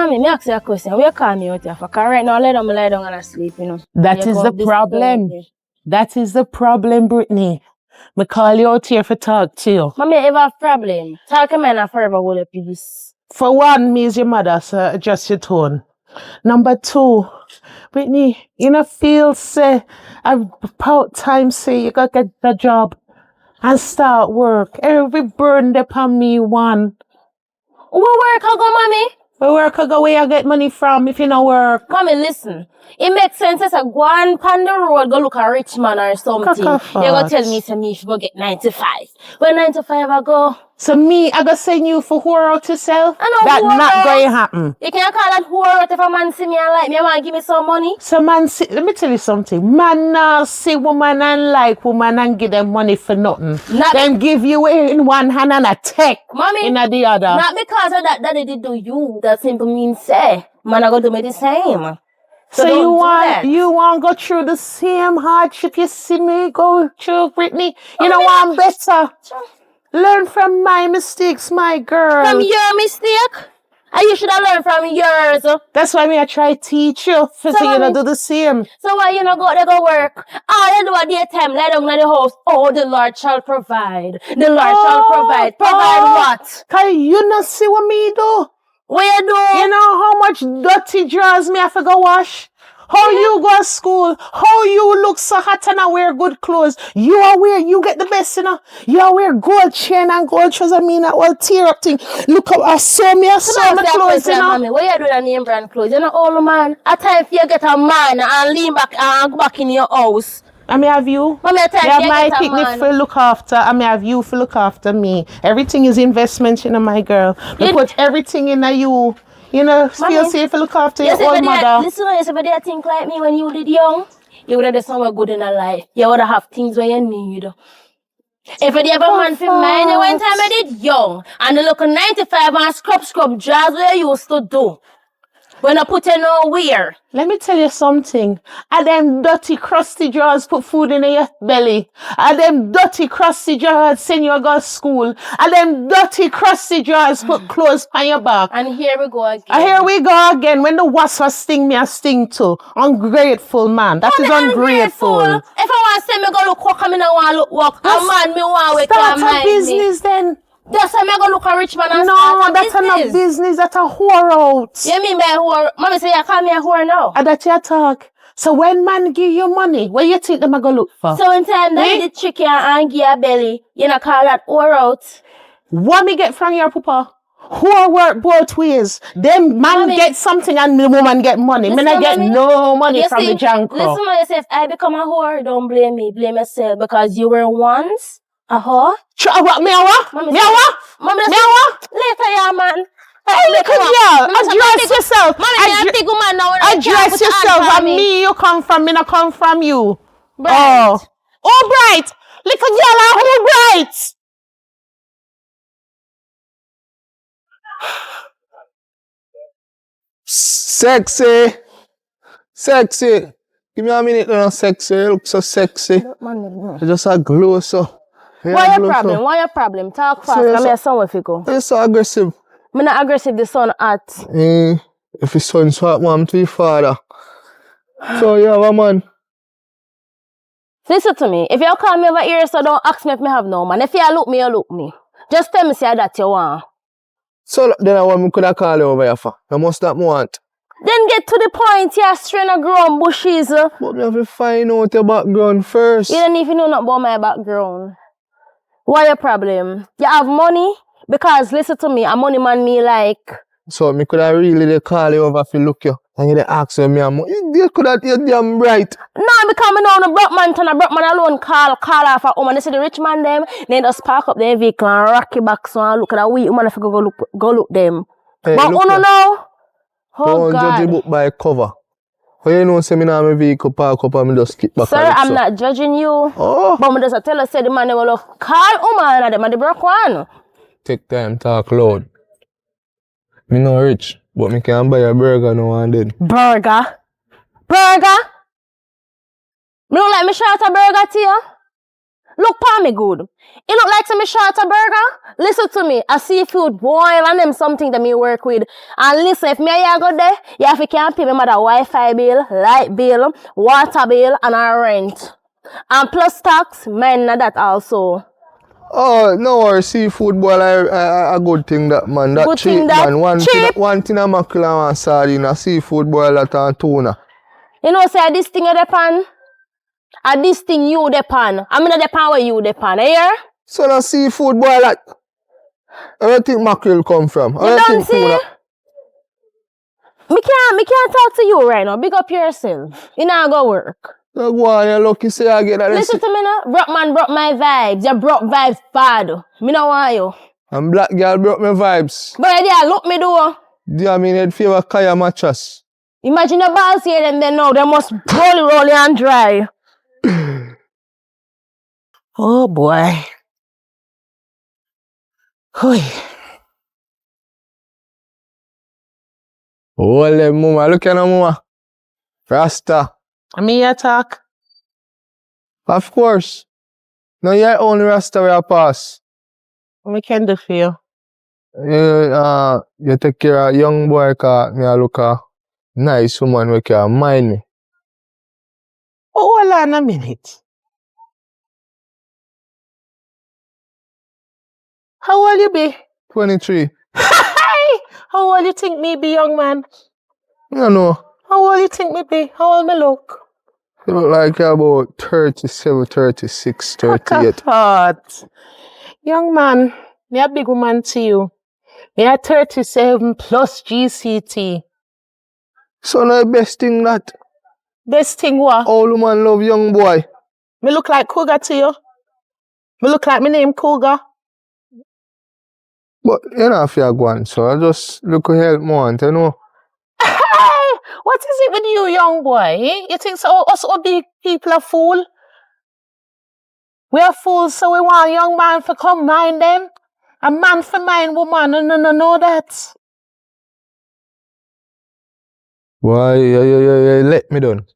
mommy, me ask you a question. Where you call me out here for? Because right now, I lie down and I sleep, you know. That is the problem. That is the problem, Brittany. Me call you out here for talk to you. Mommy, you have a problem. Talk to me and forever hold your peace. For one, me is your mother, so adjust your tone. Number two, Brittany, you know, feel say, about time say you gotta get the job and start work. Every burden upon me one. Where work I go, mommy? Where work I go, where you get money from if you no work? Mommy, listen. It makes sense as a go on the road, go look a rich man or something. You go tell me, say me, if you go get 95. When 95 I go. So me, I go send you for whore out yourself? That not going to happen. You can't call that whore out if a man see me and like me, you want to give me some money? So man, see, let me tell you something. Man now see woman and like woman and give them money for nothing. Them give you in one hand and a take in the other. Not because of that daddy did do you. That simply means say, man I go do me the same. So you want go through the same hardship you see me go through, Brittany? You know what I'm better? Learn from my mistakes, my girl. From your mistake? And you should have learned from yours. That's why I try to teach you. So you don't do the same. So why you not go there go work? All you do at daytime, lie down in the house. Oh, the Lord shall provide. The Lord shall provide. Provide what? Can you not see what me do? What you do? You know how much dirty drawers me have to go wash? How you go to school? How you look so hot and I wear good clothes? You get the best, you know? You wear gold chain and gold trousers. I mean, that all tear up thing. Look up, I saw my clothes, you know? Mommy, what you do with name brand clothes? You know, old man, at times you get a man and lean back and go back in your house. I may have you. Mommy, at times you my picnic for look after. I may have you for look after me. Everything is investment, you know, my girl. We put everything in you. You know, feel safe to look after your old mother. Listen, you say, but they think like me when you did young, you would have done somewhere good in your life. You would have things where you need. If you have a man for mine, one time I did young, and you look at 95 and scrub jobs where you used to do. When I put you nowhere. Let me tell you something. And them dirty, crusty drawers put food in your belly. And them dirty, crusty drawers send you to go to school. And them dirty, crusty drawers put clothes on your back. And here we go again. And here we go again. When the wasp sting me, I sting too. Ungrateful man. That is ungrateful. If I want to say me go look work, I don't want to look work. A man me want to start a business then. That's why I go look a rich man and no, that's not business. That's a whore out. You mean by whore? Mommy say you call me a whore now. And that's your talk. So when man give you money, what you think them I go look for? So in time that you trick you and give you a belly, you not call that whore out? What me get from your papa? Whore work both ways. Them man get something and the woman get money. Me not get no money from the junk. Listen to yourself. If I become a whore, don't blame me. Blame yourself because you were once a whore. What? Me a what? Me a what? Mommy, me a what? Later, yeah, man. Hey, look at you. Address yourself. Address yourself. And me, you come from me, not come from you. Bright. Oh, bright. Look at you, who bright? Sexy. Sexy. Give me a minute now, sexy. You look so sexy. Just a glow, so. Why your problem? Why your problem? Talk fast. I'm your son if you go. You're so aggressive. I'm not aggressive, the son hot. If your son's hot, mom, to your father. So you have a man. Listen to me. If you call me over here, so don't ask me if I have no man. If you look me, you look me. Just tell me say that you want. So then I want me could have called you over here for. I must not want. Then get to the point, you're straight and grown bushes. But you have to find out your background first. You don't even know nothing about my background. What your problem? You have money? Because listen to me, a money man me like. So me could have really call you over if you look you. And you ask me, you could have you're damn bright. No, because I know the broke man turn a broke man alone call off a woman. They say the rich man them, then just park up their vehicle and rock it back so I look at a weak woman if you go look them. Hey, but look no. Oh don't God. judge a book by cover. How you know say me now my vehicle park up and me just skip back. Sir, I'm not judging you. Oh. But me just tell us say the man they will look call woman and them and the broke one. Take time, talk loud. Me not rich, but me can buy a burger now and then. Burger? Me don't like me shout a burger to you. Look pa me good. It look like some short a burger. Listen to me. A seafood boil and them something that me work with. And listen, if me and you go there, you have to can pay me mother Wi-Fi bill, light bill, water bill, and our rent. And plus tax, men that also. Oh, no worries. Seafood boil a good thing that man. That Good cheap thing that man. cheap. One thing a mackerel and one sardine. A seafood boil that and tuna. You know, say this thing you depend. And this thing you depend. I mean depend where you depend. You hear? So the seafood boil that. Where you think mackerel come from? Where You you don't think see? tuna? Me can't talk to you right now. Big up yourself. You not go work. So go on, you're lucky say I get that. Listen to me now. Broke man broke my vibes. You broke vibes bad. Me no want you. And black girl broke my vibes. But yeah, look me do. Do you mean head favor Kaya mattress? Imagine the balls here and then now. They must roll and dry. Oh boy. Oi. Holy mama, look at her mama. Rasta. I mean you talk. Of course. No, you're only Rasta where I pass. What me can do for you? You take care of a young boy cause me a look a nice woman who can mind me. Oh, hold on a minute. How old you be? 23. How old you think me be, young man? I don't know. How old you think me be? How old me look? You look like you're about 37, 36, 38. Thought. Young man, me a big woman to you. Me a 37 plus GCT. So no the best thing that Best thing what? old woman love young boy. Me look like Cougar to you? Me look like my name Cougar? But you know if you're going, so I just look to help more, you know. Hey, what is it with you, young boy? Eh? You think so us all big people are fool? We are fools, so we want a young man to come mind them. A man for mind woman, no that. Why, you let me down.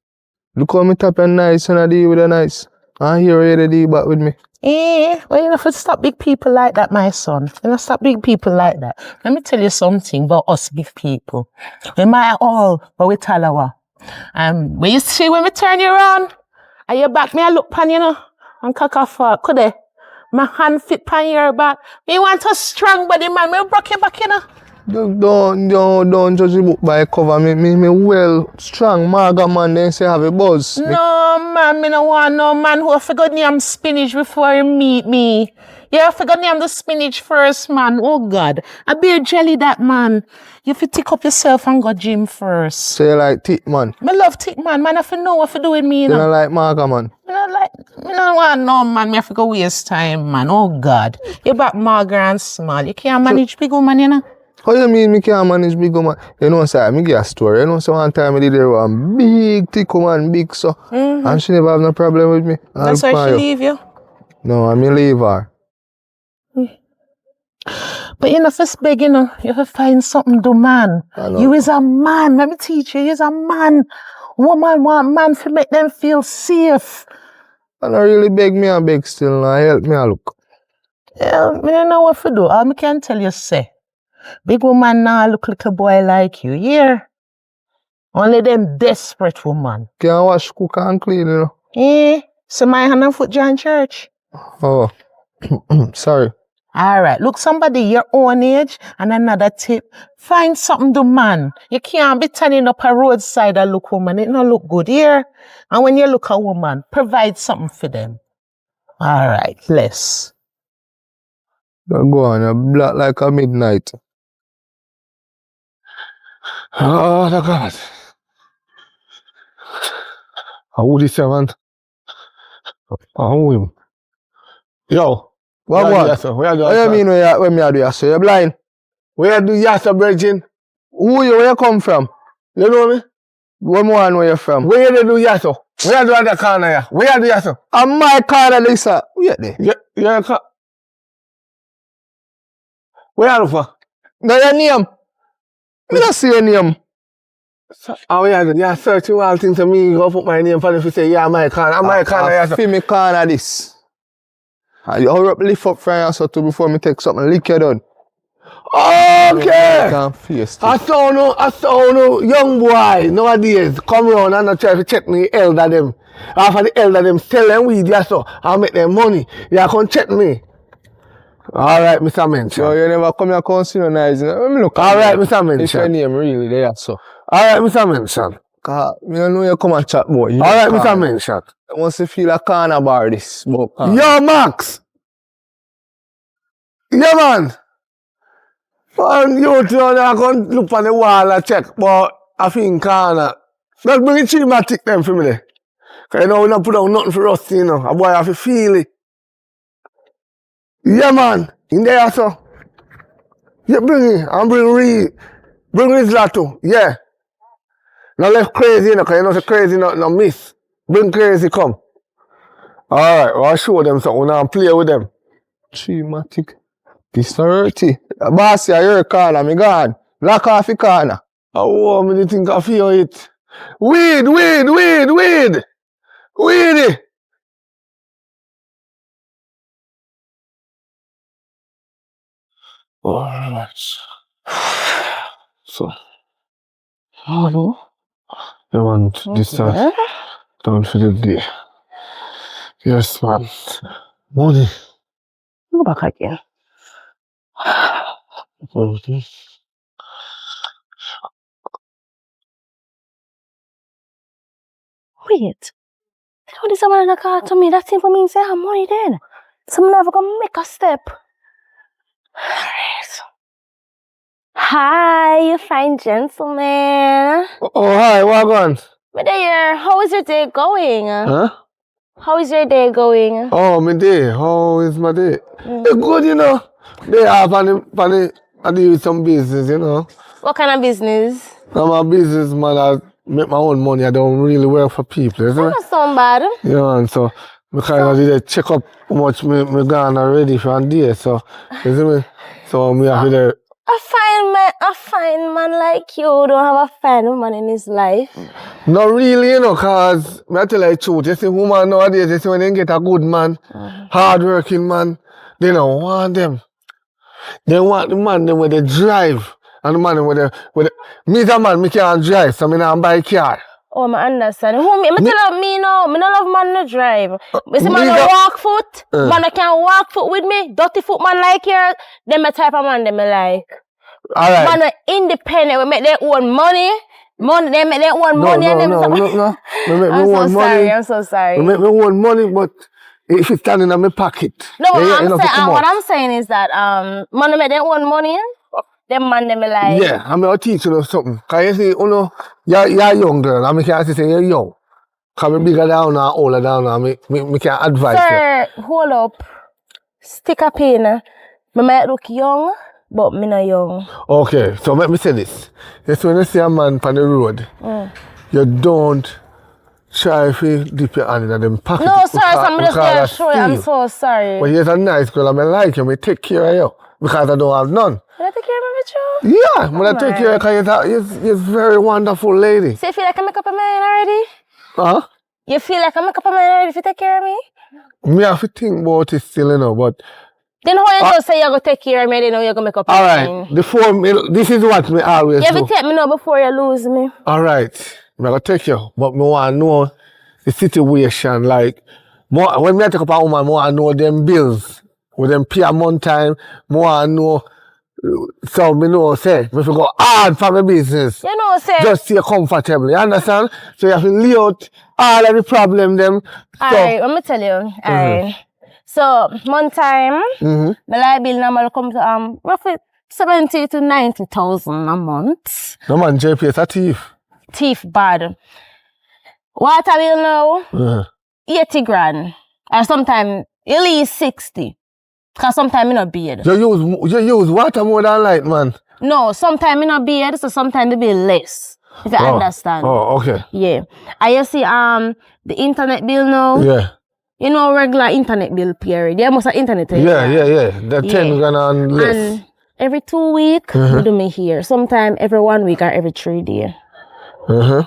Look how me tap and nice and I deal with a nice. I hear you ready to deal back with me. Well, you have to stop big people like that, my son. You know, stop big people like that. Let me tell you something about us big people. We might all, but we tell our. When you see when we turn you around, and your back, me I look pan, you know, and cock off, could they? My hand fit pan your back. Me want a strong body, man. Me broke your back, you know. Don't judge the book by cover. Me well strong maga man then say have a buzz. No, man, me no want no man who forgot name spinach before you meet me. You forgot name the spinach first, man. Oh, God. I be a jelly that, man. You have to take up yourself and go gym first. Say you like thick man. Me love thick, man. Man, I have to know what to do with me, you You know. don't like maga man. Me no want no, man. Me have to go waste time, man. Oh, God. You back mager and small. You can't manage big woman, you know. How you mean me can't manage big woman? You know, say, me give a story. You know, so one time I did there one big thick woman, big so. And she never have no problem with me. That's why she leave you. No, I mean leave her. But you know, first big, you know, you have to find something to man. I know. You is a man. Let me teach you. You is a man. Woman want man to make them feel safe. I don't really beg me and beg still now. Help me a look. Yeah, me don't know what to do. All me can tell you say, big woman now look like a boy like you. Yeah. Only them desperate woman. Can wash, cook and clean, you know. So my hand and foot join church. Oh, sorry. All right. Look, somebody your own age and another tip. Find something to man. You can't be turning up a roadside and look woman. It don't look good here. And when you look a woman, provide something for them. All right. Bless. Go on, you're black like a midnight. Oh, the God. How this man? How him? Yo, What? where you What do you mean when me do so? You're blind? Where do you sir, Virgin? Where you come from? You know me? What more where you from? Where you do you sir? Where you do the corner here? Where do you sir? I'm my car, Lisa. Where there? Yeah, where are you for? No, your name. Me don't see your name. Oh, yeah, you're searching all things to me. Go put my name for if you say, yeah, my corner. I'm my corner, yes, sir. Feel me corner this. You hurry up, lift up from your so too before me take something lick you done. Okay. Can't face I saw no young boy nowadays come round and not try to check me elder them. After the elder them sell them weed, yeah, so I'll make them money. Yeah, come check me. Alright, Mr. Mention. Yo, you never come here consider nice. Let me look. Alright, Mr. If your Mention. name really there, so. Alright, Mr. Mention. Cause me don't know you come and chat boy. Alright, Mr. Mention. I want to feel a corner bar this smoke. Yo, Max. Yeah, man. Man, you two are going to look on the wall and check, but I think corner. Let's bring it thematic them for me. Because you know we don't put out nothing for us, you know. A boy have to feel it. Yeah, man. In there, so. Yeah, bring it. And bring Rizla too. Yeah. Now left crazy, you know, because you know the crazy no miss. Bring crazy come. Alright, well, I'll show them something and play with them. Thematic. This 30. Boss, you're corner, me gone. Lock off the corner. Oh, me didn't think I feel it. Weed. Weed. Alright. So. Hello. I want this stuff down for the day. Yes, man. Money. Go back again. Wait. How did someone call to me? That thing for me say I have money then. Someone never gonna make a step. Alright. Hi, you fine gentleman. Oh, hi, Wagon. My dear, how is your day going? Huh? How is your day going? Oh, my day. How is my day? It's good, you know. They have I deal with some business, you know. What kind of business? I'm a businessman. I make my own money. I don't really work for people, isn't it? That's not so bad. You know, and so I kind of did a check up how much me gone already for a day. So, you see me? So, me have to A fine man like you don't have a fine woman in his life. not really, you know, cause I tell you the truth. You see, woman nowadays, you see, when they get a good man, hard-working man, they don't want them. They want the man them with the drive. And the man with the me as a man, me can't drive, so me not buy a car. Oh, I understand. Who me tell me no, me no love man no drive. Me say man me no don't- walk foot. Man no can walk foot with me. Dirty foot man like you. Them a type of man them me like. Alright. Man no independent. We make their own money. They make their own money. and them No. Me make me I'm so own sorry. money. I'm so sorry. Me make me own money, but if it's standing in my pocket. No, you know, what I'm saying is that man make their own money. Them man them me like. Yeah, I'm going to teach you something. Because you see, you know, you're young girl, and I can't say you're young. Because I'm bigger down and older down, and me can advise you. Sir, hold up. Stick a pin. Me might look young, but me not young. Okay, so let me say this. Yes, when you see a man on the road, you don't try to dip your hand in them pockets. No, sorry, I'm just there show you. I'm so sorry. But you're a nice girl, and I like you, I take care of you. Because I don't have none. Can I take care of you? Yeah, I'm going to take care of you because you're a very wonderful lady. So you feel like I make up a man already? Huh? You feel like I make up a man already if you take care of me? Me have to think about it still, you know, but... Then how you just say you're going to take care of me, then you're going to make up a man? Alright, this is what me always You do. have to take me now before you lose me. Alright, I'm going to take you, but me want to know the situation, like... when me take up a woman, I want to know them bills. With them pay a month time, I want to know... So me know, say, me fi go hard for my business. You know, say... Just stay comfortable, you understand? So you have to lay out all of the problem them. Alright, let me tell you. Alright. So, month time, my light bill normally comes to roughly 70 to 90,000 a month. No man, JP is a thief. Thief bad. Water bill now, 80 grand. Or sometimes, at least 60. Because sometimes I not beard. You use water more than light, man. No, sometimes I not beard, so sometimes it be less. If you understand. Oh, okay. Yeah. And you see, the internet bill now. Yeah. You know, regular internet bill period. You must have internet. Yeah. The 10 grand and less. And every 2 weeks, we do me here. Sometimes every 1 week or every 3 days. Yeah.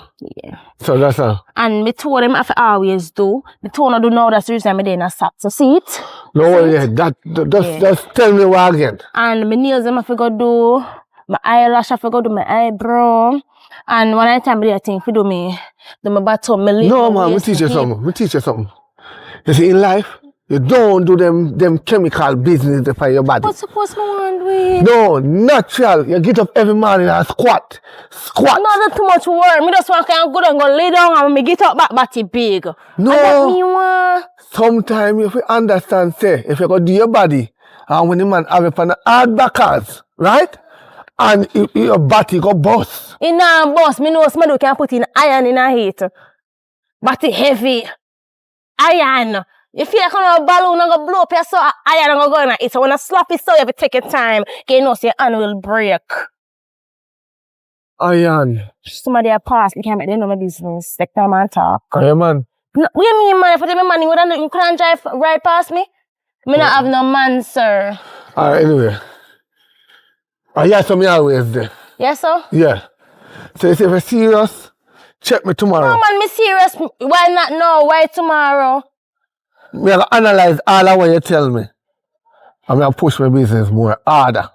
So that's all. And me told him I have to always do. Me told him I do now, that's the reason I'm in a sock. So see it? No worry, just tell me what again. And my nails I have to go do. My eyelash I have to go do my eyebrow. And one night time I think for do my bottom, my lip. No man, me teach you something. You see, in life, you don't do them chemical business for your body. What suppose me want with? No, natural. You get up every morning and squat. Not too much work. Me just want to go and go lay down and me get up back body big. No. And that me want. Sometimes if you understand, say, if you go do your body, and when the man have it on the hard backers, right? And your body go bust. In a bus, me know somebody can put in iron in a heat. Body heavy. Iron. You feel like a balloon and go blow up your so iron and go in it. So when I slap it so you have to take your time. You know, say your hand will break. Iron. Somebody a pass, you can't make them know my business. Take time and talk. Yeah, man. No, what do you mean, man? If I tell me money, you can't drive right past me? Me not have no man, sir. Alright, anyway. Yeah, so me always there. Yes, sir? Yeah. So if you're serious, check me tomorrow. No, man, me serious. Why not now? Why tomorrow? Me gonna analyze all of what you tell me. I'm gonna push my business more harder.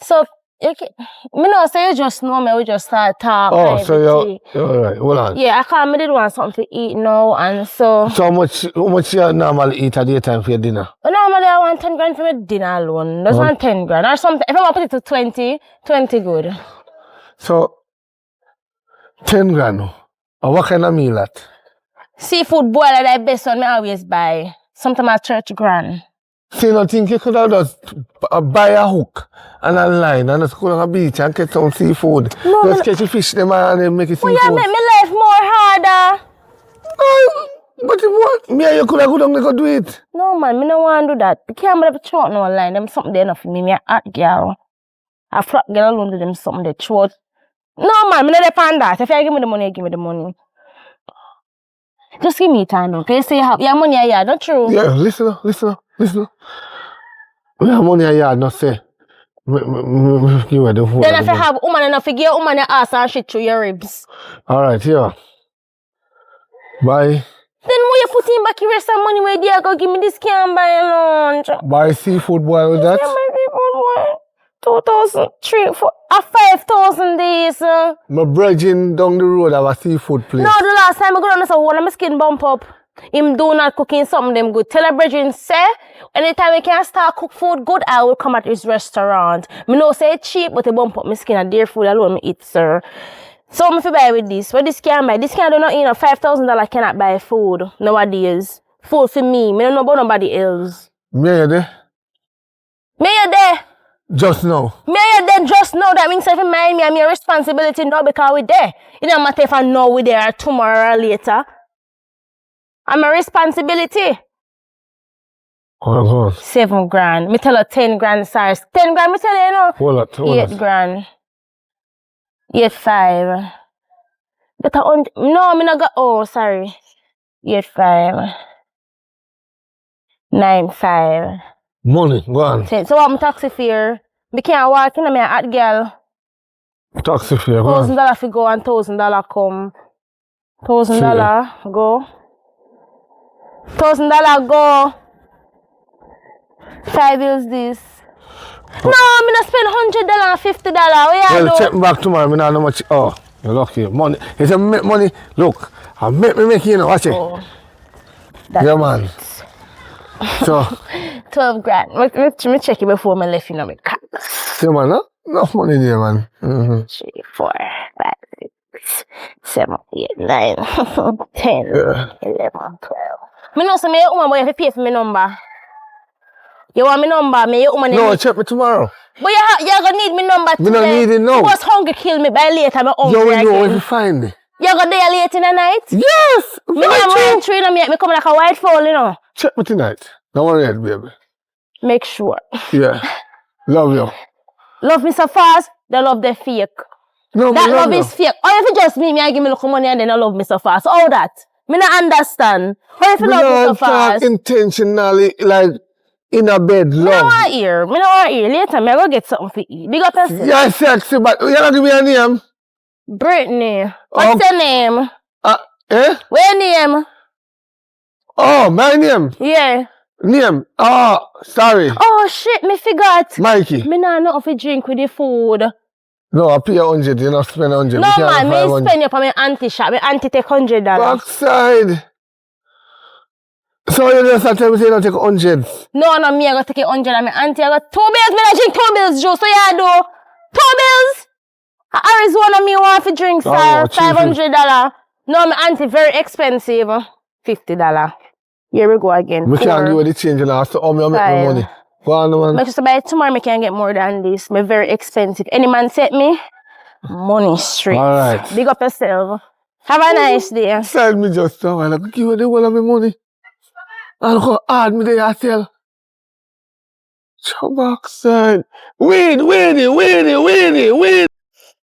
So, okay. Me know, say you just know me, we just start talking. Oh, so you're alright, hold on. Yeah, I can't, me did want something to eat now, and so. So how much you normally eat at daytime for your dinner? Well, normally I want 10 grand for my dinner alone. Just want 10 grand or something. If I want to put it to 20 good. So, 10 grand. And what kind of meal that? Seafood boil are the best one I always buy. Sometimes at church grand. So you don't think you could have just buy a hook and a line and just go on a beach and get some seafood? No, just catch a fish them and then make it seafood. Well, you make my life more harder. But me and you could have go do it. No man, me no want to do that. You can't have a throat no line. Them something there enough for me. Me a hot girl. A flat girl alone do them something there throat. No man, me no depend that. If you give me the money, give me the money. Just give me time now. Can you say you have your money here, not true? Yeah, listen up. We have money here, not say. Give her the food. Then if you have woman enough, you give woman your ass and shit through your ribs. Alright, here. Buy. Then when you put in back your rest of money where you go give me this can buy lunch. Buy seafood boil with that? Yeah, my seafood boil. 2,000, 3, 4, 5,000 days. My bridging down the road have a seafood place. No, the last time I go down there, one of my skin bump up. Him do not cooking something them good. Tell a brethren say, anytime we can start cook food good, I will come at his restaurant. Me know say it's cheap, but they bump up my skin and their food alone me eat, sir. So I'm buy with this. What this can buy? This can do not $5,000 cannot buy food nowadays. Food for me. Me don't know about nobody else. Me you there? Me you there? Just now. Me you there just now. That means if you mind me, I'm your responsibility now because we there. It don't matter if I know we there or tomorrow or later. I'm a responsibility. Hold on. 7 grand. Me tell her 10 grand, sorry. 10 grand, me tell her, you know. Hold on. 8 grand. 8.5. Better on. No, me not go. Oh, sorry. 8.5. 9.5. Money, go on. 10. So what my taxi fare? Me can't walk in, me a hot girl. Taxi fare, go on. $1,000 fi go and $1,000 come. $1,000 go. $1,000 go. 5 bills this. No, me not spend $100 and $50. What you Well, do? check me back tomorrow. Me not know much. Oh, you're lucky. Money. It's a money. Look, I make you know. Watch it. Oh, Yeah, man. So, 12 grand. Me check it before me left in my car. yeah, man. No? Enough money there, man. 3, 4, 5, 6, 7, 8, 9, 10, 11, 12. Me know say me your woman, but you have to pay for my number. You want my number? Me your woman. No, check me tomorrow. But you're gonna need my number today. Me don't need it now. What's hungry kill me by later? I'm hungry You will know again. if you find it. You're gonna there late in the night? Yes! Me not mind tree, me come like a white fowl, you know. Check me tonight. Don't worry, baby. Make sure. Yeah. Love you. Love me so fast, they love the fake. No, That me love you. is fake. Or if you just me, I give me little money and then I love me so fast. All that. Me not understand. Or if you Me love me so don't talk fast. intentionally, like, in a bed, Me no love. want hear. Me no want hear. Later, me I go get something to eat. Big up yourself. You're sexy, but you're not give me a name. Brittany. What's your name? Eh? What's your name? Oh, my name. Yeah. Name. Oh, sorry. Oh shit, me forgot. Mikey. Me nah know if you drink with the food. No, I pay 100. You not spend 100. No man, me spend you for my auntie shop. My auntie take $100. Backside. So you just tell me you don't take 100. No, me I go take 100 and my auntie I got 2 bills. Me I drink 2 bills, Joe. So yeah, do 2 bills. Arizona me want to drink, sir. $500. No, my auntie very expensive. $50. Here we go again. We can't give you the change now. So how me make my money? Go on, man. But just by tomorrow, I can get more than this. Me very expensive. Any man set me, money straight. All right. Big up yourself. Have a nice day. Sell me just now. I give you the whole of my money. And look how hard me there sell. Backside. Win.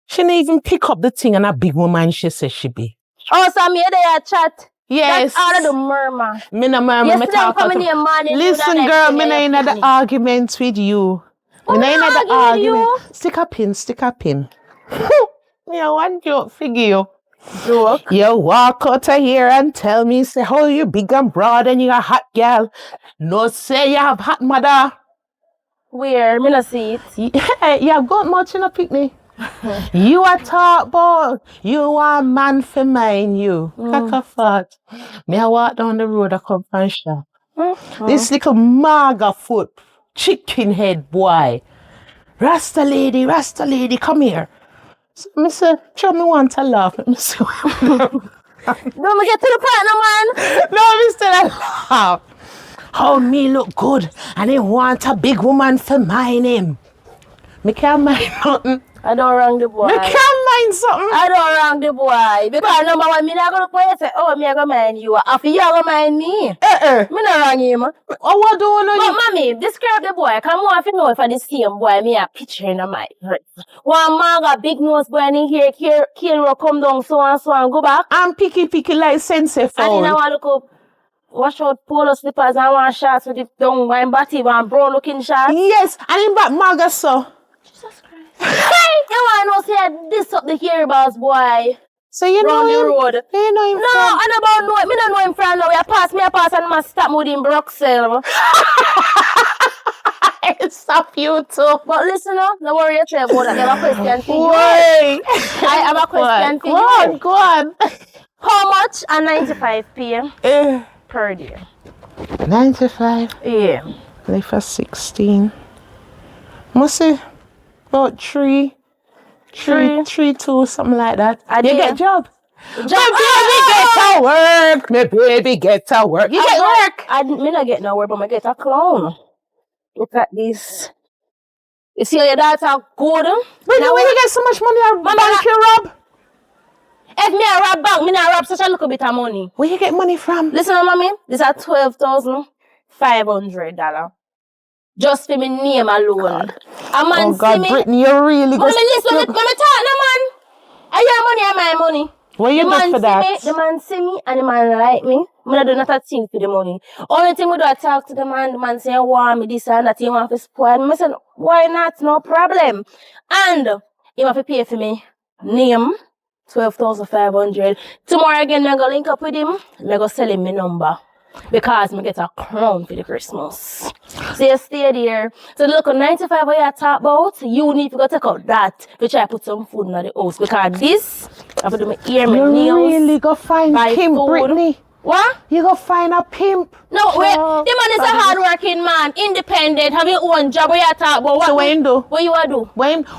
She didn't even pick up the thing and a big woman she says she be. Oh, so me there chat. Yes. That's all of the murmur. Me no murmur, me Yesterday talk I'm coming here, man. Listen, girl, me no in the argument with you. Me no in the argument. Stick a pin. Me a one joke figure you. Joke. You walk out of here and tell me, say, oh, you big and broad and you a hot girl. No, say you have hot mother. Where? Me no see it. Yeah, you have got much in a picnic. You are talk about you are man for mine, you. Fat. Me I walk down the road, I come from shop. This little maga foot, chicken head boy. Rasta lady, come here. So me say, sure me want to laugh. Me say, Don't me get to the partner, man. no, me still a laugh. How me look good and they want a big woman for mine him. Me can't mind nothing. I don't wrong the boy. Me can't mind something. I don't wrong the boy. Because number one, me not gonna play say, oh, me I gonna mind you. After you gonna mind me. Me not wrong him. Oh, what do you know? But mommy, describe the boy. Come on, if you know if I the same boy, me a picture in my head. One man got big nose boy in here, here come down, so and go back. I'm picky like sensei phone. And then I want to look up, wash out polo slippers and one shots with it down, one body, one brown looking shots. Yes, and in back maga so. Jesus Christ. You want to say this up the hair boss boy. So you know round him? the road. You know him? No, I don't know him. Me don't know him from now. I pass and must stop with him Bruxelles. Stop you too. But listen up, don't worry yourself about that. I have a question for you. Wait. I have a question for you. Go on. How much? And 95p per day. 95. Yeah. Like for 16. Must say about 3, 2, something like that. You get job. My baby get to work. You get work. I not get no work, but I get a clown. Look at this. You see how your dad's are good? But now when you get so much money, bank you rob? If me a rob bank, me not rob such a little bit of money. Where you get money from? Listen, mommy, this is $12,500. Just for me name alone. A man see me. Brittany, you really Mommy, listen, let me talk, no man. I your money and my money. What you do for that? The man see me and the man like me. I do not a thing for the money. Only thing we do I talk to the man say, you want me this and that, you want to spoil me. I say, why not? No problem. And you have to pay for me name, 12,500. Tomorrow again, I go link up with him. I go sell him my number. Because I get a crown for the Christmas. So you stay there. So look, 95 what you talk about, you need to go take out that to try to put some food in the house. Because this, I have to do my ear, my nails. You really go find pimp, Brittany. What? You go find a pimp. No, wait. The man is a hard-working man, independent, have your own job. What you talk about? So what him do? What you want to do?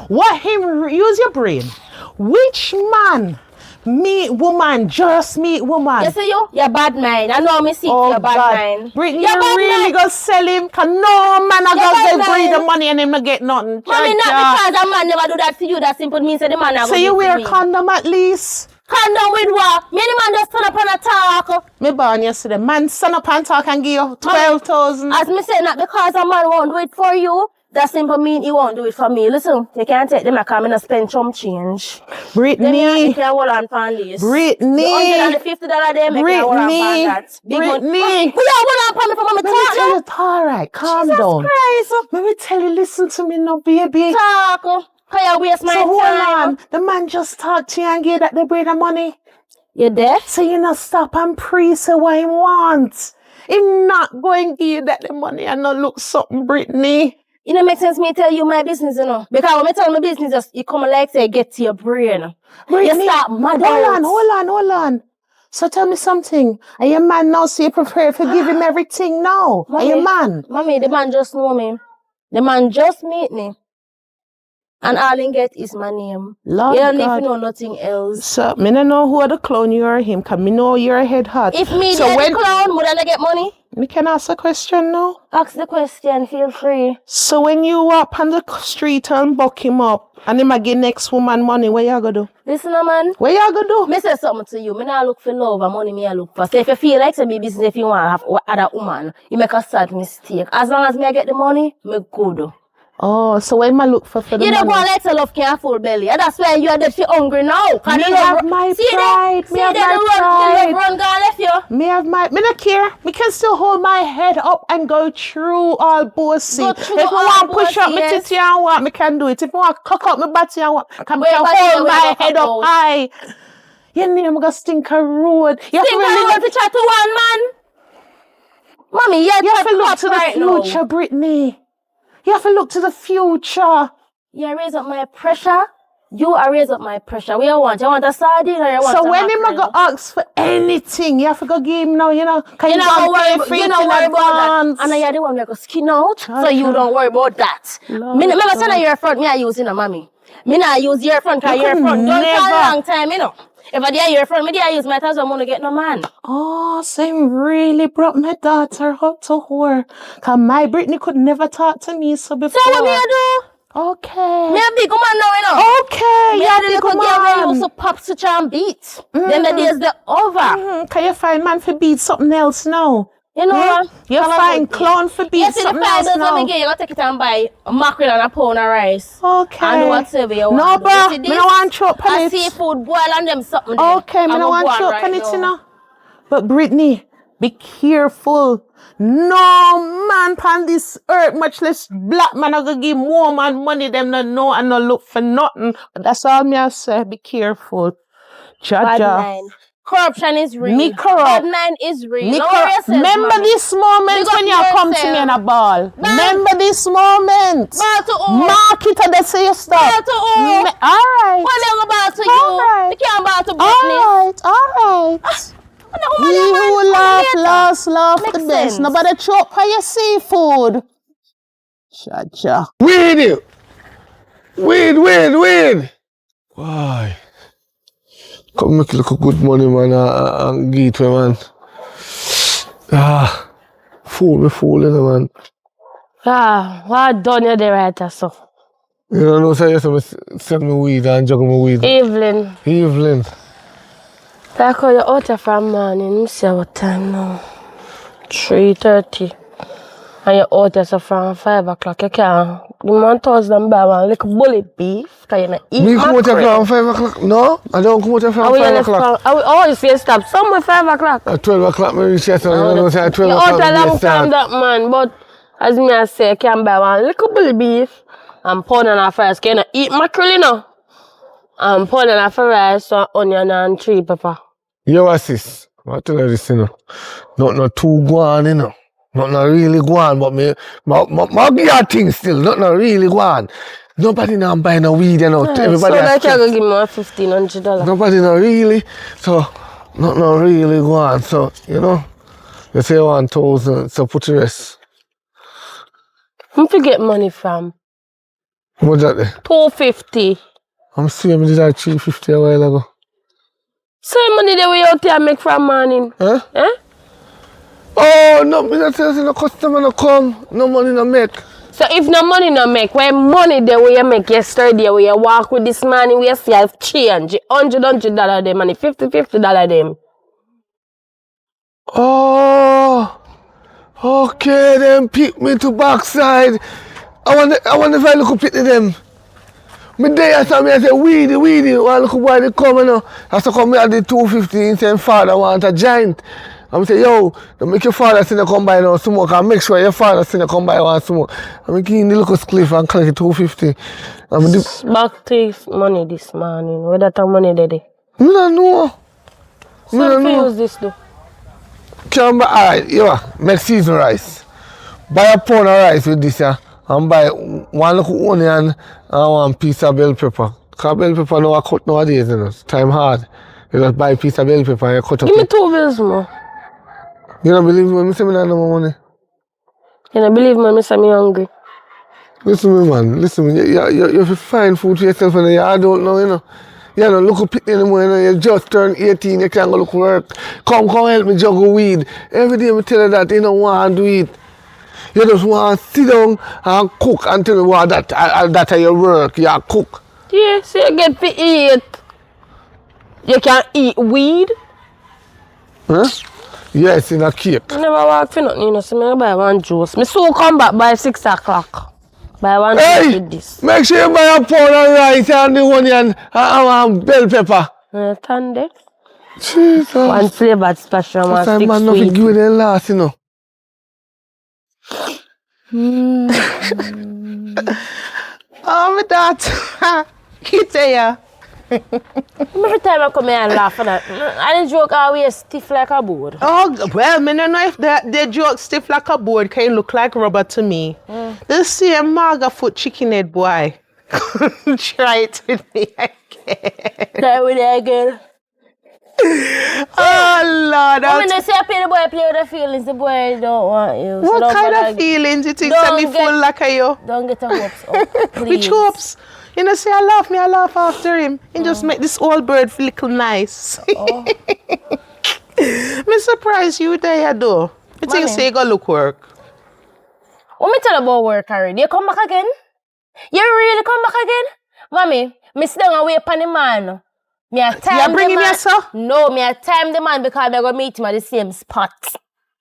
What him, use your brain. Which man meet woman, just meet woman? You see you? You're bad mind. I know me see you're bad mind. Brittany, you really go sell him? Cause no man a go bring the money and him not get nothing. Mommy, not because a man never do that for you. That simple means that the man so you wear condom at least? Condom with what? Me the man just stand up and a talk. Me born yesterday. Man stand up and talk and give you 12,000. As me say, not because a man won't do it for you. That simple mean he won't do it for me. Listen, you can't take them and come in and spend some change. Brittany. You can't hold on for this. Brittany. The $150 them, you can't hold on for that. Brittany. Who you hold on for me for mommy talk? All right, calm Jesus down. Christ. Let me tell you, listen to me now, baby. Talk. Cause you waste my So hold time. on. The man just talked to you and gave that the bread of money. You deaf? So you not stop and pray say what he wants. He not going to give you that the money and not look something, Brittany. It don't make sense me tell you my business, you know. Because when I tell my business, just you come like say get to your brain. Brittany, You start mad hold on. So tell me something. Are you man now so you prepared to give him everything now? Are you man? Mommy, the man just know me. The man just meet me. And all he get is my name. Lord You don't God. even know nothing else. So, me don't know who are the clown you are him, because me know you're a head hot. If me so the clown, would I get money? Me can ask a question now? Ask the question, feel free. So when you walk on the street and buck him up, and him a give next woman money, what you gonna do? Listen, man. What you gonna do? Me say something to you. Me not look for love and money, me I look for. So if you feel like some business, if you want to have other woman, you make a sad mistake. As long as me I get the money, me good. Oh, so when I look for the You money? don't go let your love can full belly. And that's why you are dead hungry now. Me have my pride. Me have my pride. Run gone left you. Me have my, me not care. Me can still hold my head up and go through all bossy. Go If through I want all push up bossy, my yes. titty and what, me can do it. If I want cock up my body and what, I can Where body hold where my you head cock up out? high. Your name gonna stink a road. You have to Think really I want to chat to one man. Mommy, you have to look to the right future, now. Brittany. You have to look to the future. You raise up my pressure. You are raise up my pressure. What you want? You want a sardine or you want So a when him mackerel? go ask for anything, you have to go give him now, you know. Can You you don't don't worry pay about, for you it don't in worry about that. advance? And you're the one that go skin out, so Cha-cha. you don't worry about that. Lord Me never God. say your front, me I use in a mommy. Me not use your front, cause You your could front don't never. for a long time, you know. If I dare your front, me dare use my thousand money to get no man. Oh, so him really brought my daughter up to her. Cause my Brittany could never talk to me so before. So what me I do? Okay. Me a big woman now, you know. Okay, Me you a have the to little come girl where you used on. to pop switch and beat. Then the days the over. Can you find man for beat something else now? You know what? You Have a find good day. clown for beat You see the something else $5 when now? me get, you gotta take it and buy a mackerel and a pound of rice. Okay. And do whatever you No, want. bro. You see Me this? no want chop on A it. seafood boil and them something there. Okay, me I'm no a want go on chop right on it, now. you know. But Brittany, be careful. No man pan this earth, much less black man, I gonna give more man money them not know and not look for nothing. That's all me I say. Be careful. Bad Jaja. mind. Corruption is real. Me corrupt. Bad mind is real. Me Don't worry yourself, remember mommy. this moment Big up when you come to me yourself. in a ball. Ball. Remember this moment. Ball to who? Mark it and they say you stop. Ball to who? Alright. Why me go ball to Alright. you? You can't ball to Brittany. Alright. No, He who laugh last, laugh Makes the best. sense. Nobody choke for your seafood. Cha-cha. Weed you! Weed! Why? Come make look good money, man, and give it, man. Fool, you know, man. What done you there right so? You don't know, say you sell me weed and juggle me weed. Evelyn. I call you out here from morning. Let see what time now. 3:30. And you're out here so from 5 o'clock. You can't give me 1,000 buy one little bullet beef. Because you're not eating Me come out here mackerel. from 5 o'clock? No, I don't come out here from How will you 5 left o'clock. from, you say stop somewhere 5 o'clock. At 12 o'clock, me reach here, so you know, say at 12 You're out o'clock, a me long time start. that man. But as me I say, you can buy one little bullet beef. And pound and a rice. Can you not eat mackerel, you know? And pound and a rice, so onion and 3 pepper. Yo, sis, I tell you this, you know. Not too go on, you know. Not really go on, but my get things still. Not really go on. Nobody now buy no weed, you know. Everybody so has like you stress. go give me $1,500. Nobody not really. So, not really go on. So, you know. You say 1,000, so put the rest. Where you get money from? What's that there? 250. I'm seeing me did that 350 a while ago. Same money that we out there make from morning. Huh? Eh? Oh, no, me not tell you no customer no come. No money no make. So if no money no make, when money there we you make yesterday where you walk with this money we see have change. $100 them and $50 them. Oh, okay, then pick me to backside. I want if I look up at them. Me there I saw me I say weedy, one look boy they come you know. I saw come me at the 250 and say father want a giant. I'm say, yo, don't make your father send you come buy no smoke and make sure your father send you come buy one smoke. I'm give him the little spliff and collect it 250. Back thief money this morning. Where that money daddy? I don't know. So if you use this though? Can buy, alright, yeah, make season rice. Buy a pound of rice with this, yeah, and buy one little onion and one piece of bell pepper. Because bell pepper now I cut nowadays, you know. Time hard. You just buy a piece of bell pepper and you cut up. Give me 2 bills more. You don't believe me when I say I don't have no money? You don't believe me when I say I'm hungry? Listen to me, man. Listen to me. You have to find food for yourself and you don't know, you know. You don't look up anymore, you know. You just turned 18, you can't go look work. Come help me juggle weed. Every day I tell you that you don't want to do it. You just want to sit down and cook and tell me that your work. You cook. Yeah, so you get to eat. You can eat weed. Huh? Yes, in a cake. I never walk for nothing, you know, so I buy one juice. I so come back by 6 o'clock. Buy one juice with this. Make sure you buy a pound of rice and the onion and bell pepper. Understand? Jesus. One flavored special, one stick man, nothing sweet. give them last, you know. Oh, my dad. He tell ya. Every time I come here and laugh at that, I joke always stiff like a board. Oh, well, I don't know if they joke stiff like a board can look like rubber to me. The same maga foot chicken head boy. Try it with me again. Try with it again. Oh, Lord. I mean, they say play the boy play with the feelings, the boy don't want you. So What kind of feelings you think Don't me get- full like a you? Don't get your hopes up, please. Which hopes? You know, say I laugh after him. And just make this old bird feel little nice. Me surprise you there, though. You think Mommy. say you go look work? What me tell you about work already? You come back again? You really come back again? Mommy, me sit down and wait upon the man. Me a time You bring the him man. here, sir? No, me a time the man because I go meet him at the same spot.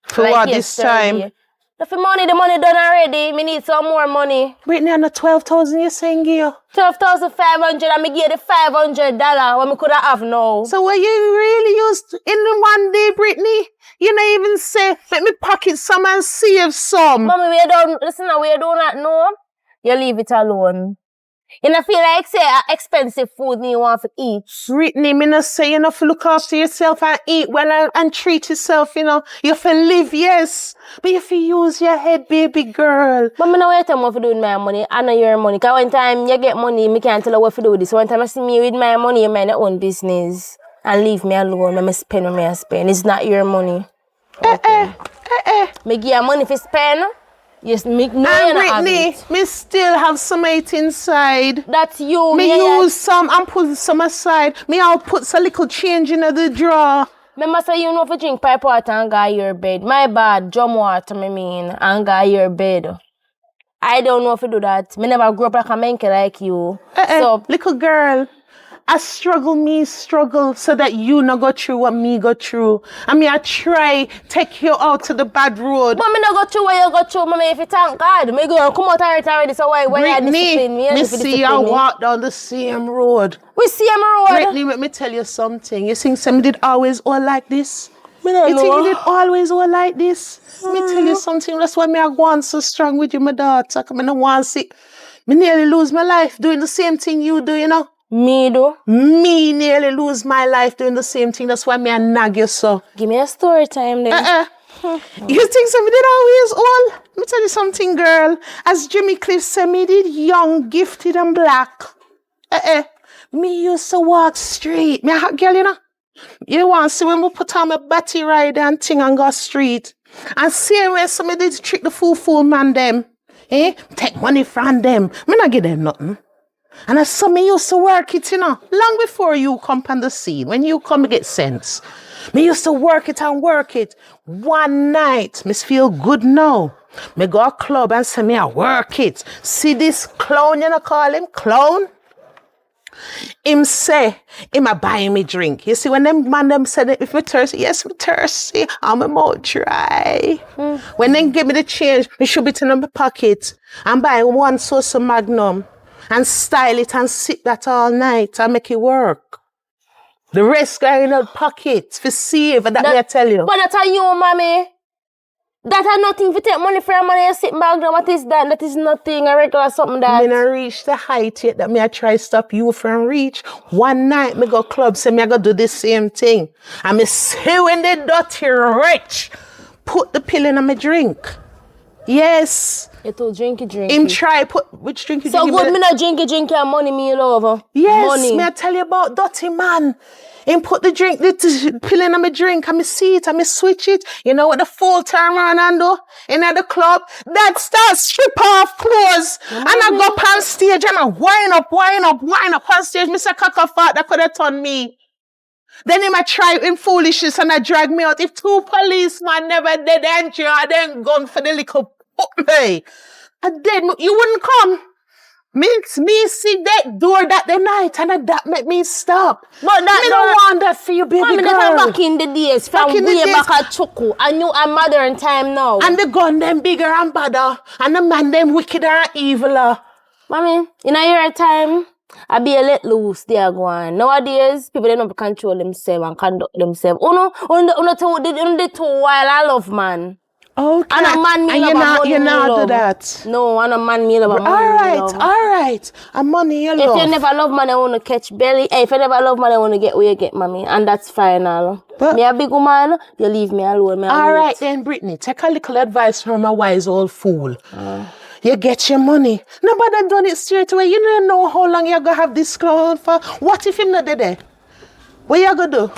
For Like what this yesterday. time? The money done already. Me need some more money. Brittany, on the 12,000 you're saying, Gio. 12,500 and me give the $500 what me could have now. So what you really used in one day, Brittany? You not even say, let me pocket some and save some. Mommy, we don't listen. We do not know. You leave it alone. You don't feel like say expensive food you want to eat. Brittany, me not say you have to look after yourself and eat well and treat yourself, you know. You have to live, yes. But you have to use your head, baby girl. But me know what time what to do with my money. I know your money. Because one time you get money, me can't tell you what to do with this. One time I see me with my money, you mind your own business. And leave me alone. Let me spend what I spend. It's not your money. Me give you money for spend. Yes, me know you And not have Brittany, it. me still have some eight inside. That's you. Me yeah. use some and put some aside. Me I'll put some little change in the drawer. Remember say you know if you drink pipe water and go your bed. My bad, drum water me mean and go your bed. I don't know if you do that. Me never grew up like a monkey like you. So Little girl, I struggle so that you not go through what me go through. I mean, I try take you out to the bad road. but me not go through what you go through, mommy. If you thank God, me go come out already. So why you Brittany, discipline me? me see you walk down the same road. We see him road. Brittany, let me tell you something. You think somebody did always all like this? Me don't You think know. you did always all like this? Let me tell you something. That's why me I go on so strong with you, my daughter. I don't want to see. Me nearly lose my life doing the same thing you do, you know? Me do. Me nearly lose my life doing the same thing. That's why me I nag you so. Give me a story time then. You think somebody did always old? Let me tell you something, girl. As Jimmy Cliff said, me did young, gifted, and black. Me used to walk straight. Me a hot girl, you know. You want to see when we put on my batty ride and thing and go street. And see when somebody did trick the fool man them. Take money from them. Me not give them nothing. And I saw me used to work it, you know, long before you come on the scene. When you come, get sense. Me used to work it and work it. One night, me feel good now. Me go a club and say me I work it. See this clown, you know, call him clown? Him say, him a buy me drink. You see, when them man them said, if me thirsty, yes, me thirsty, I'm a mouth dry. When they give me the change, me should be in my pocket and buy one sauce of Magnum and style it and sip that all night and make it work. The rest go in a pocket for save, and that me I tell you. But that's how you, mommy. That are nothing to take money from money and sit back down. What is that? That is nothing, a regular something that. Me not reach the height yet that me I try stop you from reach. One night me go club, say me I go do the same thing. And me say when they dirty rich, put the pill in my drink. Yes. You too drinky. Him try put which drink you So drink? good me not drinky and money me over. Yes, Money. me I tell you about dirty man. Him put the drink, the pill in my drink, and me see it, and me switch it. You know what the full turn around and do? In at the club, that starts strip off clothes. And I go up on stage and I wind up on stage. Mr. Cockafat, that could have turned me. Then him I try in foolishness and I drag me out. If 2 policemen never did enter, I then gone for the little hey. And then you wouldn't come. Me see that door that the night and that make me stop. But that me don't want that for you, baby mommy, girl. that back in the days, from way back at Choco. And you are modern time now. And the gun them bigger and badder. And the man them wickeder and eviler. Mommy, in your time, I be a let loose, they are going. Nowadays, people don't control themselves and conduct themselves. Uno too while I love man. Okay. And a man me love you not do that. No, and a man me love a money love. Alright. And money you love. If you never love man, I want to catch belly. Hey, if you never love man, I want to get where you get, mommy. And that's final. But me a big woman, you leave me alone. Alright then, Brittany, take a little advice from a wise old fool. You get your money. Nobody done it straight away. You don't know how long you're going to have this clown for. What if him not there? What you going to do?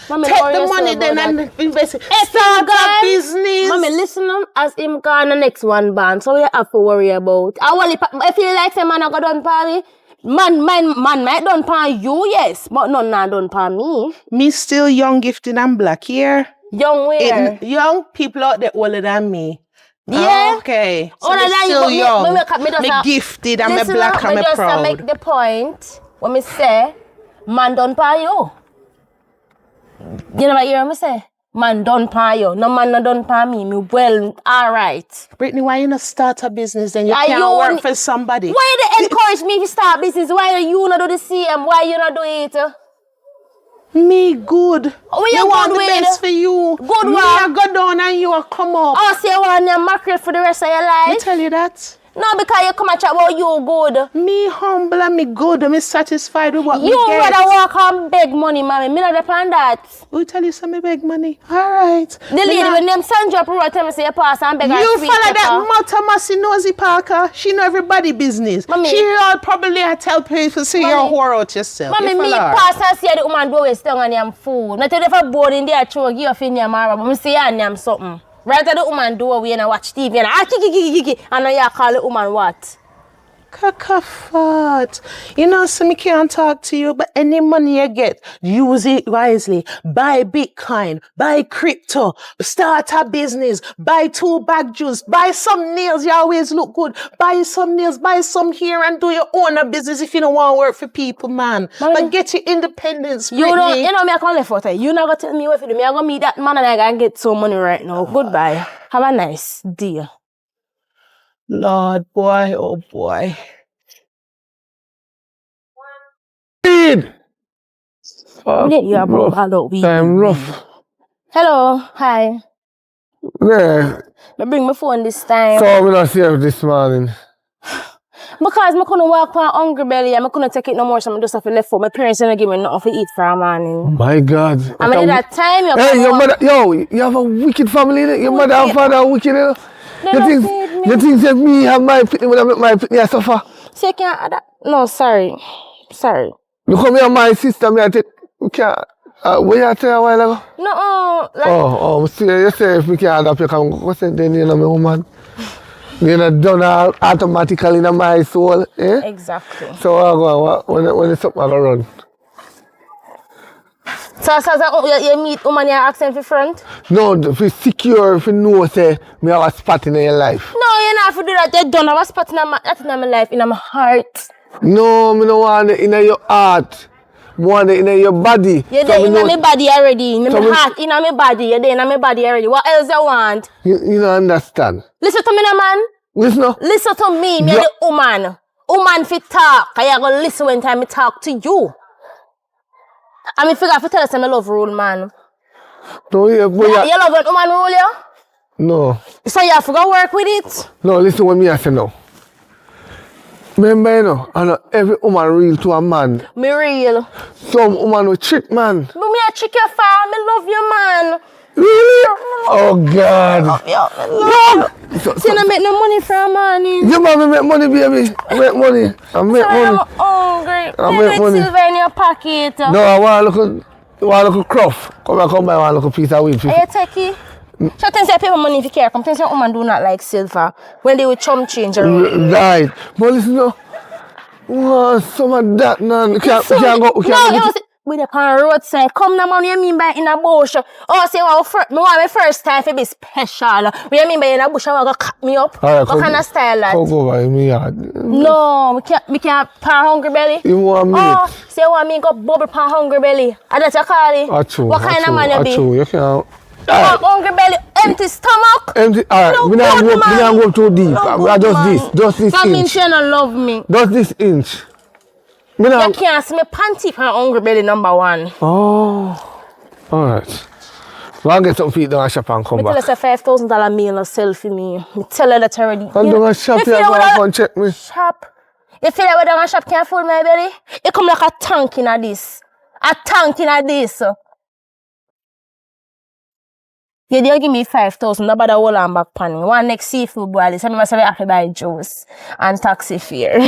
Mommy, take the money then and invest it. Start a business. Mommy, listen as him gone the next one band, so we have to worry about. I feel like say man I go done party. Man might done pan you, yes, but none not done pan me. Me still young, gifted and black here. Young where? Young people out there older than me. Yeah. Okay. So older than still you, young. me gifted and me black and me just proud. make the point when me say man done pan you. You never hear me say? Man done pan you. No man not done pan me. Me well, alright. Brittany, why you not start a business then? You can't work for somebody. Why they encourage me to start business? Why you not do the same? Why you not do it? Me good. Oh, you want the best for you. Good me one. I go down and you will come up. Oh, so you want your mackerel for the rest of your life? I tell you that. No, because you come and chat about you good. Me humble and me good and me satisfied with what me get. You rather walk and beg money, mommy. Me not depend that. Who tell you some me beg money? Alright. The lady when them Sandra up road tell me say you pass and beg her you sweet follow pepper. that Mata Massey Nosy Parker. She know everybody business. Mommy. She all probably tell people say you're whore out yourself. Mommy, you me follow her? pass and see the woman do it stung on yam food. Not if I board in there throw give off in yam mara, but me see her yam something. Right at the woman do we and watch TV and kiki and now you call the woman what? Kakafat. You know, so me can't talk to you, but any money you get, use it wisely. Buy Bitcoin, buy crypto, start a business, buy 2 bag juice, buy some nails, you always look good. Buy some nails, buy some hair and do your own business if you don't want to work for people, man. Mommy, but get your independence, you Brittany. know me I can't left out there. You not gonna tell me what to do. Me I gonna meet that man and I gonna get some money right now. Goodbye. Have a nice day. Lord, boy, oh boy. Speed! Yeah, bro. Hello, Time rough. Hello, hi. Yeah. I bring my phone this time. So we not see you this morning. Because I couldn't walk on hungry belly and I couldn't take it no more, so I just have to left for my parents didn't give me nothing to eat for a morning. My God. I mean that time you Hey, your mother, yo, you have a wicked family, innit? Your mother and father are wicked, you know? You think that me have my pitney when I make my pitney I suffer? So you can't that? No, sorry. Sorry. You come here, my sister, me I take, you can't, what you tell a while ago? No, like... Oh, see, you say if we can't adapt, you can go say then you know me woman. You're not done automatically in my soul, eh? Exactly. So when it's up, I go run. So you meet woman you ask them for front? No, if you secure, if you know, say, me have a spot in your life. No, you not have to do that. They don't have a spot in my life, in my heart. No, me no want it in your heart. I want it in your body. You're so there in my body already. In my heart, in my body. You're there in my body already. What else you want? You don't understand. Listen to me, no, man. Listen. Listen to me, me the woman. Woman fit talk. I go listen when time I talk to you. I mean, figure if you tell us I love rule, man. No, yeah, but You love when woman rule you? no. So you have to go work with it? No, listen what me I say now. Remember, you know, and every woman real to a man. Me real. Some woman will trick man. But me a trick your fire. Me love you, man. Really? Oh God. Yeah, see, I make no money from money. You man, make money, baby. Make money. I make Sorry, money. I'm hungry. I Take make money. silver in your pocket. No, I want a little cruff. Come buy one little piece of weed. Are you techie? So things you pay for money if you care. Come things your woman do not like silver. When they will chum change around. Right. But listen, no. Oh, some of that, man. Can't go. No, with the pan roadside. Come now, man. What you mean by in a bush? Oh, say, me want my first time to be special. What you mean by in a bush? I want to cut me up. Right, what kind of style that? Go by me yard. No, we can't pan hungry belly. You want me? Oh, say what me go bubble pan hungry belly. I that's you call it. Achoo, what kind of man you be? You can't. Hungry belly, empty stomach. Empty. Alright, No we don't go too deep. No I good, man. just this That inch. means you don't love me. Just this inch. You can't see me panty for hungry belly number one. Oh, alright. I'll get some feet down a shop and come Me tell back. us a $5,000 meal or sell for me. Me tell her that already. I'm doing a shop here, go and check me. Shop. You feel like we're down a shop can't fool my belly? It come like a tank in a this. A tank in a this. You did give me 5,000, nobody will on back pan me. One next seafood boil, so I must have to buy juice and taxi fare.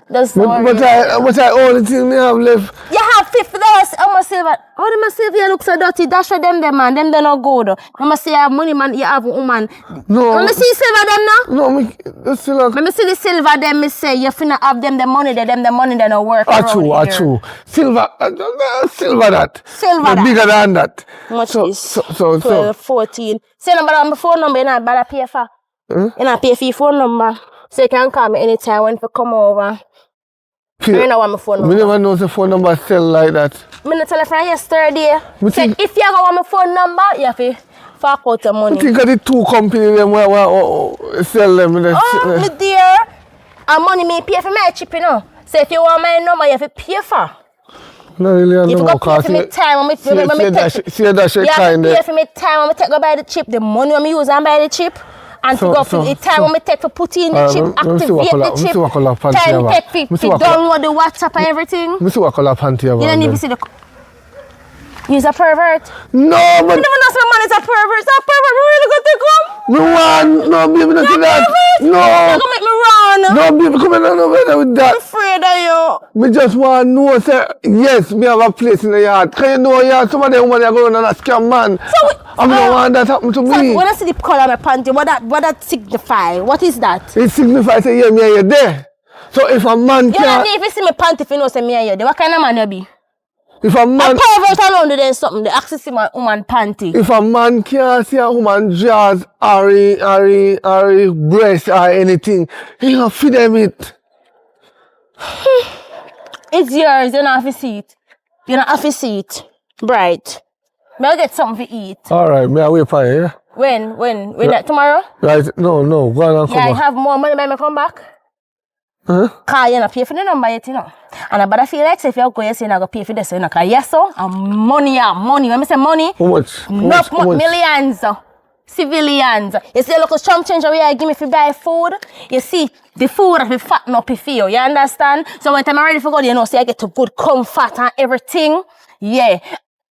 That's But I only thing me have left. You have $50. I'm gonna say that. Oh, them say you look so dirty. That's for them, man. Them they not good. I'm gonna say you have money, man. You have a woman. No. Let me see silver them now. No, me that's still Let me see the silver them. Me say you finna have them the money. The money they not work. Achoo. Silver that. Silver But that. bigger than that. Much So, is? so. 12, 14. Say number on my phone number. You not bother pay for. You not pay for your phone number. So you can call me anytime when you come over. I know want my phone number. Me never know the phone number sell like that. I tell you from yesterday. Me Say think- if you want my phone number, you have to fork out the money. I think of the two companies them where sell them. Oh, my dear. And money me pay for my chip, you know. So if you want my number, you have to pay for. No, really, I If you know. go pay for me time, when See that shit you have kind to pay of. for me time when I go buy the chip, the money when I use and buy the chip. And to go for the time when I take for put in the chip, activate the chip. Time take for download the WhatsApp and everything. Me see what color panty You don't even see the... You's a pervert. No, You but never know some man is a pervert. Is a pervert really good to come? no one, no baby, not You're that. pervert. You're No, gonna make me run. no baby, come on, no better with I'm that. afraid of you. Me just want to know, say, yes, me have a place in the yard. Can you know, yard, some of them women are going on a scam man. I don't want that happen to So me. when I see the color of my panty, what that signify? What is that? It signifies, say, yeah, me and you there. So if a man You don't can't, need to see me panty if you know say me and you. What kind of man you be? if a A man, pervert alone do then something. They access him a woman panty. if a man can't see a woman jaws, or breast or anything, he can feed them it. It's yours. You don't have to see it. You don't have to see it. Bright. I'll get something to eat. Alright, me I wait for you, yeah? When that tomorrow? Right, no, go on and come Yeah, I back. have more money when I come back. Huh? Cause you not pay for the number yet, you know. And I better feel like if you go, you say you not go pay for this, you know. Cause yes, so, and money. When I say money, How much? not millions. Civilians. You see, look, chum change away I give me if you buy food. You see, the food have to fatten up if you understand? So when I'm ready for God, you know, see I get to good comfort and everything. Yeah.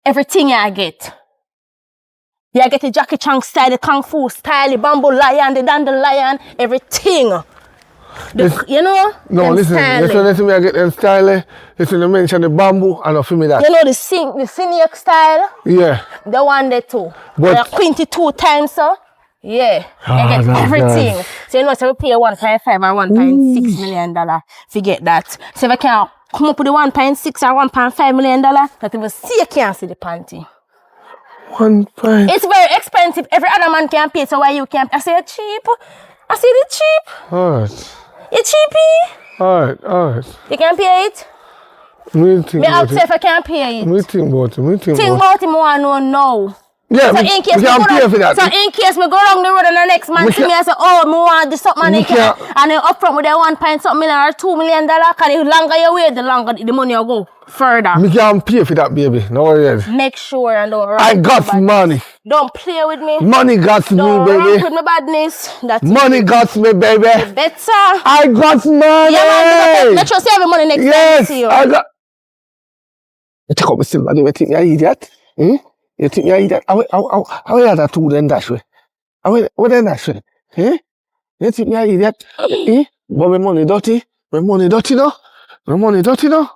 Everything I get. You get the Jackie Chan style, the Kung Fu style, the bamboo lion, the dandelion, everything. You know? No, listen, me I get them style. Listen, you mention the bamboo and I feel me that. You know the senior style? Yeah. The one there too. But 22 times, so. Yeah. You get that's everything. nice. So you know, so we pay $1.5 or $1.6 million to get that. So if I can come up with the 1.6 or $1.5 million, that you will see you can't see the panty. 1 pint. It's very expensive. Every other man can pay, so why you can't? I say it's cheap. I say it's cheap. Alright. It's cheapy. Alright. You can pay it. Me think Me about ask it. if I can pay it. Me think about it. Think about it, I want to know now. Yeah, So me, in case me can pay for that. So in case me go wrong the road and the next man Me see can- me and say, oh, me want this something Me and can- then up front with that 1 point something million or $2 million, cause the longer you wait, the longer the money will go further. Me can pay for that, baby. No worries. Make sure and don't run I with got my badness. money. Don't play with me. Money got me, Don't baby. run with my badness. That's Money got me, baby. better. I got money. Yeah, man, make sure you save your money next time I Yes, see you. I got. You take up my silver. You think me an idiot? Hmm? You think me an idiot? How are that two then dash way? What then dash way? Eh? You think me an idiot? Eh? But my money dirty. My money dirty no. My money dirty no.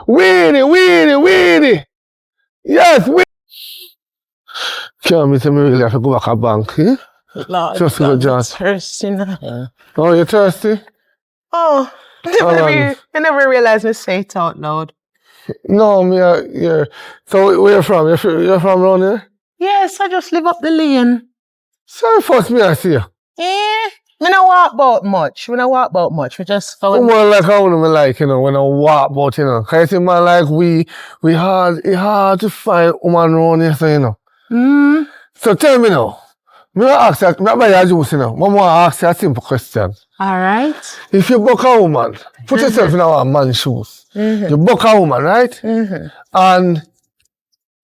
Weedy. Yes, weedy. Can't me say me really have to go back to bank, eh? Lord, Just go, John. thirsty now. Oh, you thirsty? Oh, I never realized me say it out loud. No, me, yeah. So where you from? You're from around here? Yes, I just live up the lane. So first me I see you. Me not walk about much. We just go. Woman like how me like, you know, when I walk about, you know. Cause you see man like it hard to find woman around here, so you know. So tell me now. Me ask you, me buy you a juice, you know. Mama want to ask you a simple question. Alright. If you buck a woman, put yourself in a man's shoes. You buck a woman, right? And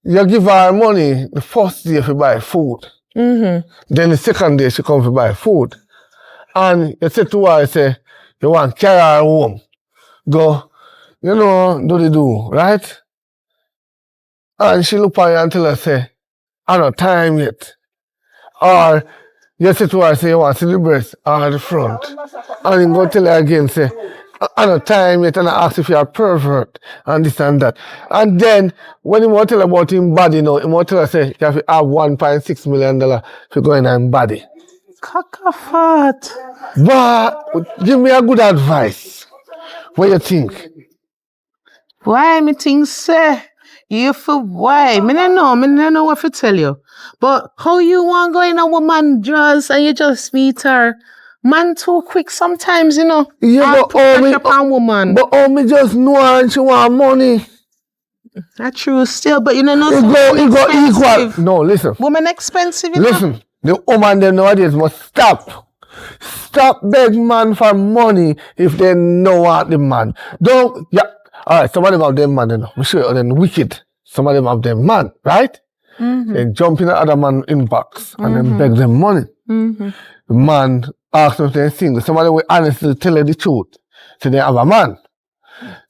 you give her money the first day if you buy food. Then the second day she come to buy food. And you say to her, you say, you want to carry her home. Go, you know, do the do, right? And she look at you and tell her, say, I don't time yet. Or you say to her, say, you want to see the breast or the front. And you go tell her again, say, I don't time yet, and I ask if you're a pervert and this and that. And then when you want to tell her about him body now, you want to tell her, say, you have to have $1.6 million to go in and body. Cockafat. But give me a good advice. What you think? Why me think say? You for why? Me no know what to tell you. But how you want go in a woman dress and you just meet her? Man too quick sometimes, you know. Yeah, I but put pressure upon woman. But me just know her and she want money. That's true still, but you know It go equal. expensive. No, listen. Woman expensive, you know. Listen. The woman them nowadays must stop. Stop beg man for money if they know what the man. Don't, yeah. Alright, some of them have them man, you know. I'm sure they're wicked. Some of them have them man, right? They jump in the other man inbox and then beg them money. The man asks them if they're single. Some of them will honestly tell her the truth. So they have a man.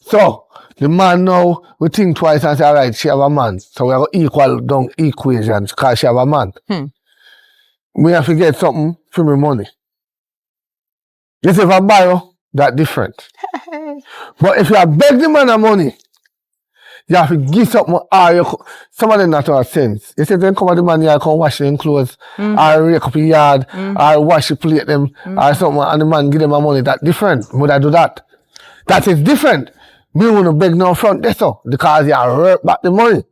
So the man now we think twice and say, alright, she have a man. So we have to equal down equations because she have a man. We have to get something for my money. Yes, if I buy you, that's different. But if you beg the man of money, you have to give something, or some of them not have sense. You say, then come at the man, you come wash them clothes, or rake up the yard, or wash the plate them, or something, and the man give them a money, that's different. Would I do that? That is different. Me want to beg no front, that's all, because you work back the money.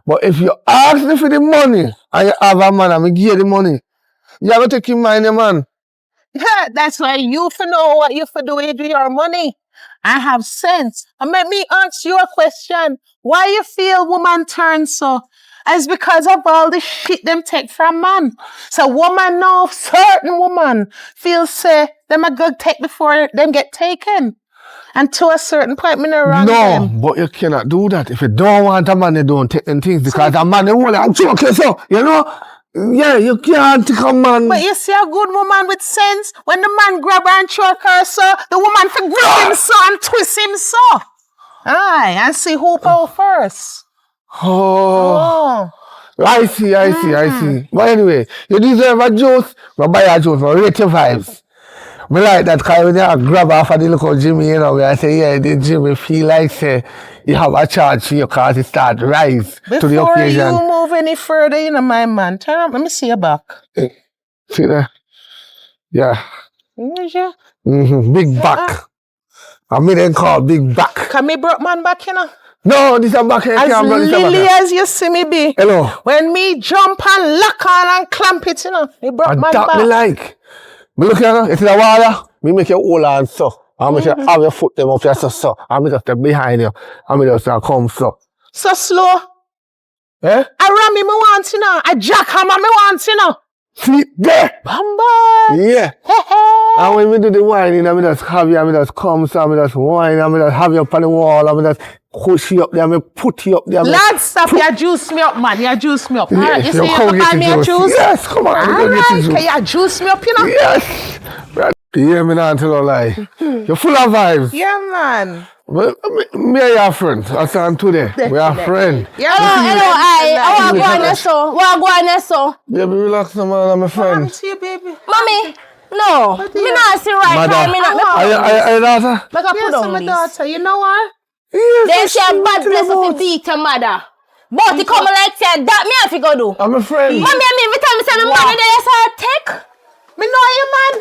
But if you ask me for the money, and you have a man, and me give you the money, you have to take him mind, man. Yeah, that's why you for know what you for do with your money. I have sense. And let me ask you a question. Why you feel woman turn so? It's because of all the shit them take from man. So woman now, certain woman feel say them a go take before them get taken. And to a certain point, me no wrong them. But you cannot do that. If you don't want a man, you don't take them things because a man, they want to joke you so, you know? Yeah, you can't take a man. But you see a good woman with sense, when the man grab her and choke her so, the woman for grab him so and twist him so. Aye, and see who go first. Oh. I see. But anyway, you deserve a juice, but buy a juice, but rate your vibes. Me like that because when you grab off of the little Jimmy, you know, I say, yeah, the Jimmy feel like say you have a charge for your cause it start to rise to the occasion. Before you move any further, you know, my man, turn up, let me see your back. Hey, see there? Yeah. Yeah. Big back. I mean then call big back. Can me broke man back, you know? No, this is back here. As lily as you see me be. Hello. When me jump and lock on and clamp it, you know, me broke man that back. me like. Me look here, you see the water? Me make you hold on so. I make you have your foot them up here so. I make you step behind you. I make you come so. So slow. Eh? A Rami me want, you know. A jackhammer me want, you know. See there. Bamba. Yeah. Hey, hey. And when we do the whining, I just have you, I just come, so I just whine, I just have you up on the wall, I just push you up there, I put you up there. Lad, stop, you juice me up, man. You juice me up. All right, you see you come can get buy me a the juice? Yes, come on. All right, can you juice me up, you know? Yes. Right. You hear me now until I lie. You're full of vibes. Yeah, man. Well, me and your friend. I stand today. We are friends. Yeah, Hello, I want to go on this so. Want to go on this so. Baby, relax, man. I'm a What friend. happened to you, baby? Mommy, no. Me not see right Mother. time. Me not. Are you daughter? Make her put Yes, down my this. daughter. You know what? Yes, Then that's she a true, bad tell place about. to beat her mother. But he come like say that me have to go do. I'm a friend. Mommy, every time me say me money there, you say take. Me know you, man.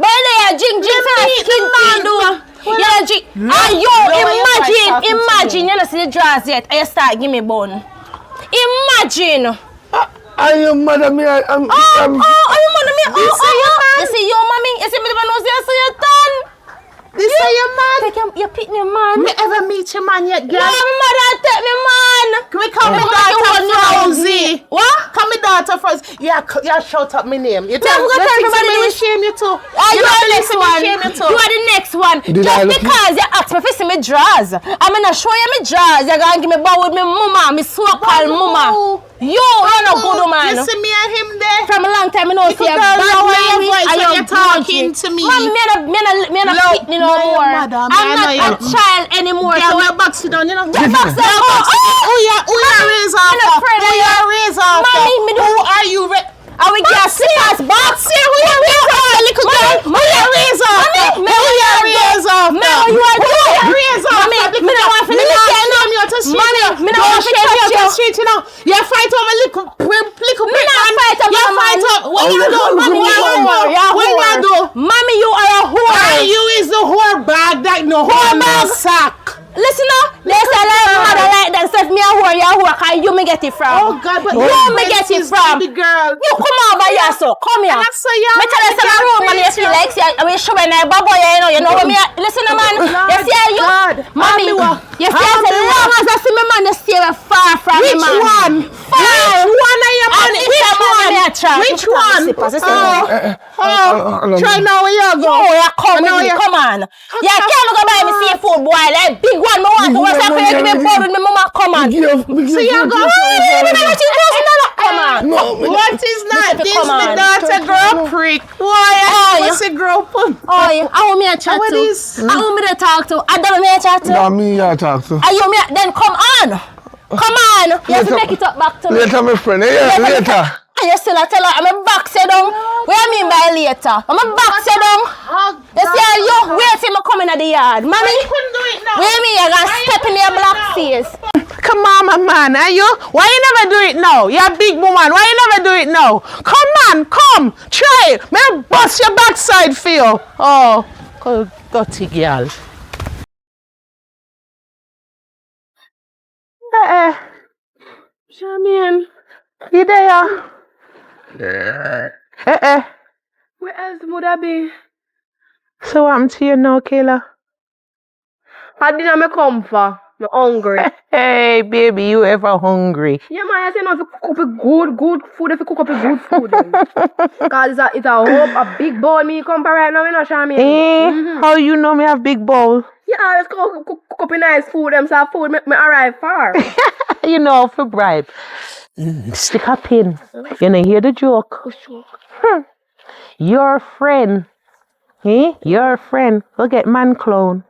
But they are jing for skin man do. Yeah, jing. And you imagine you don't see the draws yet. And you start give me bone. Imagine. Are you mother me? Are you mother me? You see your mommy. You see me the man who's there, so you're done. This is your man. Take your pick me man. Me ever meet your man yet, girl? Yeah, my mother take me man. Can we call me daughter Rosie? What? Call me daughter first. Yeah, shout out my name. You tell I'm gonna tell everybody me this. shame you too. You are the next one. You are the next one. Just because you ask me to see me draws, I'm gonna show you me draws. You're gonna give me bow with me mama, me swap call mama. You're no good man. You see me and him there? From a long time, I know see a bad voice when you're talking to me. Mommy, me not fit me no more. I'm not a child anymore. Yeah, So we're box down, you know. get back there. Who you raise off? Who you raise off? Mommy, me do. Who are you? I will get serious box. Who you raise off? Little girl. Who you raise off? Who you raise off? Me, you are Who you raise off? Mommy, me don't want to Mommy, me don't want to touch you. Street, you know. You fight over little bit, Me not fight over you man. fight over. What you do? Mommy, what you do? Mommy, you are a whore. And you is the whore bag that no whore bag sack. Listen now, they say like mother like that. Said me a whore, you a whore, cause you me get it from. Oh God, but you me get it from. The girl. You come over here, so come here. That's so young. Me tell you some room and you feel like say I will show when I bubble you know me. Listen man, you see you, mommy. You see as long as I see me man, you stay far from me man. Which one? Which one are you man? Which one? Try now where you go. Oh, yeah, come on. Yeah, can't go buy me seafood boy like big one. Me want to watch that for you. Give me board with me mama. Come on. So you go. Come on. What is that? This Come my on. daughter girl prick. Why? What's a girl put? Oh, yeah. I want me to chat What to. is- I want me to talk to. I don't want me to chat to. Not me, you talk to. Are you me? Then come on. Come on. You have to make it up back to me. Later, my friend. Yeah, later. And you still tell her, I'm a box you down. What do you mean by later? I'm a box you down. You see, you wait till me come in the yard. Mommy, couldn't do it now. what do you mean you're going to step in your black face? Come on, my man. Are you? Why you never do it now? You're a big woman. Why you never do it now? Come on, come. Try it. May I bust your backside for you. Oh, dirty girl. Charmian, You there? where else would I be? So what happened to you now, Kayla? I didn't me come for. I'm hungry. Hey, baby, you ever hungry? Yeah, man, I say no, if you cook up a good food, if you cook up a good food. Because it's a big bowl me come for right now, you know, Charmian. How you know me have big bowl? Yeah, let's cook up a nice food, them some food, me arrive far. You know, for bribe. Stick a pin. You know, hear the joke. Your friend. Your friend. Go get man clone.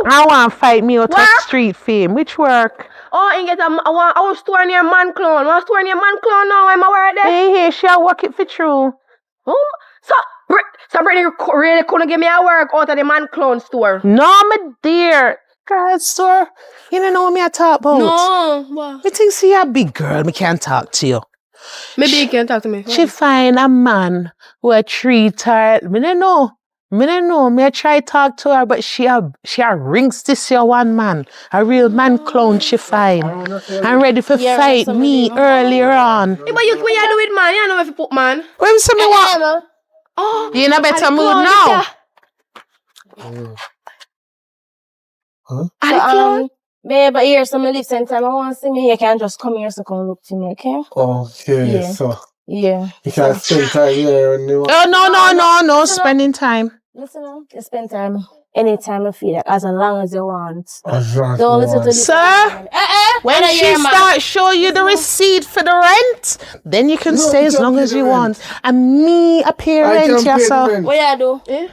I want to fight me out of street fame. Which work? Oh, and get I was store near man clone. I was store near man clone now. Am I work there? Hey, she'll work it for true. Oh, so Brittany really couldn't give me a work out of the man clone store. No, my dear. Girl, store. You don't know what me I talk about. No, what? Me think see a big girl, me can't talk to you. Maybe you can talk to me. She find a man who a treat her. Me don't know. Me I try talk to her, but she a rings this your one man. A real man clone she find. And ready for fight me earlier on. Yeah, but when you do it, man, you know if you put man. When you say me what? Oh, You in a better mood now? Are the clone? Babe, but here, so me live sometime I want to see me. You can just come here so come look to me, okay? Okay, Yeah. so Yeah. you can spend time here when you want. Oh, no, spending time. Listen, you spend time anytime you feel like, as long as you want. Don't Don't listen to this. Sir, when she starts show you the receipt for the rent, then you can No, stay as you long can't as pay you the want. And me a I parent, can pay yes, the sir. rent. What you do? Eh?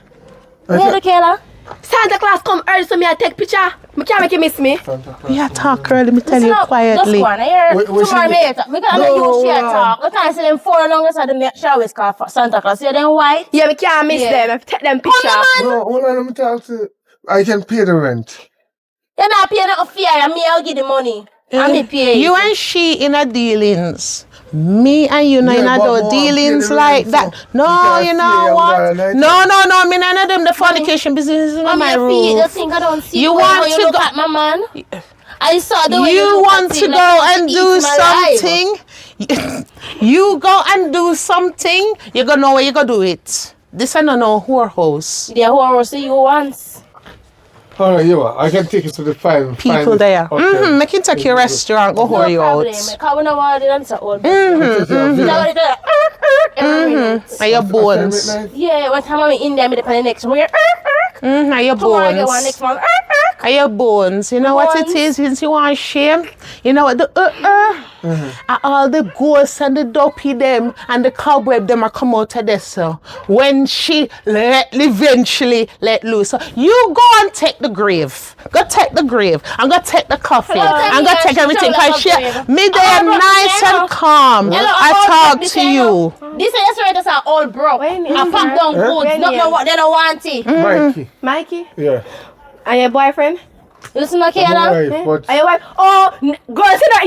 What you do, Kayla? Santa Claus come early so me I take picture. Me can't make you miss me. We are talk, girl. Let me tell you Just quietly. go on, here. Wait, Tomorrow me talk. We can't let you share No, talk. We can't see them 4 long as the she always call for Santa Claus. See them white? Yeah, me can't miss Yeah. them. I take them picture. No, hold on, let me talk to. I can pay the rent. You're not paying no fear, and me I'll give the money. And me pay You and she in a dealings. Me and you know Yeah, in a but do more dealings pay the like rent, that. so No, you you can't know see what? I'm gonna No, me none of them the fornication business is in I'm my your feet. You roof. think I don't see You the way want how you to look go- at my man? I saw the way You look want at to him, go like, and eat do my life. something. You go and do something. You gonna know where you gonna do it. This ain't no whorehouse. Yeah, who will see you once? Alright, you are. I can take you to the fine People there. hotel. Make him take your restaurant, go whore you problem. out. Because we know what it is, it's an old You know what it is? Every minute. And your bones. Yeah, one time I'm in there, I'm the next one. And your Tomorrow I get one bones. next one. And your bones. You know what it Bones. is? Since you want shame. You know what and all the ghosts and the dopey them and the cobweb them are come out of this. So when she eventually let loose. So you go and take the grave. Go take the grave. I'm gonna take the coffin. I'm gonna take everything. Cause she me there nice and calm. I talk to you. This is just an old bro. I pack down goods. Not know what they don't want it. Mikey. Mikey? Yeah. And your boyfriend? Listen, okay, My Alan? wife, but And your wife? Oh, girl, see that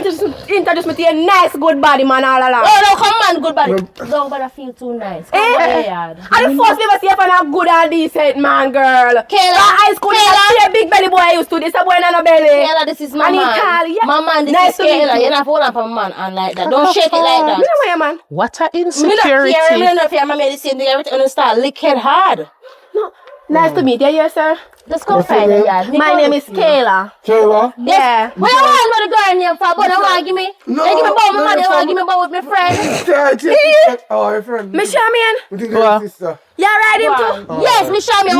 introduce me to your nice good body man all along. Oh, no, come on, good body. Don't bother feel too nice. Come on, yard. And the first never see if I'm a good and decent man, girl. Kayla, High school, you see a big belly boy I used to. This a boy in a belly. Kayla, this is my And he man. call, yeah. My man, this Nice is to meet Kayla. you. You're not hold up on man and like that. Don't shake it like Me that. know where you man. What a Me not insecurity. care. Me not fear. My medicine. Everything gonna start lick head hard. No. Nice to meet you, yes, sir. Just come find the yard. My name is Kayla. Kayla. Yeah. What you want with the girl name for? But you want to give me? No, You give me about my no, money. You no, want to give me about with my friend? Oh, your friend. Me show me in. We think you're his sister. You ride him too? Yes, me show me.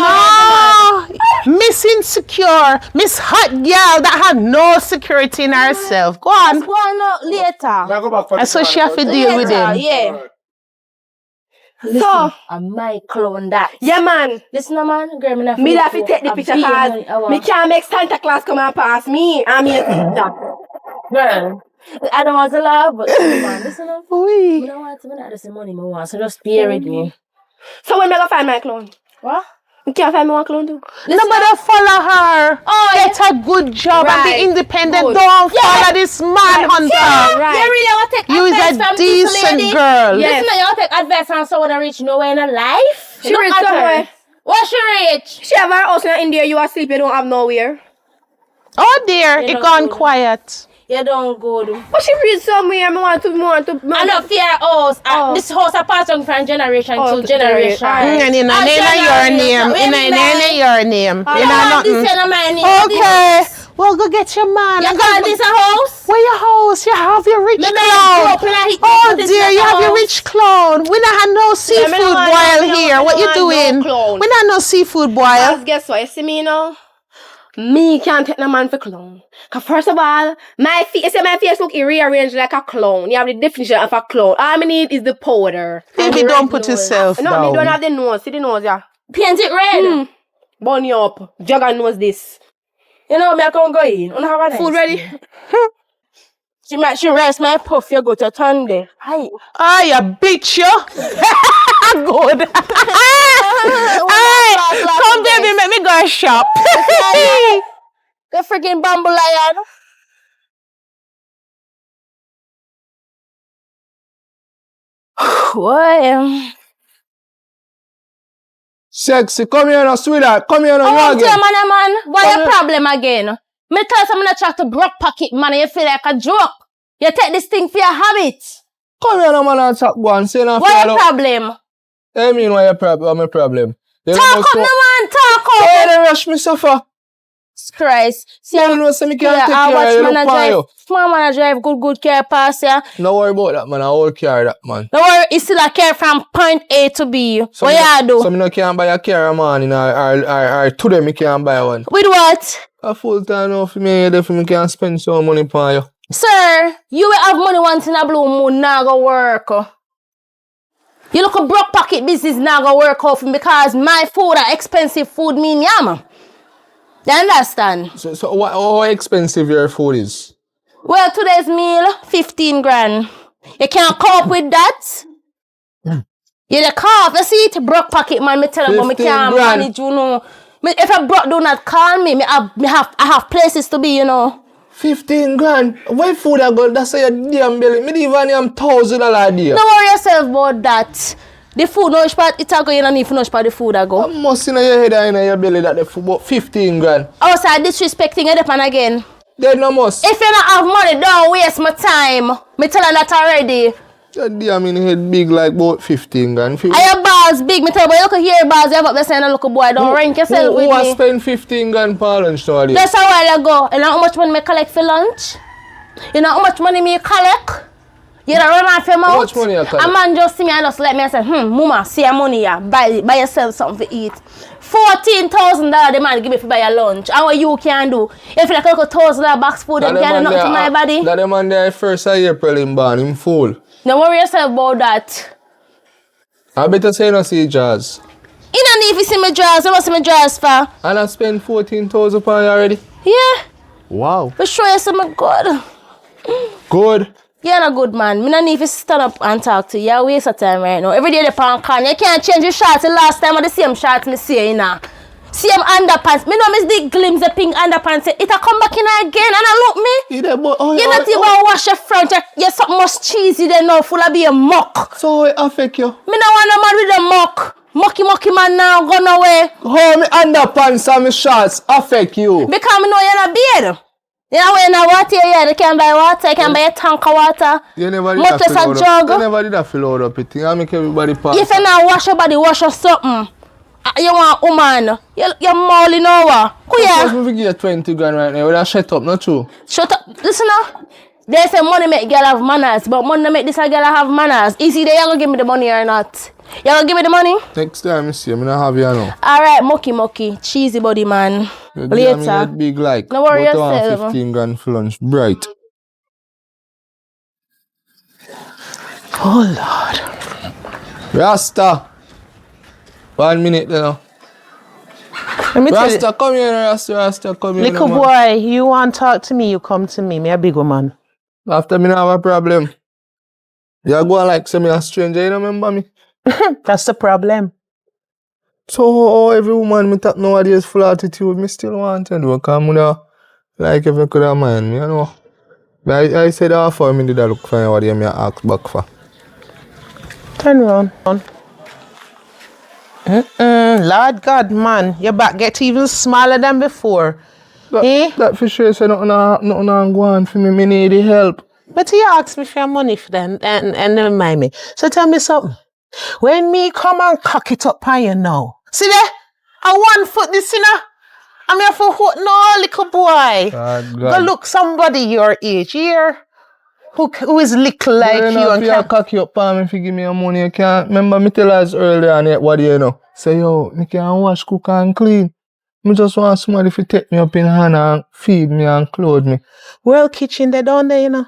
No, Miss Insecure, Miss Hot Girl that have no security in herself. Go on. Go on later. Now go back for That's so she have to deal with Later, him. yeah. So, I might clone that. yeah, man. Listen, man, girl, Me have to take the picture cause me can't make Santa Claus come and pass me. I'm your sister. Girl, I don't want to laugh, but man, listen up. Oui. I don't want to not the money I want, so just bear with me. So when me go find my clone? What? You can't find me one clone too? Nobody follow her. Oh, Get a good job and Right. be independent. Good. Don't follow this man hunter. Right. You really want to take You advice is from a this decent lady? girl. Yes. Listen, you want to take advice from someone that reach nowhere in her life? She Look rich at her. somewhere. What she rich? She have her house in India, you asleep, you don't have nowhere. Oh dear, You it don't gone go. quiet. You don't go do. But she rich somewhere, I want to. I don't fear house. Oh. This house a pass on from generation Oh, to generation. And you know, Ah, name your name. generation. You know, name your name. You You know know what this nothing. is my name? Okay, well go get your man. You and call go- this a house? Where your house? You have your rich Me clown. like broke like Oh this dear, like you a have your house. rich clown. We not have no seafood me no want boil no- here. me What no you want no doing? clown. We not no seafood boil. Cause guess what, you see me now? Me can't take no man for clown. Cause first of all, my face look rearranged like a clown. You have the definition of a clown. All I need is the powder. Baby, don't put yourself No, down. me don't have the nose. See the nose, yeah. Paint it red. Burn you up. Jugger knows this. You know me I can't go in. You have a nice Food ready? She rest my puff. You go to Tunde. Hi. Ah, you bitch, you. Good. Hey, come baby, make me go shop. The freaking bamboo lion. What? Sexy, come here now, sweetheart. Come here now, Oh, you tell again. man, what Come your here. problem again? Me tell someone to try to broke pocket man and you feel like a joke. You take this thing for your habit. Come here now, man, and talk one. Say now, What your follow. problem? I mean, what your problem? What my problem? They Talk don't up, know no so- man, talk up. Hey, they rush me suffer. Christ. See, You know, so me can't take I care of you, watch man look for drive. you. Small man drive good car past ya. No worry about that, man. I will carry that, man. Don't worry, it's still a care from point A to B. So What you do? So me no can buy a car, man. Or today me can buy one. With what? A full time now for me, if me can spend some money for you. Sir, you will have money once in a blue moon, now go work. You look a broke pocket business now go work off because my food are expensive food mean yama. You understand? So what, how expensive your food is? Well, today's meal, 15 grand. You can't cope with that? You the cough. You see it, broke pocket man, me tell you, but me 15 can't grand. manage, you know. If a broke do not call me, I have places to be, you know. 15 grand? Why food I got? That's your damn belly. Me even am $1,000 a day. Don't worry yourself about that. The food, no part, it's a go, you don't need to know part the food I go. I must in your head and in your belly that the food about 15 grand. Also, disrespecting you depend again. Then no must. If you don't have money, don't waste my time. Me tell you that already. That damn in head big like about 15 grand. Are your balls big? Me tell you, but you look here, balls, you have up there saying, look, boy, don't rank yourself with who me. spend 15 grand per lunch nowadays? Just a while ago, you know how much money me collect for lunch? You know how much money me collect? You don't run off your mouth? How much money you collect? A man just see me and just let me and say, mama, see your money here. Buy yourself something to eat. $14,000 the man give me for buy your lunch. And what you can do? If you like a $1,000 box food, then can do nothing to my body. That the man there first of April in born, him full. Don't worry yourself about that. I better say no see jazz. You don't need to see my dress. You must see my dress for. And I spent 14,000 pounds already. Yeah. Wow. But show you something good. Good. You're not good man. Me not need to stand up and talk to you. You're a waste of time right now. Every day the pan can. You can't change your shorts. The last time I the same shorts me see you know. Same underpants. Me know miss the glimpse the pink underpants. It'll come back in again and I look me. You not even wash your front. You're something much cheesy there now. Full of be a muck. So it affect you? Me no want no man with a muck. Mucky man now gone away. How me underpants and my shorts affect you? Because me know you're not beard. You know when I water here, you can buy water, you can buy a tank of water. You never did Much that less a jug. You never did that fill out up it. I make everybody pass. If you not wash your body, wash your something. You want woman. You're mauling over. Who ya? Suppose me give you 20 grand right now. Would I shut up, not true? Shut up. Listen now. They say money make girl have manners, but money make this girl have manners. Is it you gonna give me the money or not? You gonna give me the money? Next time you see me, I have you now. Alright, mucky. Cheesy body man. Later. Big like. No worry but I want yourself. 15 grand for lunch. Bright. Oh, Lord. Rasta. 1 minute now. Let me tell you. Rasta, come here, Rasta, come here. Little man. boy, you want to talk to me, you come to me. Me a big woman. After me, I have a problem. You go like say me a stranger, you remember me? That's the problem. So every woman me talk nowadays full attitude, me still want to do. Because me da like if you could have mind me, you know. But I said that for me did I look for what you me ask back for. Turn around. Lord God, man, your back get even smaller than before. That for sure say nothing go on for me. Me need the help. But you asked me for your money for them and never mind me. So tell me something. When me come and cock it up on you now. See there? I 1 foot this you know. I'm here for what no little boy. God. Go look somebody your age here. Who is little like you and can't cock you up on me if you give me your money. You can't remember me tell us earlier on what do you know? Say yo, me can wash, cook and clean. Me just want somebody to take me up in hand and feed me and clothe me. World Kitchen they down there, you know.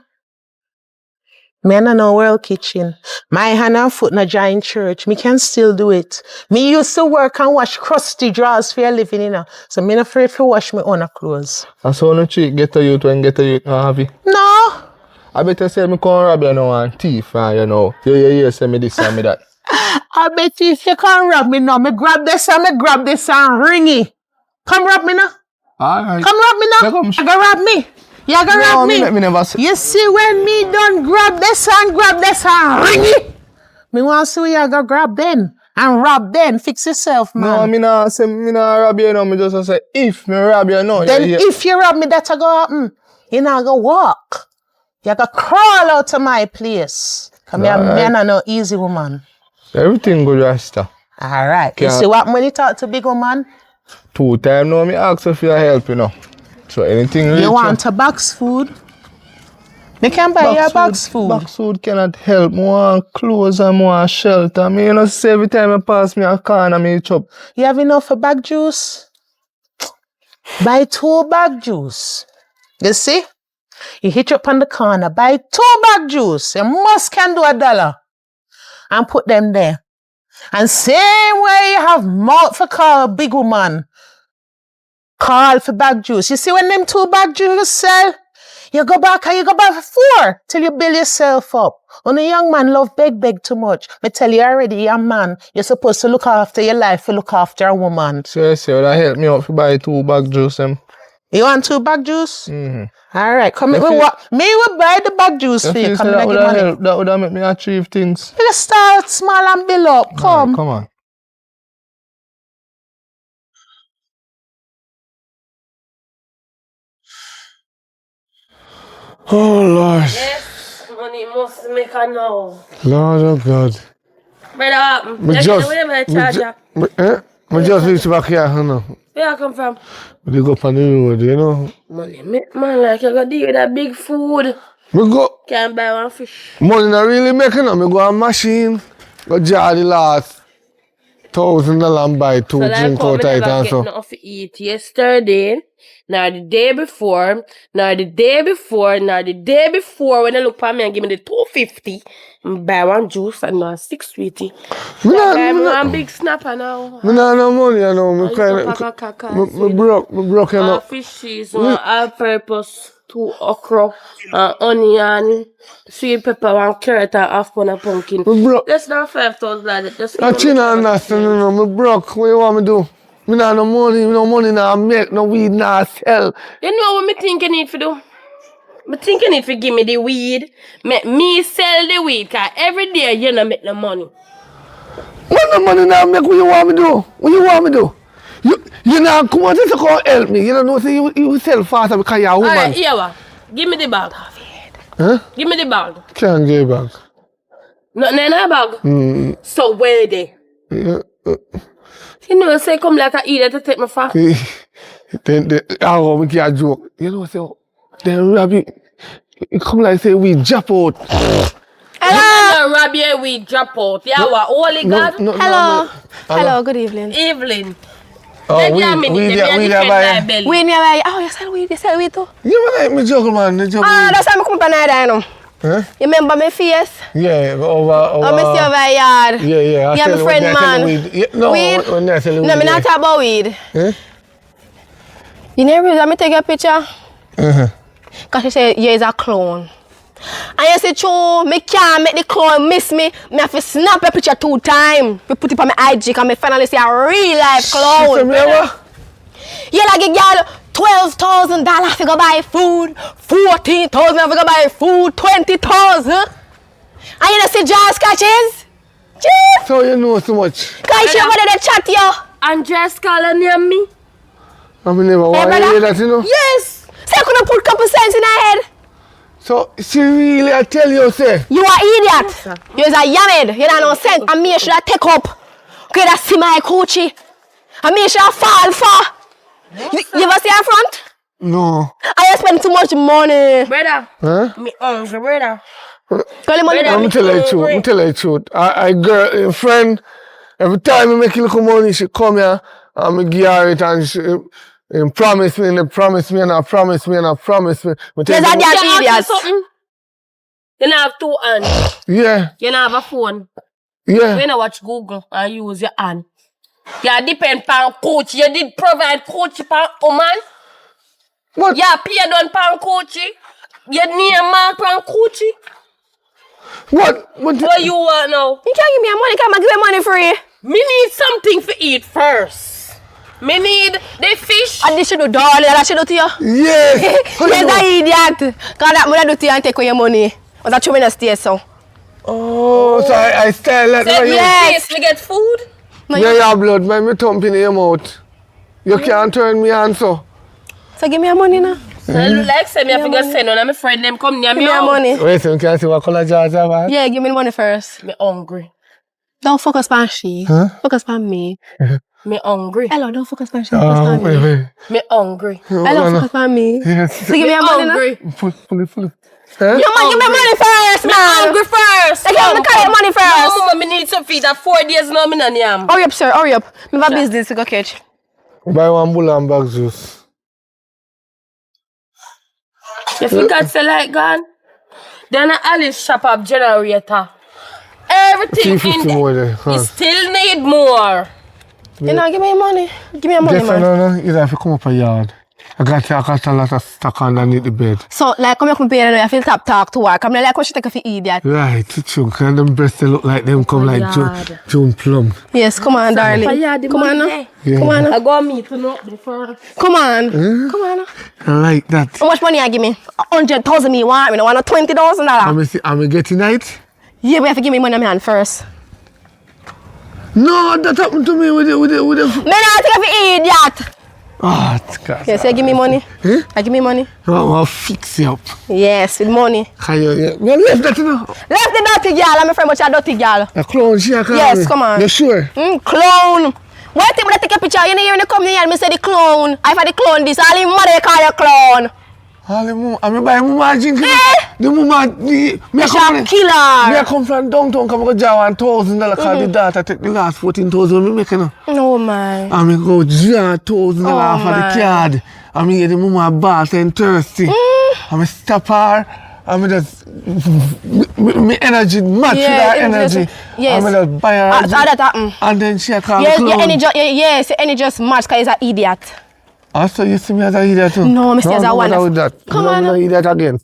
Me no know World Kitchen. My hand and foot in a giant church. Me can still do it. Me used to work and wash crusty drawers for a living, you know. So me not afraid to wash my own clothes. I saw no cheat get a youth when get a youth now have you. No. I better say me come rob you now and thief and you know. You say me this and me that. I bet you if you can't rob me now, me grab this and ring it. Come rob me now. Alright. Come rob me now. Yeah, come. You gonna rob me. You gonna rob me. Me never say. You see when me done grab this and ring it. Me want to see you gonna grab then and rob then. Fix yourself, man. No, me not say me not rob you now. Me just say if me rob you now. Then if you rob me, that'll go happen. You not gonna walk. You gonna crawl out of my place. Cause me a no easy woman. Everything good, Rasta. Alright. You see what when you talk to big woman? 2 times now me ask you for your help, you know. So anything You want a box food? They can buy you a box food. Box food cannot help. I want clothes and I want shelter. Me, you know, say every time I pass me a corner, me chop. You have enough for bag juice? Buy 2 bag juice. You see? You hit up on the corner, buy 2 bag juice. You must can do $1 and put them there. And same way you have mouth for call big woman, call for bag juice. You see when them 2 bag juice sell, you go back and you go back for 4 till you build yourself up. When a young man love beg too much, me tell you already, you're a man, you're supposed to look after your life, you look after a woman. So you say, that help me out to buy 2 bag juice them. You want 2 bag juice? Mm-hmm. All right, come me will buy the bag juice for you. Come that give would money. help. That would have make me achieve things. You start small and build up. Come. Right, come on. Oh Lord. Yes, money must make a now. Lord of God. Brother, Me just reach back here, you know. Where you come from? We go up on the road, you know. Money, man, like you go deal with that big food. Me go, Can't buy one fish. money not really making up. Me go on machine, go jar the last $1,000 and buy 2 drink out of it and so. Nothing to eat yesterday, nor the day before, nor the day before, nor the day before. When they look for me and give me the $2.50, buy one juice and one 6 sweetie. Buy me one big snapper now. Me not no money, you know. Me broke, you know. One fish cheese, one all-purpose, 2 okra, onion, sweet pepper, 1 carrot, and half pound of pumpkin. Me broke. That's not $5,000. Just I can't understand, you know. Me broke. What you want me do? Me not no money now make, no weed now sell. You know what me think you need to do? Me think you need to give me the weed. Make me sell the weed, cause every day you don't make no money. What no money now make? What you want me do? What you want me do? You now come on to come help me. You don't know, say you sell faster because you're a woman. Alright, here what? Give me the bag. Huh? Give me the bag. Can't give back. Nothing in a bag. So where they? Yeah. You know, say come like a idiot to take me for. Then I make you a joke. You know, say then rabbit. It come like say we jump out. Hello, Rabbi, we drop out. Yeah, what? Holy God. Hello. Hello, good evening. Evelyn. Oh, we buy. We never. Oh, you sell weed too? You like me joke, man. The joke. Ah, that's why I come up and know. Huh? You remember my face? Yeah, over. Oh, me see over yard. Yeah. Yeah, my friend, man. No, Weed? when I sell weed. No, me not talk about weed. Huh? You never let me take a picture? Because she said, you is a clown. And you say, true, me can't make the clown miss me. Me have to snap a picture 2 times. We put it on my IG and me finally see a real life clown. You like a girl $12,000 to go buy food, $14,000 to go buy food, $20,000. And you don't see jaw scratches? Jeez. So you know so much. Cause she over there chat you. Andres calling near me. I mean, never want to hear that, you know. Yes. So you couldn't put couple cents in her head. So she really, I tell you, say. You are idiot. You is a yammed. You don't know sense. And me should I take up. Okay, that's see my coochie. And me should I fall for. You ever see her front? No. I spend too much money. Brother. Huh? Me hungry, brother. Call him money. I'm tell you the truth. I'm tell you the truth. I girl, a friend, every time I make a little money, she come here and I give her it and she promise me and they promise me and I promise me and I promise me. Yes, I You idiot. something? You don't have 2 hands. Yeah, You don't have a phone. yeah. You don't watch Google and use your hand. You depend on coach. You did provide coach for woman. What? You pay done for coach. You name mark for coach. What? What you want now? You can't give me money. Come and give me money free. Me need something to eat first. Me need the fish. And this should do darling. That should do to you. Yes. How you You're know? an idiot. Cause that money do to you and take away your money. Was that 2 minutes stay so? Oh, so I style like Say you. Yes. yes. We get food. No, Yeah, your blood, man, me thumping in your mouth. You can't turn me on so. So give me your money now. So like say me have to go send one of my friend them come near Give me me your house. money. Wait, so you can see what color jars are, man? Yeah, give me the money first. Me hungry. Don't focus on she. Huh? Focus on me. Me hungry. Hello, don't focus on she. Focus on me. Wait. Me hungry. Hello, focus on me. Yes. So give me your money now. Hungry. Full. Your man, give me money first, man. Hungry first. Give me the money first. No, mama, me need some feed. That 4 days now, me not yam. Hurry up, sir. Hurry up. Me have a business to go catch. Buy 1 bull and bag juice. You forgot to like gone? Then Alice shop up generator. Everything in 350 there. more there. You still need more. You know, give me your money. Give me your money, Yes, man. no. You have to come up a yard. I got a lot of stock underneath the bed. So, like, come here, come pay, I feel talk to work. I'm like, what she take for idiot? Right, true. And them breasts they look like them come like June Plum. Yes, come on, darling. Come on, now. Yeah. Come on, now. I got me to know before. Come on. Come on, now. I like that. How much money I give me? 100,000 me want. Me no want no $20,000. I'm getting it. Yeah, we have to give me money in my hand first. No, that happened to me with the. Me not take for idiot. Oh, it's God. Yes, you give me money. Eh? I give me money. I'll fix you up. Yes, with money. Can you left that, you know? Left the dirty girl. I'm afraid much a dirty girl. A clown, she a clown. Yes, come on. You sure? Clown. Why think when I take a picture? You know, you're in the company and me say the clown. I for the clown this. All him mother call you clown. All the mama, I'm buy mama drink. The mama, me Killer. come from downtown, come go draw $1,000 call the daughter take the last 14,000 me make, you know. No, man. I mean go draw $1,000 for the card. I mean get the mama bath and thirsty. I mean stop her. I mean just me energy match with her energy. Yes. I mean just buy her. That happen. And then she call Yes, clown. your energy just match because he's an idiot. Also, you see me as an idiot too? No, me see as a one. With that. Come I'm on. not an idiot again.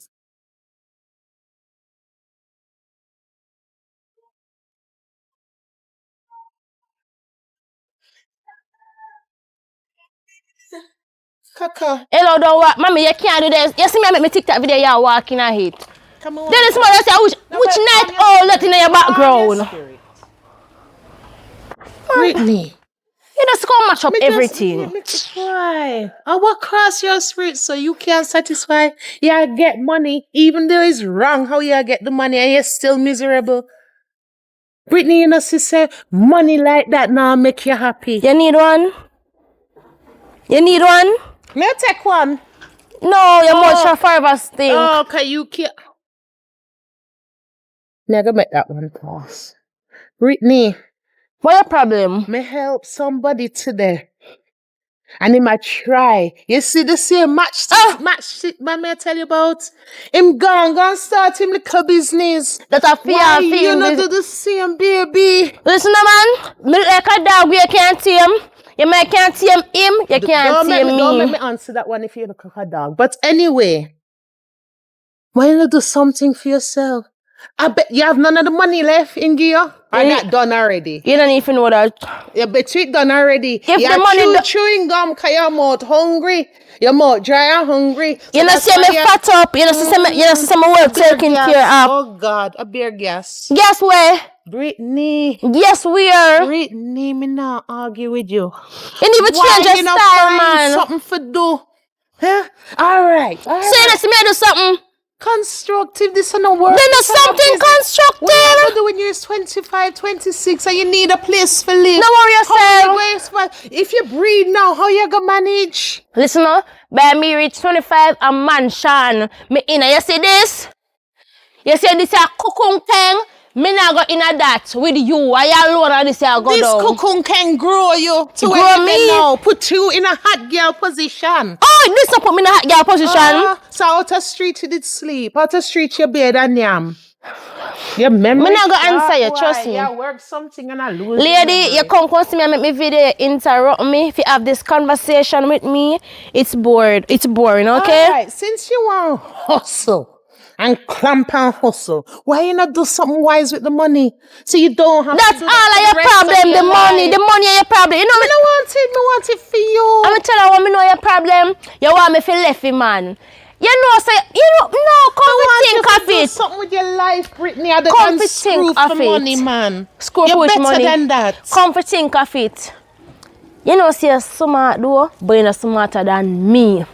Kaka, Hello, don't walk. Mommy, you can't do this. You see me make me TikTok video, you're walking I hate. come on. Then this mother say, which night all that in your background? Brittany. You just come match up everything. Me just try. I will cross your spirit so you can satisfy. Yeah, get money, even though it's wrong how you get the money and you're still miserable. Brittany, you know, she say money like that now make you happy. You need one? You need one? May I take one? No, you're much a forever thing. Oh, okay, you can't. Never make that one pass. Brittany, What your problem? may help somebody today. And he might try. You see the same match man may I tell you about? Him gone start him little business. That a fear Why and you feel. not do the same, baby? Listen, man. Me look like a dog, you can't tame. You can't tame him, you can't tame Don't make me. me answer that one if you look like a dog. But anyway, why you not do something for yourself? I bet you have none of the money left in gear. Or that done already? You don't even know that. You bet you it done already. If You're the money chewing gum because your mouth hungry. Your mouth dry and hungry. You know, see me fat up. You know, see me well taken care of. Oh God, a beer gas. Guess where? Brittany. Guess where? Brittany, me not argue with you. You need to change your you not style, find man. something for do? Huh? All right. Say that to me, do something. Constructive, this is no work. Then do something constructive. What you do when you're 25, 26 and you need a place for live? Don't worry yourself. If you breathe now, how you gonna manage? Listen, by me reach 25 a mansion. Me in you see this? You see this a cocoon thing? Me not go in a that with you. I alone and this a go This down. cocoon can grow you to Grow where me? you now. Put you in a hot girl position. Oh, this a put me in a hot girl position. So out the street you did sleep. Out the street you bed and yam. Your memory. Me not go answer you, trust me. You work something and I lose. Lady, you come see me and make me video, interrupt me. If you have this conversation with me, it's bored. It's boring, okay? Alright, since you want hustle and clamp and hustle, why you not do something wise with the money? So you don't have That's to do all that of for your the rest problem. of The your money life. are your problem. You know Me me. no want it for you. I'm tell you what me know your problem. You want me to left it, man. You know, say you know, no, come to think of Do it. something with your life, Brittany. Other Come than to screw think for of it. money, man. Screw You're for which better money? than that. Come to think of it. You know, say you're smart though, but you're not smarter than me.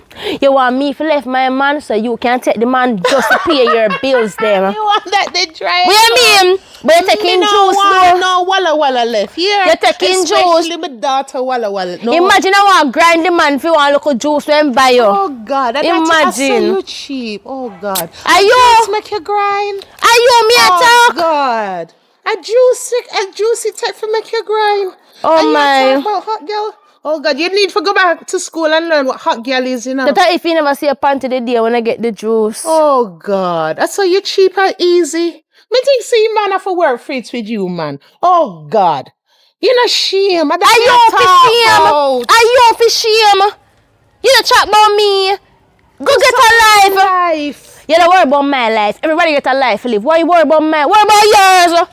You want me to left my man so you can take the man just to pay your bills them. You want that they try. What you mean? But you're taking Me juice no want though. no walla left. Yeah. You taking juice. Especially my daughter walla. No. Imagine I want grind the man for one local juice when buy you. Oh God. I Imagine. say you cheap. Oh God. Are you? Juice make you grind. Are you me Oh attack? God. A juicy type for make you grind. Oh and my. you talk about hot girl. Oh God, you need to go back to school and learn what hot girl is, you know. That if you never see a panty the day when I get the juice. Oh God, that's how you cheap and easy. Me think see man have to work friends with you, man. Oh God. You know shame. Are you for shame? Are you for shame? You don't talk about me. Go get a life. You don't worry about my life. Everybody get a life to live. Why you worry about mine? Worry about yours.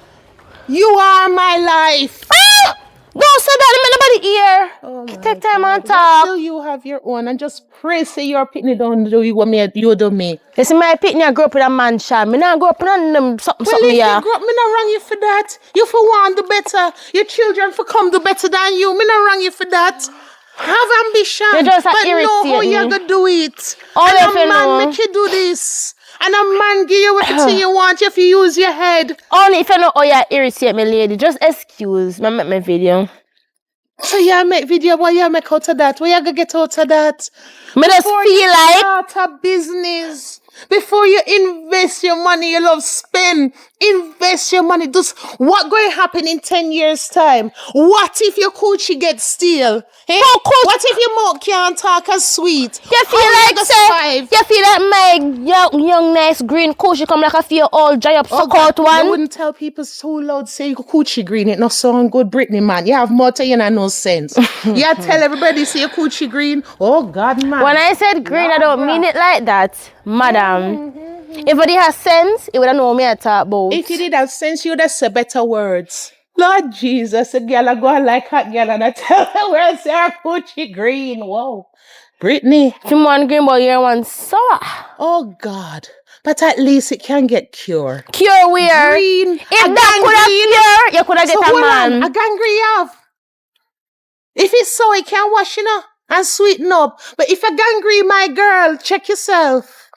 You are my life. Ah! Don't say that. Nobody here. Oh Take time God. and talk. Still you have your own and just pray say your pitney don't do you what you do me. You see, my pitney, I grew up in a mansion. I not grow up in something Well, if yeah. you grow up, me not wrong you for that. You for want do better. Your children for come do better than you. Me not wrong you for that. Have ambition. You just but know how irritate you're me. gonna do it. All and if a you man know. make you do this. And a man give you everything you want if you use your head. Only if you know how you irritate me, lady. Just excuse me, make my video. So you make video, what you make out of that? What you gonna get out of that? Me just Before feel you like start a business, before you invest your money, you love spend. Invest your money. Just what going to happen in 10 years' time? What if your coochie gets stale? Hey? What if your mouth can't talk as sweet? you feel like say, you feel like my young nice green coochie come like a feel all dry up suck out You one. wouldn't tell people so loud say coochie green. It not sound good, Brittany, man. You have more to you and no sense. You tell everybody say coochie green. Oh God, man. When I said green, I don't mean it like that, madam. If it has sense, it would have known me at talk about. If you did have sense, you would have said better words. Lord Jesus, a girl I go on like hot girl and I tell her where say her coochie green. Whoa. Brittany. If you want green, but you're one sour. Oh God. But at least it can get cured. Cure where? Green. If that could have cure, you could have So get a hold man. on. A gangrene you have. If it's so, it can wash, you know, and sweeten up. But if a gangrene, my girl, check yourself.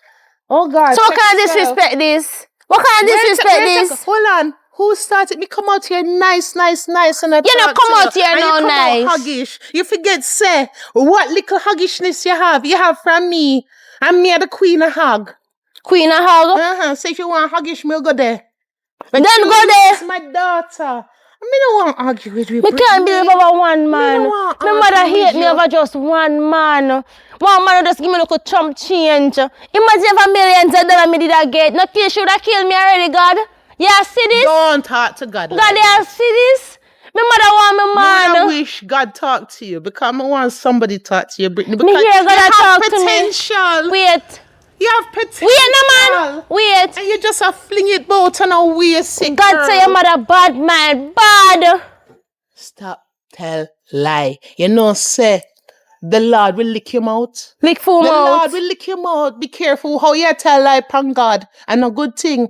Oh God. So what check kind of yourself. disrespect this? What kind of disrespect this? Hold on. Who started me come out here nice and I You don't come out here no nice. Huggish. You forget say what little huggishness you have from me. And me are the queen of hug. Queen of hug? So if you want huggish, me go there. Then go there. It's my daughter. I don't want to argue with you. Me can't believe about one man. don't want No matter argue with hate me you. over just one man. One man just give me a little chump change. Imagine if a millions of dollars me did I get. No kill should have killed me already, God. You see this? Don't talk to God. God, you see this? My mother want me man. I wish God talk to you because I want somebody talk to you, Brittany. Me Because hear God you talk have to me. potential. Wait. You have potential. Wait no man. Wait. And you just a fling it bout and a waste it, God girl. say your mother bad man. Bad. Stop, tell, lie. You know, say, the Lord will lick your mouth. Lick full The mouth. Lord will lick your mouth. Be careful how you tell lie upon God. And a good thing.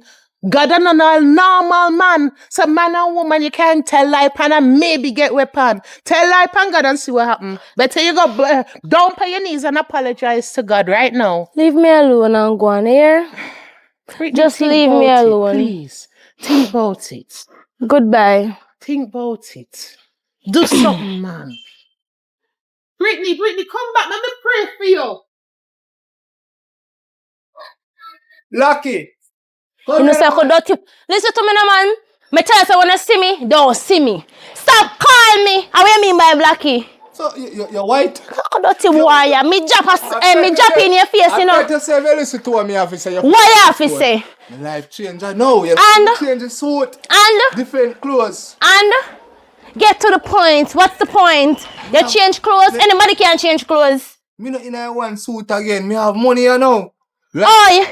God and a normal man. So man and woman, you can't tell lie upon and maybe get weapon. Tell lie upon God and see what happen. Better you go down on your knees and apologize to God right now. Leave me alone and go on here. Just Think leave me about it, alone. please. Think about it. Goodbye. Think about it. Do something, man. Brittany, come back. Let me pray for you. Lucky. You know, say I could dirty. Listen to me now, man. Me tell you, if you wanna see me, don't see me. Stop calling me. And what you mean by Blackie? So you're white. I could dirty warrior. Me drop in your face, you know. I tell you say if you listen to me, I have to say. What you have to say? My life change. I know. You And? change the suit. And Different clothes. get to the point. What's the point? You change clothes. Anybody can change clothes. Me not in a one suit again. Me have money, you know. Oh,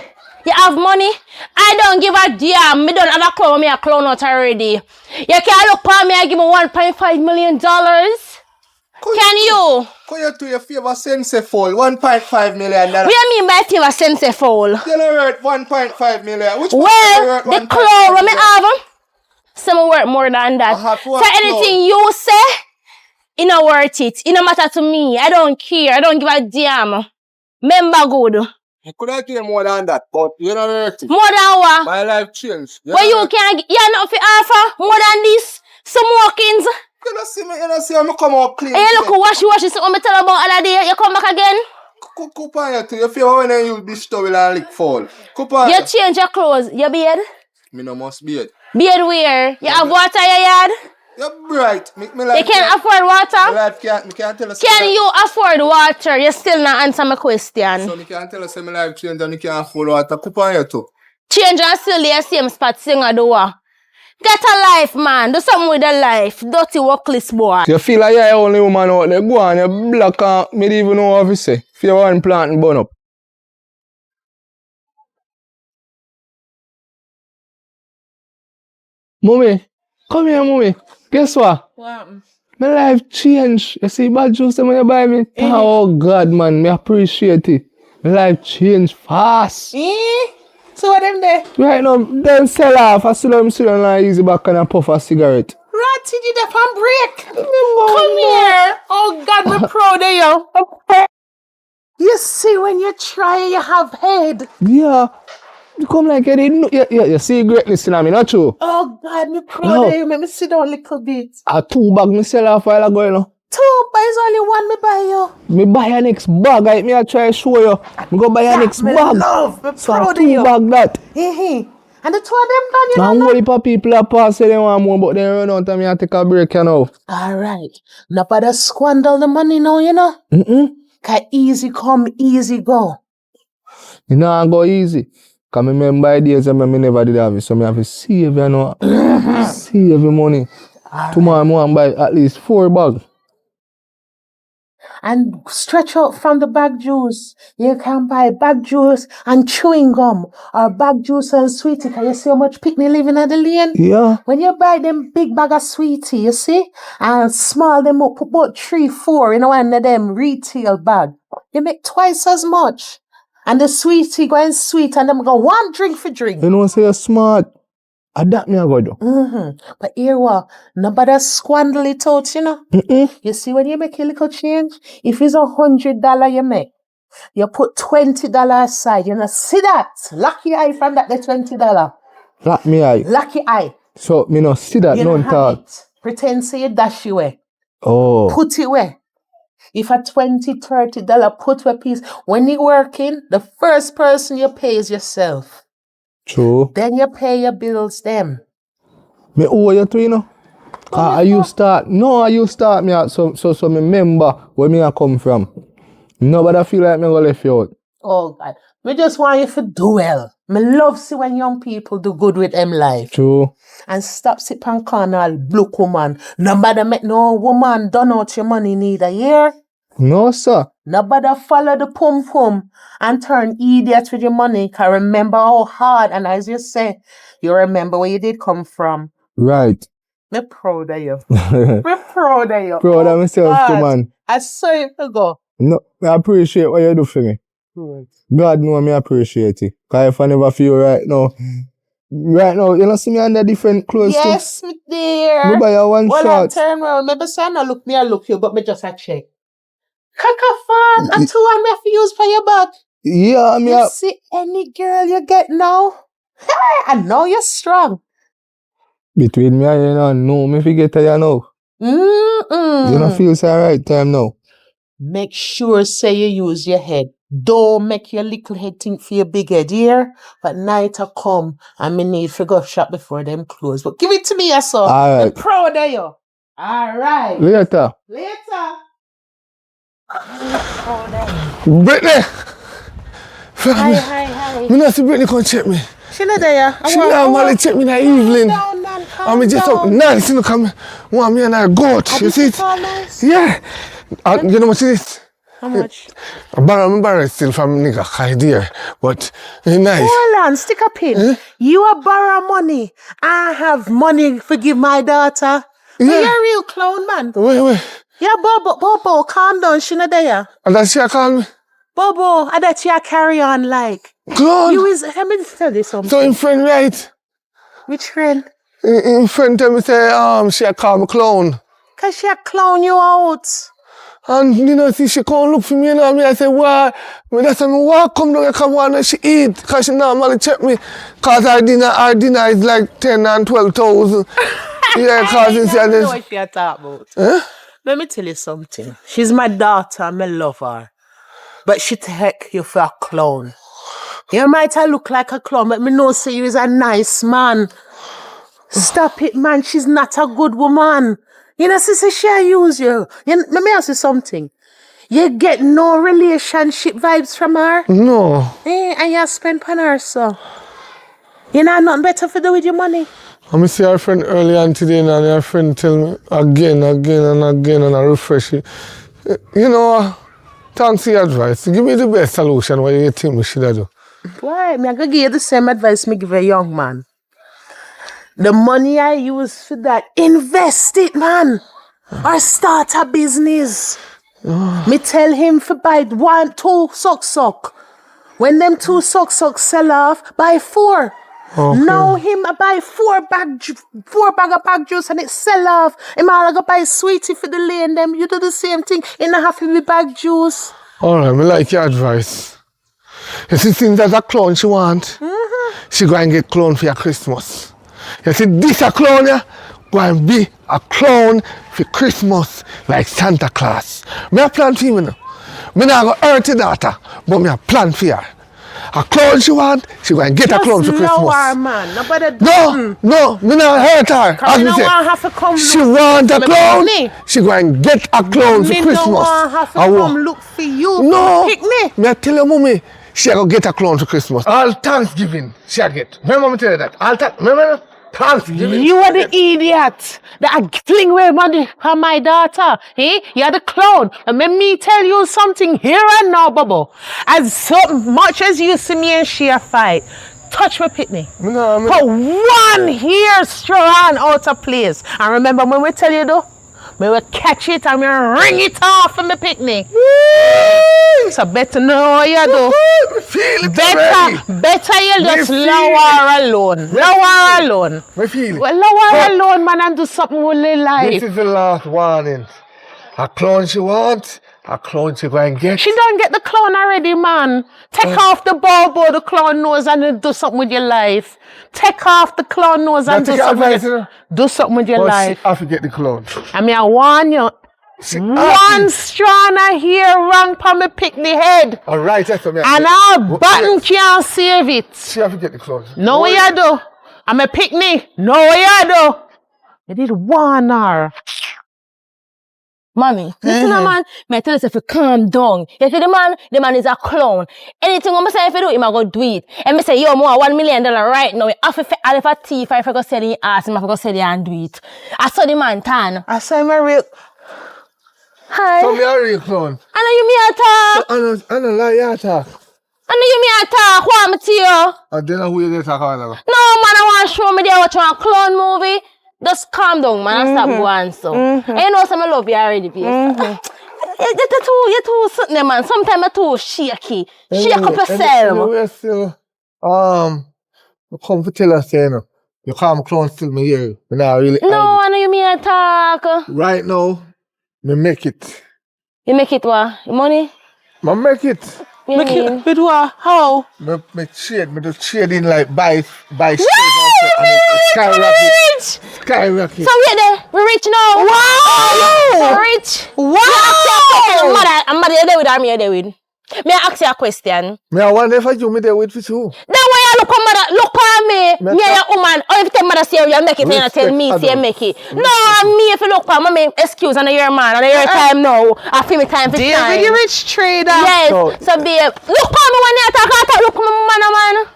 you have money? I don't give a damn. Me don't have a clown. Me a clown out already. You can look for me and give me $1.5 million. Can you? Can you do your favor sense fall? $1.5 million. What do you mean by favor sense fall? You know worth $1.5 million. Which one Well, worth the 1.5 clown when me million? have some worth more than that. I have So one anything you say, it not worth it. It no matter to me. I don't care. I don't give a damn. Remember good. I could have given more than that, but you know worth it. More than what? My life changed. Well, you can't. You're not for offer more than this. Some walk-ins. You don't see me, you don't see me come out clean. And you look washy, something me tell you about other day. You come back again. Coupon you too. You feel when you use this towel and lick fall. Coupon You change your clothes. Your beard. Me no must be it. Beard where? You have water in your yard? You're bright. Me You life can afford my water? life me can't tell us. Can you afford water? You still not answer my question. So me can't tell us my life change and you can't afford water. Coupon you too. Change and still the same spot sing a door. Get a life, man. Do something with a life. Dirty workless boy. You feel like you're the only woman out there. Go on, you're black and me don't even know what to say. If you want plant and burn up. Mommy, come here, mommy. Guess what? What? My life changed. You see bad juice when you buy me? Oh God, man, me appreciate it. My life changed fast. So what them there? Right now, then sell off. I still am sitting on easy back and I puff a cigarette. Ratty did up and break. Come here. Oh God, me proud of you. You see when you try, you have head. Yeah. You come like you didn't know. You see greatness in me, not true? Oh God, me proud of you. Let me sit down a little bit. A 2 bag me sell off while ago, you know. 2, but it's only one me buy you. Me buy a next bag. I me I try to show you. Me go buy a next me bag. love. Me So proud of 2 you. bag that. And the 2 of them done, you Now know. whole heap of people are pass say they want more, but they run out and me I take a break, you know. Alright. Nobody squander the money now, you know. Cause easy come, easy go. You know I go easy. Cause me remember days when me never did have it. So me have to save, you know. Save your money. Tomorrow I want buy at least 4 bags. And stretch out from the bag juice. You can buy bag juice and chewing gum, or bag juice and sweetie. Can you see how much picnic living at the lane? Yeah. When you buy them big bag of sweetie, you see, and small them up, about 3, 4 in one of them retail bag, you make twice as much. And the sweetie going sweet, and them go 1 drink for drink. You know say you're smart. Adapt me I go do. But here what? Nobody squander it out, you know. You see when you make a little change, if it's $100 you make, you put $20 aside. You know, see that? Lucky eye from that the $20. Lock me eye. Lucky eye. So me no see that, You no don't have talk. it. Pretend say you dash it away. Oh. Put it away. If a $20, $30 put a piece, when you working, the first person you pay is yourself. True. Then you pay your bills them. Me owe you too, you know. Cause you start me out so me remember where me I come from. Nobody feel like me gonna left you out. Oh God. We just want you to do well. Me love see when young people do good with them life. True. And stop sit pan corner block woman. Nobody make no woman done out your money neither, yeah? No sir. Nobody follow the pum pum and turn idiot with your money. Can remember how hard, and as you say, you remember where you did come from. Right. Me proud of you. Me proud of you. Proud of myself too, God. man. I saw you to go. No, I appreciate what you do for me. Good. God know me appreciate it. Cause if I never feel right now, you know see me under different clothes Yes, me too. dear. Me buy a one Well, I shot. turn around. Maybe son, I look you, but me just a check. Kakafan, and 2 I me have to use for your back. Yeah, me You see any girl you get now? Hey, I know you're strong. between me and you know, no, me forget you know. You don't feel so right time now. Make sure say you use your head. Don't make your little head think for your big head here. But night a come and me need to go shop before them close. But give it to me, so. Alright. I'm proud of you. Alright. Later. Later. Brittany! Hi. Me not see Brittany come check me. She not there. She normally check me that evening. Down, man. I mean just up nice, you know, come want me and I goat. You see it? Nice. Yeah. You know what it is? How much? I borrow still from nigga idea, but it's nice. Hold on, stick a pin. You a borrow money. I have money to give my daughter. Yeah. You're a real clown, man. Wait. Yeah, Bobo, calm down. She not there. And that she call me? Bobo, I that you carry on like. Clown? Let me tell you something. So in friend right? Which friend? In friend tell me say, she call me clown. Cause she a clown you out. And you know, see, she come look for me, you know, I say, why? That's why I walk come down, come on and she eat. Cause she normally check me. Cause our dinner is like 10 and 12,000. Yeah, cause you see I know this. what she talk about. Huh? Let me tell you something. She's my daughter, and I love her. But she take you for a clown. You might look like a clown, but me know say you is a nice man. Stop it, man. She's not a good woman. You know, sister, she use you. Let me ask you something. You get no relationship vibes from her? No. And you spend on her, so. You know nothing better to do with your money? I see her friend earlier on today and her friend tell me again and I refresh it. You know, thanks for your advice. Give me the best solution what you think we should do. Why? I'm going to give you the same advice me give a young man. The money I use for that, invest it, man. Or start a business. Me tell him to buy 1, 2 sock. When them 2 sock sell off, buy 4. Okay. Now him buy 4 bag of bag juice and it sell off. Him all go buy sweetie for the lane them. You do the same thing. You not have to be bag juice. Alright, me like your advice. You see things that a clown she want, she go and get clown for your Christmas. You see this a clown yeah, go and be a clown for Christmas like Santa Claus. Me a plan for you now. Me not go hurt your daughter, but me a plan for her. A clown she want, she go and get a clown for Christmas. Her, man. Nobody No, me not hurt her. As me say, have to come she look want a for clown, me. she go and get a clown for Me Christmas. no want have to I come want- look for you. No, Pick me. me I tell your mommy, she go get a clown for Christmas. All Thanksgiving, she a get. Remember me tell you that. Remember Thanksgiving. You are the idiot that fling away money from my daughter. You're the clown. And let me tell you something here and now, Bubble. As so much as you see me and she a fight, touch my pitney. Put 1 hair strand out of place. And remember when we tell you though, we will catch it and we will ring it off from the picnic. So better know how you do. Feel it Better you just feel lower alone. Lower alone. Me feel it. Well, lower alone, man, and do something with your This life. is the last warning. A clown she want, a clown she go and get. She don't get the clown already, man. Take off the bulb the clown nose and then do something with your life. Take off the clown nose and do something with your life. I forget the clown. I mean, I warn you. One strand of hair wrong from me pick the head. Alright, that's what me And our button can't save it. She have to get the clown. No way you do. I'm a picnic. No way you do. You did warn her. Mommy, listen, man. Me tell you if you calm down. You see the man is a clown. Anything I'm say if you do, him I go do it. And me say, yo, more $1 million right now. If a thief, if I go sell it, ask him, if I go sell it and do it. I saw the man tan. I saw my real. Hi. So me a real clown. I know you me attack. I don't like your attack. I know you me attack. What me to you? And then who you get attack on? No, man, I want to show me there watching a clown movie. Just calm down, man, and stop going so. And you know some I love you already, babe. You're too something there, man. Sometimes you're too shaky. Shake up yourself. We're still, I come to tell us, you know, you come clown still me here. Me not really. No, I know you mean attack. Right now, me make it. You make it what? Money? Me make it. You mean? With what? How? Me trade. Me do trading like buy shares and it skyrocket. So we're there. We're rich now. Wow! We're rich. Wow! I'm mother, you're there with or me, you're there with. May I ask you a question? Me I wonder if you me there with you. Then why you look at mother, look at me, me a woman, or if you tell mother say you make it, and you tell me say you make it. No, me if you look at me, excuse, and you're a man, and you're time now, I feel me time for time. David, you rich trader. Yes, So babe, look at me when you talk, look at me, man.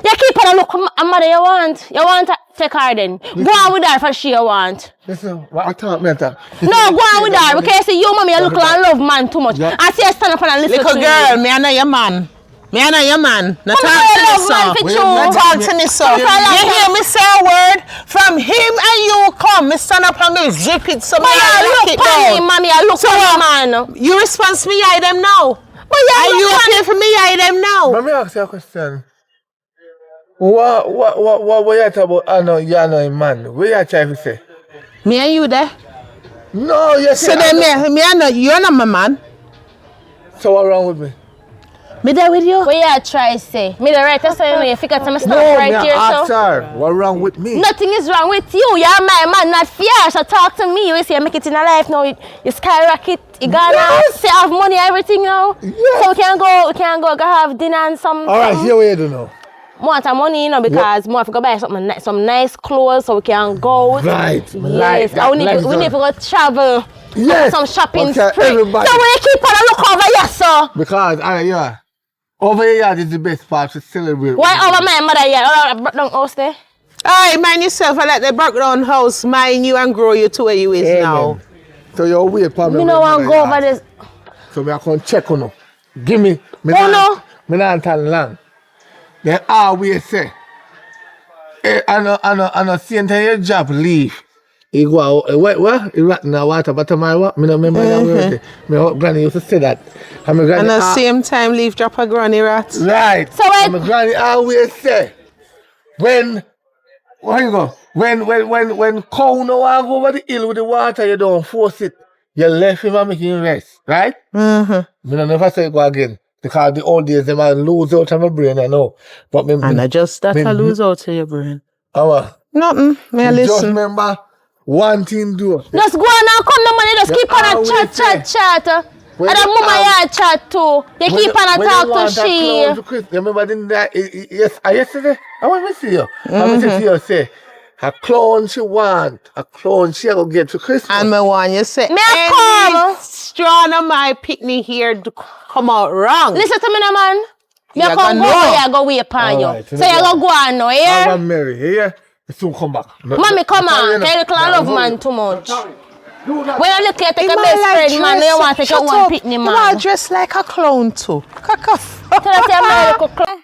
You keep on look at mother you want to take her then. Go on with her for she you want. listen, what I thought me that. No, go on with her, because see, you mommy, you look like love man too much. Yeah. I see you stand up and listen Little to girl, me and your man. Me and your man. Now talk to me, love man son. for Wait, you. Now talk to me, son. Come on, You hear me say a word? From him and you come. Me stand up and me zip it so me I lock look it at me, down. mommy, I look So at what? man. You response me, I them now. But yeah, Are you look at okay for me, I them now? Let me ask you a question. What you talk about? I know you're not a man. What you trying to say? Me and you there. No, you So then me and you're not my man. So what wrong with me? Me there with you? What you try say? Me the right so you know you figure to stop No, right me here ask so. her. What wrong with me? Nothing is wrong with you. You're my man, not fear. So talk to me. You see, I make it in a life now. You skyrocket. You gonna save money, everything now. Yes. So we can go have dinner and some. All right, here we do now. Want some money, you know, because more if we go buy some nice clothes so we can go. Right. Yes. Like that, we need to go travel. Yes. Some shopping Okay, spree. everybody. So we keep on a look over here, sir. Because, yeah. Over here is the best part to celebrate. Why over my mother here? Oh, broke down house there. Alright, mind yourself. I let the background house mind you and grow you to where you is now. So you're wait for me. You know want to go over this. So me I can check on you. Give me. No. Me not tell long. They always say, I know same time your job leave. You go out, what? You rat in the water, but tomorrow what? Me no remember that word. My granny used to say that. And my granny And at the same time, leave drop a granny rat. right. So when- And my granny always say, where you go? When cow no want go over the hill with the water, you don't force it. You left him and make him rest, right? Me no never say it go again. Because the old days, them I lose out of my brain, I know. But me, And I just that me- I lose out to your brain. Nothing. May I Just listen? remember one thing do. Just go on and come no money, just You keep on a always chat. When And the you mama al- ya chat too. You keep on a when talk you want to a she. clown to Christmas, you remember didn't that yesterday? I want to see you. I want to see you say a clown she want, a clown she will get for Christmas. And me want you say, Me a come. any strand of my picnic here come out wrong. Listen to me now, man. Me You come gonna go know. where you go wait upon you. Alright, So you go go on now, I'm yeah? a Mary, here. You soon come back. Mommy, come on. Can you call love man too much? When you look at take a best friend, man, you want to take a one picnic, You man. want dress like a clown too. Cock off. Tell us your man little clown.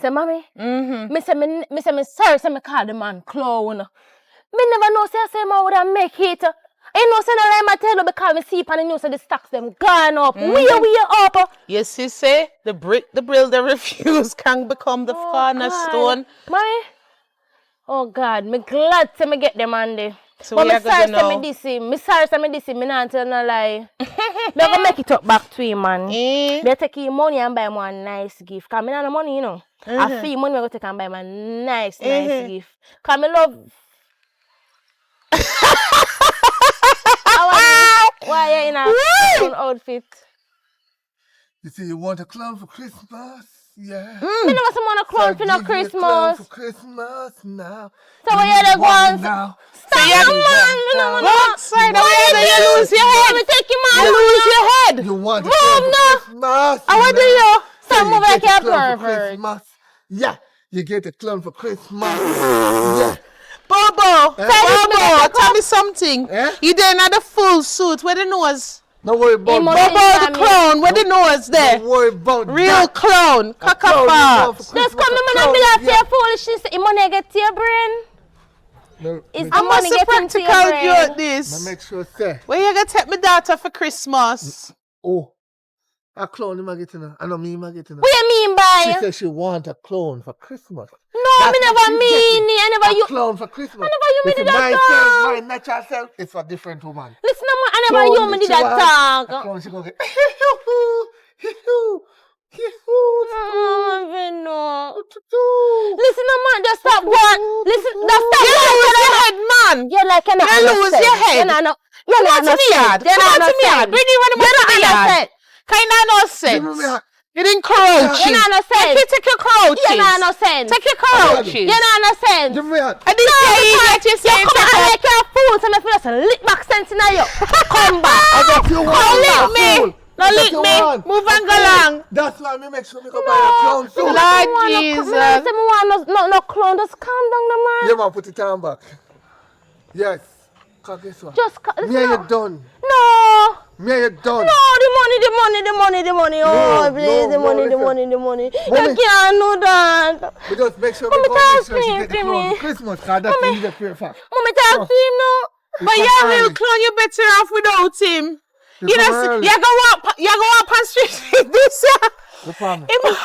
Say, mommy, me say, sorry, say me call the man clown. Me never know, say man would have make it. I know, say no lie, I tell you because me see and I know, say the stocks them gone up. We are up. You see, say, the brick, the build, the refuse can become the cornerstone. Mommy. Oh God, me glad to me get them on there. So but we me are sorry gonna say me know. this him. Me sorry say me this him. Me not tell no lie. Me gonna make it up back to him, man. They take him money and buy him one nice gift. Cause me not no money, you know. I feel money me go take and buy him a nice gift. Cause me love. Why you in a brown outfit? You see, you want a clown for Christmas? Yeah. Me never see want a clown for no Give me a clown Christmas. for Christmas now. So where you the ones? Now. Stop the man. You know what? What side of the you lose your head? Let me take him out. You lose your head. You want a Move clown for now. Christmas? I want to you. Stop You moving get like a a clown for pervert. Christmas. Yeah, you get a clown for Christmas. Yeah. Bobo, Bobo, tell me something. Eh? You there not the full suit, where the nose? Don't worry about Emo- that. Bobo the clown, where the nose there? Don't worry about Real that. clown, Clown, cock up. Just come the man and be like your foolishness. The money get to your brain. Is the I money must a getting to your practical brain? joke Now this. make sure say, Where you gonna take my daughter for Christmas? oh, a clown him a getting her. I know me him a getting her. What you mean She by? said she want a clown for Christmas. No, That's me what never she mean getting. it. I never A you. clown for Christmas. I never you me If did my that self, talk. my natural self, it's for different woman. Listen, man, I never you me did that A talk. clown she gonna get. No. Listen, man, just stop one. Listen, just stop You one. lose your head, man. You're like you're not You lose understand. your head. You're not. You're Come not on to me yard. You're Come not on to me yard. understand. Bring you one of You're not my yard. understand. Kind of no sense. You didn't crouch. You're not understand. Take your crouches. You're not understand. Take your crouches. You're not understand. Give me a. I didn't say you that you You saying come take and up. make your fool, so I feel that's a lick back sense in you. Come back. I got you one. Don't lick fool. me. I Don't got lick you me. one. Move and go Fool. along. That's why me make sure me go buy a clown suit. Lord Jesus. No clown, just calm down, the man. Yeah, man, put it on back. Yes. Cause guess what? Just Me and you done. no. Me and you done. No, the money. Oh, No, please, no, the money. listen. You Mommy. can't do that. We just make sure Mommy, we go make talk sure she to get the me. clown for Christmas. Cause that's Mommy. the pure fact. Mommy, talk to him now. But you're a real clown, you better off without him. You come know, early. you go walk on street with this. The family. Him-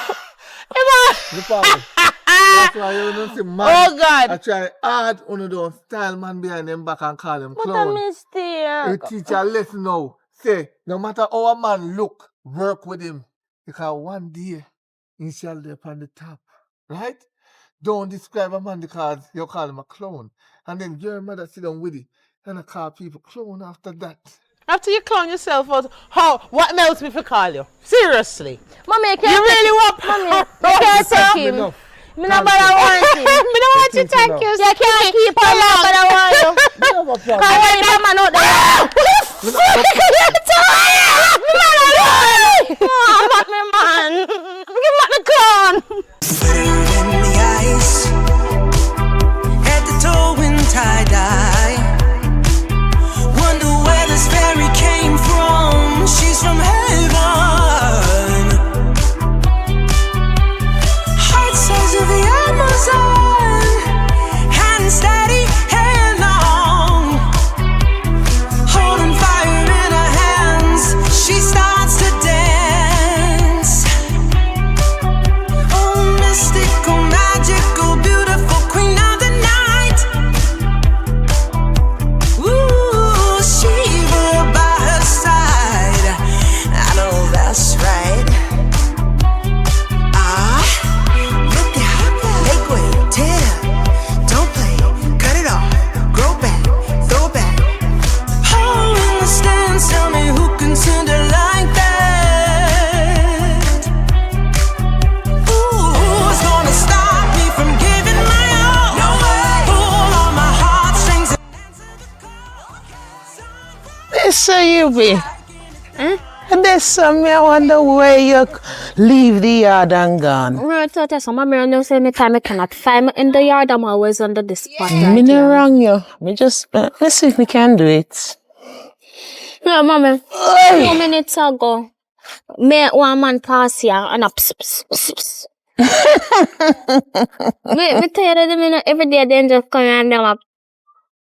The family. That's why you don't see man. Oh, God. I try hard on the style man behind them back and call them What a clown. mistake. You teach a lesson now. Say, no matter how a man look, work with him. Because one day, he shall be upon the top. Right? Don't describe a man because you call him a clown. And then your mother sit down with it and I call people clown after that. After you clown yourself out, what else me for call you? Seriously. Mommy, You really want Mommy, I can't take him. Enough. Me not bother want him. Me don't want you to take you. You can't keep him on, but I want you. I want him man out there. I'm not my man. Give me the gun. In the ice, head to toe in tie-dye. Wonder where this fairy came from. She's from heaven. Heart size of the Amazon. Hand steady, hand long. Holding fire in her hands. She starts to dance. Oh, mystical, magical, beautiful queen of the night. Ooh, Shiva by her side. I know that's right. Look at make way, tear up, don't play, cut it off, grow back, throw back. Oh, in the stands, tell me who can send her like that. Ooh, who's gonna stop me from giving my all? No way. Pull on my heartstrings and This you be. And there's me I wonder where you leave the yard and gone. I thought that some mommy don't say me time I cannot find me in the yard. I'm always under the spot. Me not wrong you. Me just let's see if we can do it. No, mommy. Oi. 2 minutes ago, me one man pass here and a pss, pss, pss, pss. me tired of them, you know, every day they just come and them up.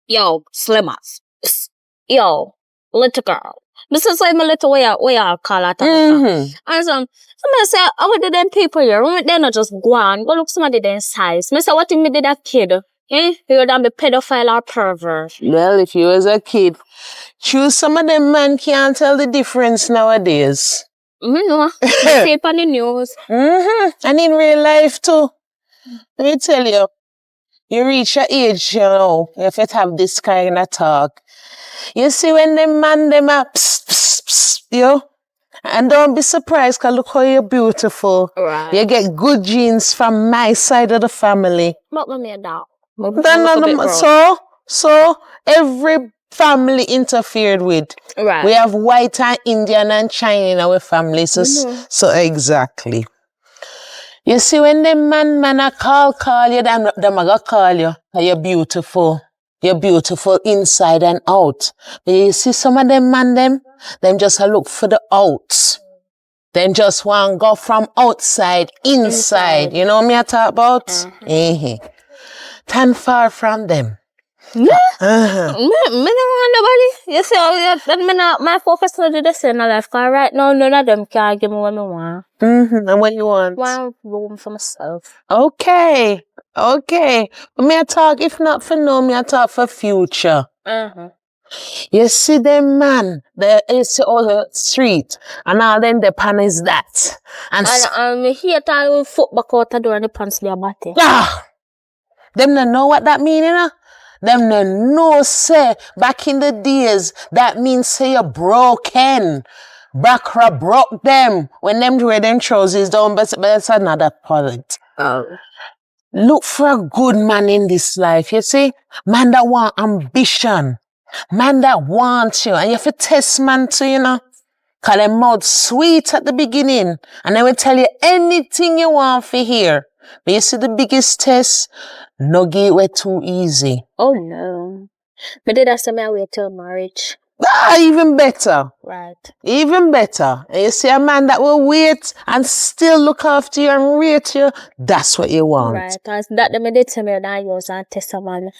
Yo, slimmers. Pss. Yo, little girl. This is like my little way I call it. And somebody say, how did them people here? They're not just go on. Go look somebody their size. Me say, what if me did that kid? Eh? You would be pedophile or pervert. Well, if you was a kid, choose some of them man can't tell the difference nowadays. No. See it on the news. And in real life too. Let me tell you, you reach your age, you know, if you have this kind of talk. You see when them man them up, psst, psst, psst, yo. And don't be surprised, cause look how you're beautiful. Right. You get good genes from my side of the family. But me a dog. So every family interfered with. Right. We have white and Indian and China in our family. So exactly. You see, when the man a call you, them a go call you. You're beautiful. You're beautiful inside and out. But you see some of them man them just a look for the outs. Them just want to go from outside, inside. You know what me I talk about? Tan far from them. Me don't want nobody. You see, my focus on the destiny in life. Cause right now, none of them can give me what I want. And what you want? One room for myself. Okay. But me I talk, if not for now, me I talk for future. You see them man, you see all the street, and all them the pan is that. And me hear that foot back out the door and the pants their body. Them no know what that mean, you know? Them no know, say, back in the days, that means say you're broken. Bakra broke them. When them wear them trousers down, but that's another point. Look for a good man in this life, you see? Man that want ambition. Man that wants you. And you have to test man too, you know? Cause them mouth sweet at the beginning. And they will tell you anything you want for hear. But you see the biggest test? No give it too easy. Oh no. But did I say me wait till marriage? Even better. Right. Even better. And you see a man that will wait and still look after you and rate you, that's what you want. Right. Cause that me did tell me that I use and test a man.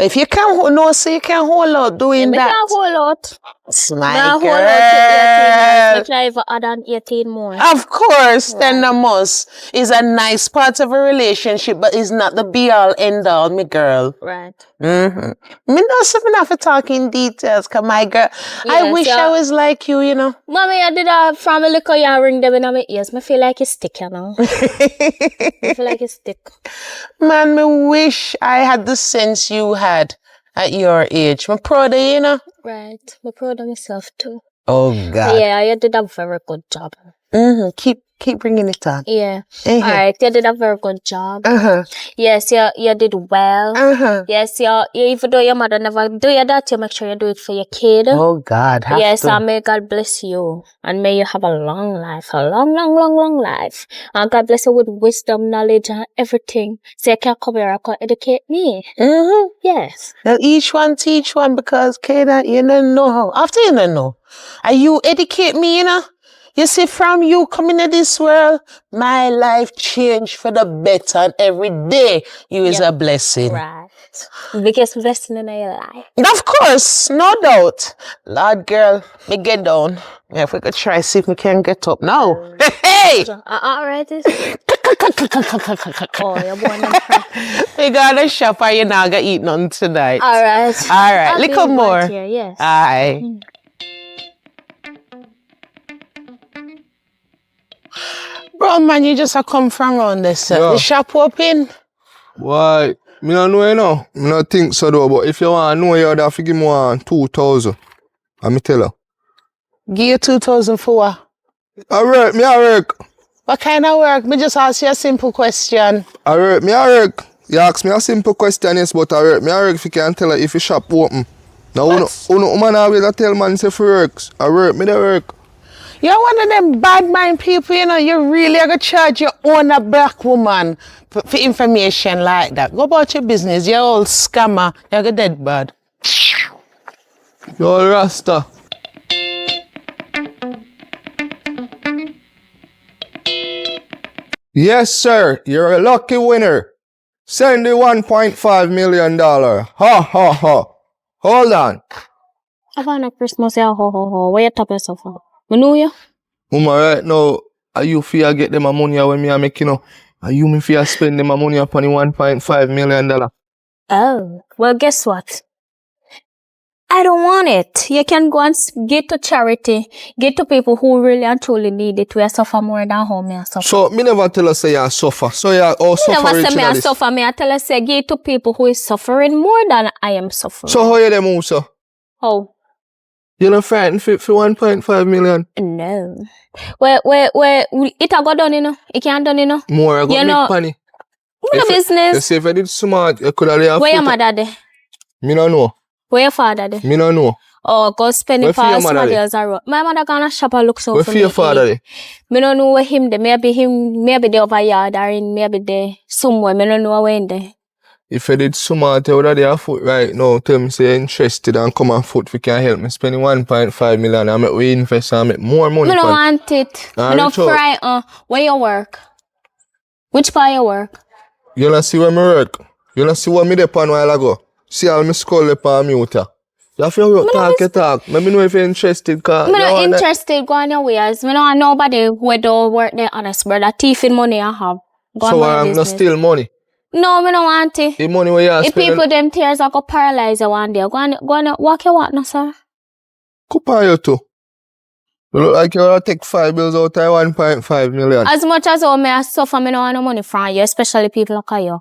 If you can't hold, no, so you can hold out doing Me that. can't hold out. My Nah, hold girl. out to 18 months. Me can't even add on 18 more. Of course, then the must is a nice part of a relationship, but it's not the be all end all, me girl. Right. Me know something have to talk in details, cause my girl, I Yes, wish yeah. I was like you, you know. Mommy, I did a family look you ring them in my ears. Me feel like it's stick, you know. I feel like it's stick. Man, me wish I had the sense you had at your age. I'm proud of you, you know. Right. I'm proud of myself too. Oh God. Yeah, you did a very good job. Keep bringing it on. Yeah. Uh-huh. Alright, you did a very good job. Uh-huh. Yes, you did well. Uh-huh. Yes, you even though your mother never do you that, you make sure you do it for your kid. Oh God, have Yes, to. and may God bless you. And may you have a long life. A long life. And God bless you with wisdom, knowledge, and everything. So you can come here and educate me. Yes. Now each one teach one because Kayla, you don't know how. After you don't know. And you educate me, you know. You see, from you coming to this world, my life changed for the better. And every day you is a blessing. Right. Biggest blessing in your life. Of course, no doubt. Lord girl, me get down. Yeah, if we could try see if we can get up now. Hey! Alright. Oh, you're born in We got a shop and you not gonna eat nothing tonight. Alright. Alright, little more. Here, yes. Aye. Bro, man, you just a come from around this. Yeah. The shop open. Why? Me don't know, you know. Me not think so though, but if you want to know, you have to give me 2,000. And me tell her. Give you 2,000 for what? I work. What kind of work? Me just ask you a simple question. I work. You ask me a simple question, yes, but I work if you can tell her if your shop open. Now, uno man always tell man say for works. I work. You're one of them bad mind people, you know. You really are going to charge your own a black woman for information like that. Go about your business. You're old scammer. You're a dead bad. You're a Rasta. Yes, sir. You're a lucky winner. Send the $1.5 million. Ha. Hold on. Havana Christmas, yeah, ho. Where you tap yourself for? Me know you. Mama, right now, are you fear get them a money when me a make, you know? Are you me fear spend them a money upon the $1.5 million? Oh, well, guess what? I don't want it. You can go and get to charity, get to people who really and truly need it. We suffer more than how me suffer. So, me never tell her say you suffer. So, you all suffer Never say me I this. suffer. Me I tell her say give to people who is suffering more than I am suffering. So, how you them also? How? You're not frightened for 1.5 million? No. Where it a go done, you know? It can't done, you know? More, I got You know, make money. no business. You see, if I did smart, you could have left. Where your mother there? Me no know. Where your father there? Me no know. Oh, go spend Where it for your for mother somebody there? else a road. My mother gonna shop and look so Where for for me. your father there? Me no know where him there. Maybe they over yard or in maybe there somewhere. Me no know where in there. If I did smart, you would have there foot right now. Tell me say you're interested and come on foot. We can help me spend 1.5 million and make we invest and make more money. Me no want it. Me no fry. Where you work? Which part you work? You don't see where me work. You don't see what me did on a while ago. See all my skull up on mute. You have to talk. Let me know if you're interested. Me not interested. Go on your ways. Me no want nobody who don't work there honest, brother. Thief in money I have. Go so on I'm your not business. steal money. No, me no want it. The money where you are If spending. people them tears are go paralyze you one day. Go on walk your walk now, sir. Coupon you too. You look like you want to take 5 bills out of 1.5 million. As much as how me I suffer, me no want no money from you, especially people like you.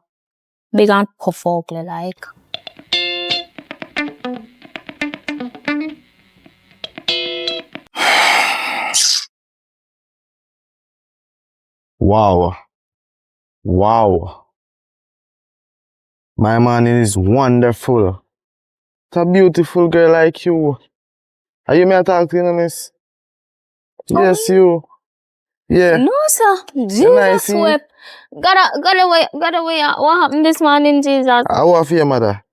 Big and puff ugly like. Wow. My man is wonderful. It's a beautiful girl like you. Are you me talking to miss? Yes, you. Yeah. No, sir. nice, Jesus wept. Gotta wait. What happened this morning, Jesus? I want for your mother.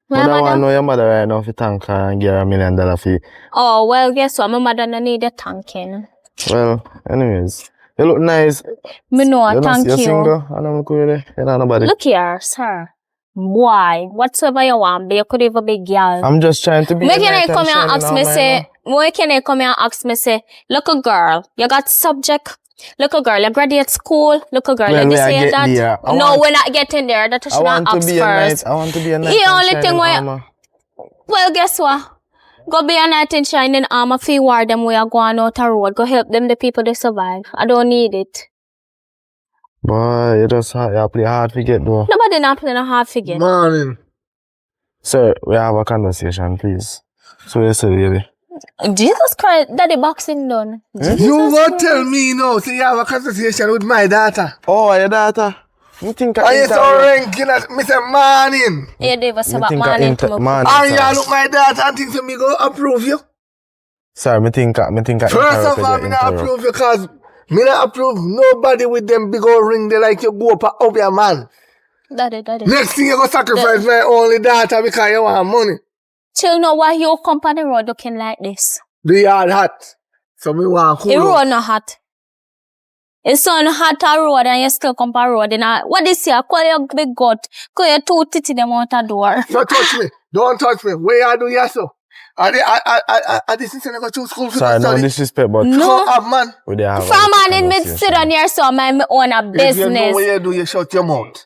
My But I want to mother? know your mother right now for thank her and give her $1 million fee. Oh, well, guess what? My mother no need a thanking. Well, anyways. You look nice. Me know, You're thank you're you. single? I don't look really. You know nobody. Look here, sir. Boy, whatsoever you want, be you could even be girl. I'm just trying to be. When can I come here and ask me say, when can I come here and ask me say, look a girl, you got subject, look a girl, you graduate school, look a girl, Well, you when I say get that. there, No, we're not getting there. That you should not ask first. I want to be a knight. The only in thing shining where, armor. well, guess what? Go be a knight in shining armor, fee war them we are going out the road. Go help them, the people they survive. I don't need it. Boy, you just you play hard to get though. Nobody not playing a hard figure. Morning. Sir, we have a conversation, please. So you say, really? Jesus Christ, daddy boxing done. You won't tell me no, say you have a conversation with my daughter. Oh, your daughter? You think And you so ranking at me say morning. Yeah, they was Me about think morning inter- to me. man, And sir. you look my daughter and think me go approve you. Sir, me think First of interrupt all, you, me not interrupt. approve you cause me not approve nobody with them big old ring there like you go up your man. Daddy. Next thing you go sacrifice my only daughter because you want money. Chill know why you come on the road looking like this. The yard hot. So me want cool The down. road not hot. It's so hot a road and you still come on the road. And what this here? Call your big gut. Call your two titty them out the door. Don't touch me. Don't touch me. Where you do you so? I this is go to school for Sorry, no study. disrespect, but No. Come up, man. we dey have From a man in mid sit on here so I might own a If you know business. what you do, you shut your mouth.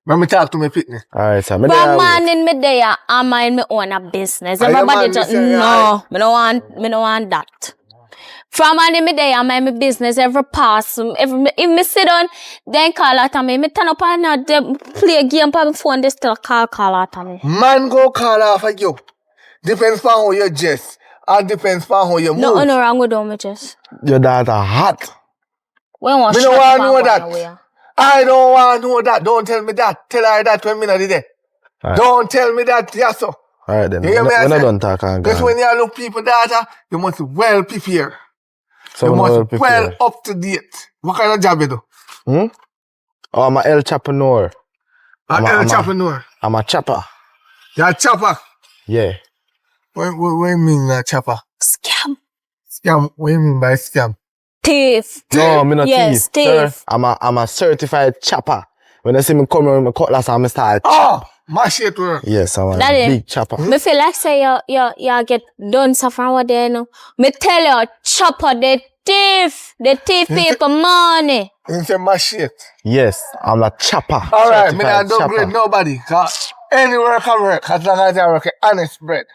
Let me talk to me pitney. Alright, sir. Me From there man wait. in me there, I mind me own a business. Are you Everybody man, just me say, no, me no want that. From man in me there, I mind me business every pass. If me sit down, then call out to me. Me turn up and play a game on my phone, they still call out to me. Man go call off of you. Depends on how you dress. And depends on how you move. No wrong with them, just. Your daughter hot. We want Me shut no up want and know go that. nowhere. I don't want to know that. Don't tell me that. Tell her that when me not there. Alright. Don't tell me that, yes sir. Alright then. You hear me, I We're not say? done talking. Because when you look people data, you must be well prepared. So You we must well be well prepared. up to date. What kind of job you do? Oh, I'm a El Chapinor. I'm I'm a a- chopper. I'm a chopper. You're a chopper. Yeah. What you mean a chopper? Scam. Scam. What you mean by scam? Thief. No, me not Yes, thief. Sir, thief. I'm a certified chopper. When they see me come with my cutlass, I'm start. Oh, machete work. Yes, I'm a Daddy. big chopper. Me feel like say you get done so from what they know. Me tell you, chopper, the thief people money. You say machete. Yes, I'm a chopper. All right, me Certified not don't grade nobody. Cause any work I work, as long as I work honest bread.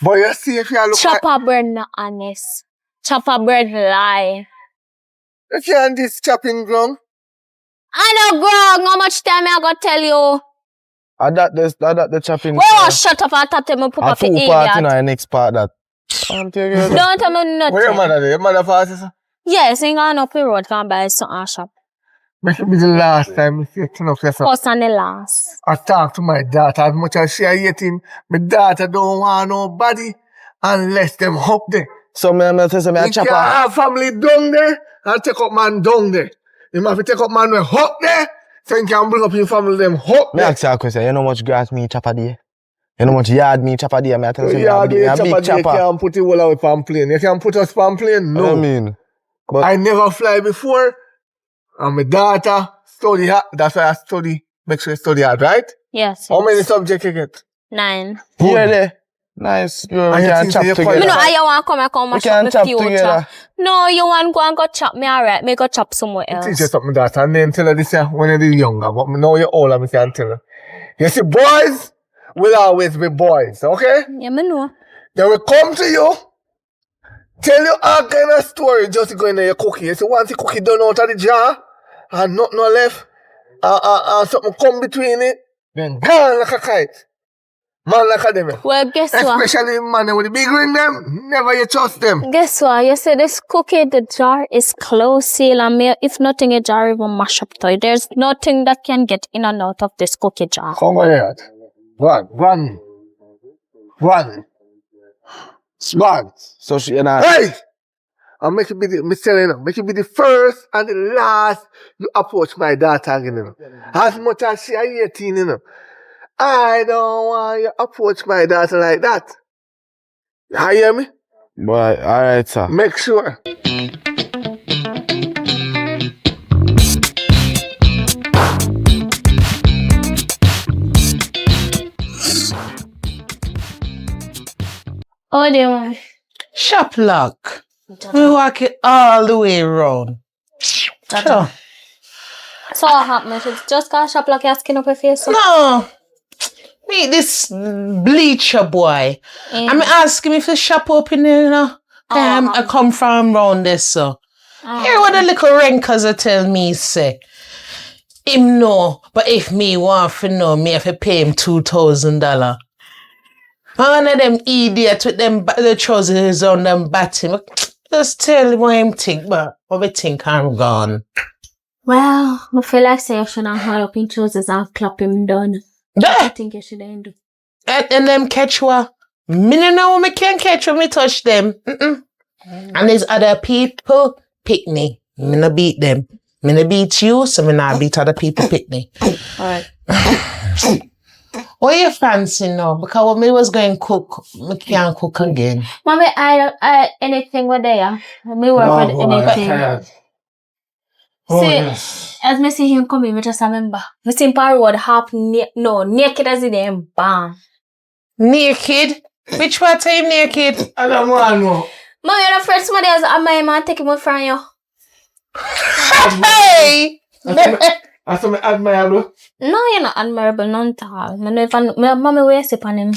But you see if you look like, Chopper bread not honest. Chopper bread lie. if you're on this chopping ground, I know, bro. How much time I gotta tell you? I that the chopping. Well, shut up and tap them and put A up your two part, you know, idiot. the next part that. I'm taking it. Don't tell me nothing. where your mother there? Your mother passes? Yes, I'm going up the road, can buy something at shop. Make it be the last time you see it enough yourself. First and the last. I talk to my daughter as much as she a eating. My daughter don't want nobody unless them up there. So me a You can't chopper. have family down there and take up man down there. You have to take up man with up there so you can bring up your family them up Me there. ask you a question. You know how much grass me chopper there? You know how much yard me chopper there? Me I tell you, Yeah, me a big you chopper. can't put it all out on plane. You can put us on plane? What do you No. mean? But I never fly before. And my daughter study hard. That's why I study. Make sure you study hard, right? Yes. How many yes. subjects you get? 9. really nice. You And you can think chop you're together. Me know Yeah. how you want to come and come We and can shop the chop future. together. No, you want to go chop me alright. Me go chop somewhere Teach you else. something that and then tell her this when you're younger. But now you're older, I can tell her. You see, boys will always be boys, okay? Yeah, me know. They will come to you, tell you all kind of story just to go in there your cookie. You see, once the cookie done out of the jar and nothing no left, and something come between it, then gone like a kite. Man like a them. Well, guess what? Especially man with the big ring them, never you trust them. Guess what? You say this cookie, the jar is closed, seal, and if nothing, a jar even mash up to it. There's nothing that can get in and out of this cookie jar. Come on here. One. So she and I. Hey! I'll make it be the, me telling you, make it be the first and the last you approach my daughter again, you know. As much as she is 18, you know. I don't want you approach my daughter like that. You hear me? Boy, alright, sir. Make sure. Oh, dear, mommy. Shop lock. We walk it all the way around. Sure. So what happened? She just got shop like your skin up her face. So. No. Meet this bleacher boy. I'm asking me if the shop open, you know. I come from round this, so. Hear what the little rankers are tell me, say. Him no, but if me want to know, me have to pay him $2,000. One of them idiots with them the trousers on them batting. Just tell him what him think, but what we think I'm gone. Well, I feel like say you shouldn't hold up in trousers and clap him down. I think you shouldn't do. And them catch what? Me no know me can catch when me touch them. And there's other people pick me. Me no beat them. Me no beat you, so me not beat other people pick me. Alright. What you fancy now? Because when me was going cook, me can't cook again. Mommy, I anything with there. Me work with anything. Oh, See, yes. as me see him coming, me just remember. Me see him par road half naked as in them bam. Naked? Which part are you naked? I don't want no. Mommy, you're the first somebody else and my man take him out from you. Hey! I saw me admirable. No, you're not admirable, none at all. Me never, mommy waste upon him.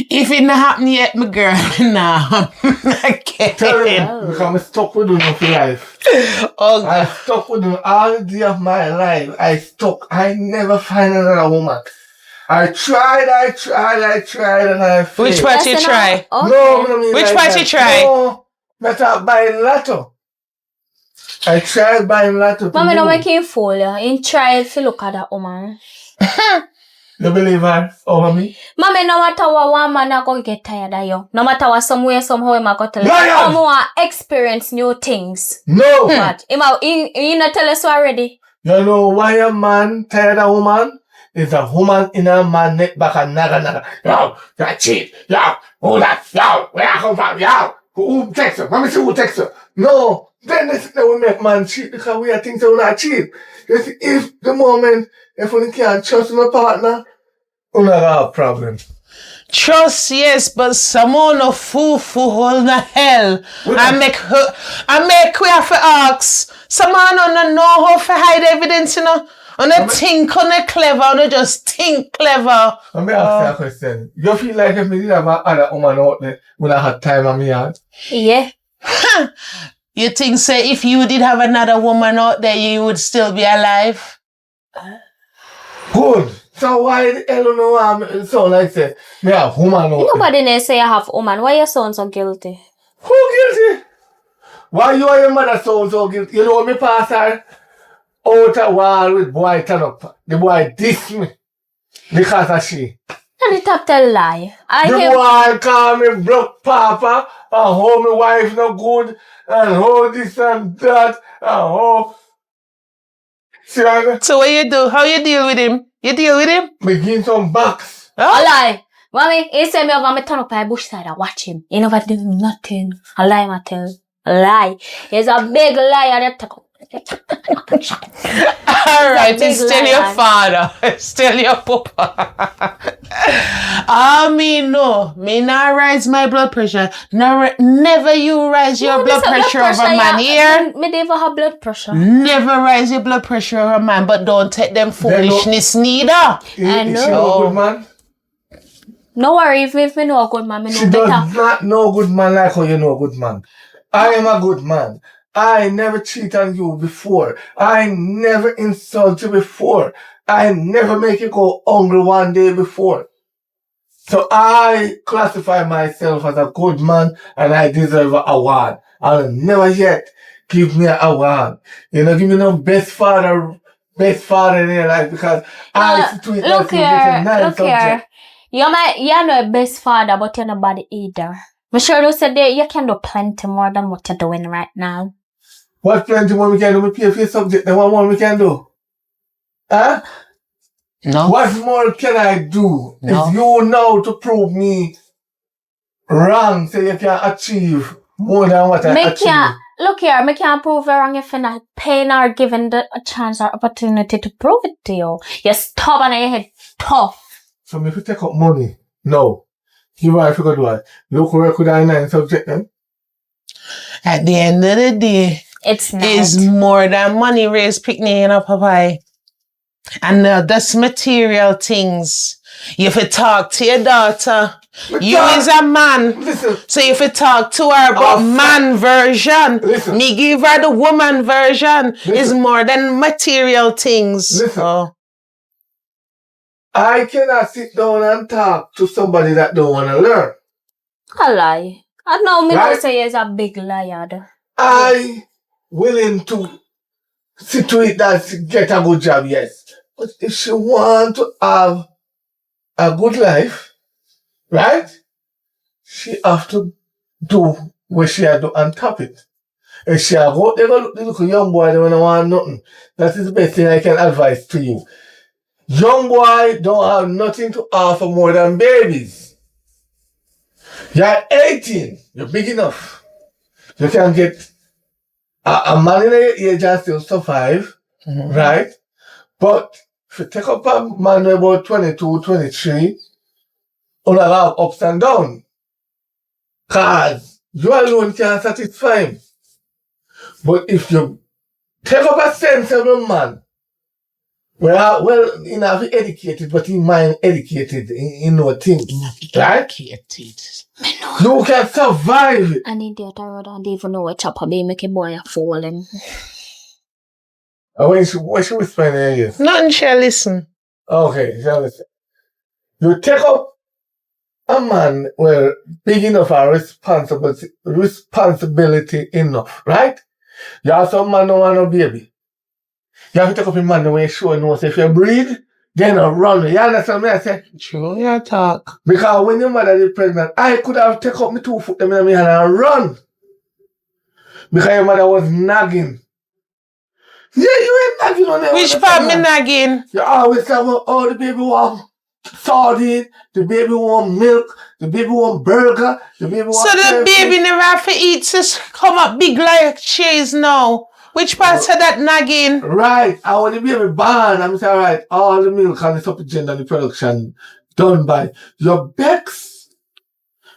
If it not happen yet, my girl, nah. I can't. Tell him, because I'm stuck with you for life. Oh, I stuck with you all the day of my life. I never find another woman. I tried, and I failed. which part you try? Okay. No, I mean Which like part that. you try? No, better buying lotto. I tried buying lotto. Mommy, don't make him fool you. He tried to look at that woman. You believe her over me? Mommy, no matter what one man are going to get tired of you. No matter what some way, somehow, I'm going to tell you. Lion! Come on, experience new things. No. What? He not tell us already. You know why a man tired of woman? Is a woman in a man neck back and naga. Yo, that cheat. Yo, who that? Yo, where I come from? Yo, who text her? Let me see who text her. No, then this will make man cheat because we are things that will not cheat. You see, if the moment, if we can't trust my partner, we not have a problem. Trust, yes, but someone no fool hole in the hell. I make we have to ask. Someone don't know how to hide evidence, you know. And they think on they clever, and they just think clever. Let me ask you a question. You feel like if me did have another woman out there when I had time on me heart? Yeah. You think, say, if you did have another woman out there, you would still be alive? Good. So why the hell you know I'm so like say me have woman out there? Nobody may say I have woman. Why you sound so guilty? Who guilty? Why you and your mother so guilty? You know me pass her out a wall with boy turn up. The boy diss me because of she. And the top tell lie. I The hear boy call me broke papa and how my wife no good and how this and that and how. See what So what you do? How you deal with him? You deal with him? me give him some box. a lie. Mommy, he say me over me turn up by bush side and watch him. He never do nothing. A lie, I tell. A lie. He's a big liar that take up. Alright, big it's still your liar. father. It's still your papa. Me not rise my blood pressure. Never you rise your blood pressure over man here. Me never have blood pressure. Never rise your blood pressure over man, but don't take them foolishness neither. I Is know. she no good man? No worry, if me know a good man, me She know does better. not know good man like how you know a good man. I am a good man. I never cheat on you before. I never insult you before. I never make you go hungry one day before. So I classify myself as a good man and I deserve an award. I'll never yet give me an award. You know, give me no best father in your life because I treat Look myself as a nice here. subject. You're not a best father, but you're not bad either. I'm sure you said that you can do plenty more than what you're doing right now. What plenty more we can do? We pay for your subject. Then what more we can do? Huh? No. What more can I do? No. If you know to prove me wrong, say you can achieve more than what I achieve. Look here, I can't prove you wrong if you're not paying or given a chance or opportunity to prove it to you. You're stubborn and your head tough. So if you take up money, no. You might forget what. Look where could I nine subject them? At the end of the day, It's not. it's more than money raise picnic, you know, Papa. And that's material things. You have to talk to your daughter. You is a man. Listen. So if you talk to her about man version, Listen. me give her the woman version. It's more than material things. Listen. Oh. I cannot sit down and talk to somebody that don't want to learn. A lie. I know me Right? don't say he's a big liar. Though. I willing to see to it that she get a good job, yes. But if she want to have a good life, right? She have to do what she had to on top it. If she a go, they go look the little young boy, they don't want nothing. That is the best thing I can advise to you. Young boy don't have nothing to offer more than babies. You're 18, you're big enough. You can get a man in your age and still survive, right? But if you take up a man about 22, 23, you'll have ups and downs. Because you alone can't satisfy him. But if you take up a sensible man, well, he not be educated, but he mind educated in no things, right? Educated. You can survive it. And in the other road, I don't even know what chopper be make a boy fall him. And when she whisper in your ears? Nothing shall listen. Okay, shall listen. You take up a man big enough and responsibility enough, right? You have some man don't want no baby. You have to take up a man the way you show no say if you breed, then you run. You understand me I say? True, you talk. Because when your mother is pregnant, I could have taken up my 2 foot them in my hand and run. Because your mother was nagging. Yeah, you ain't nagging on there. Which part me nagging? You always say, oh, the baby want sardine, the baby want milk, the baby want burger, the baby want... So the baby never have to eat, just come up big like cheese now. Which part said that nagging? Right. And when the baby born, I'm saying, all right, all the milk and the supplement and the production done by your Bex.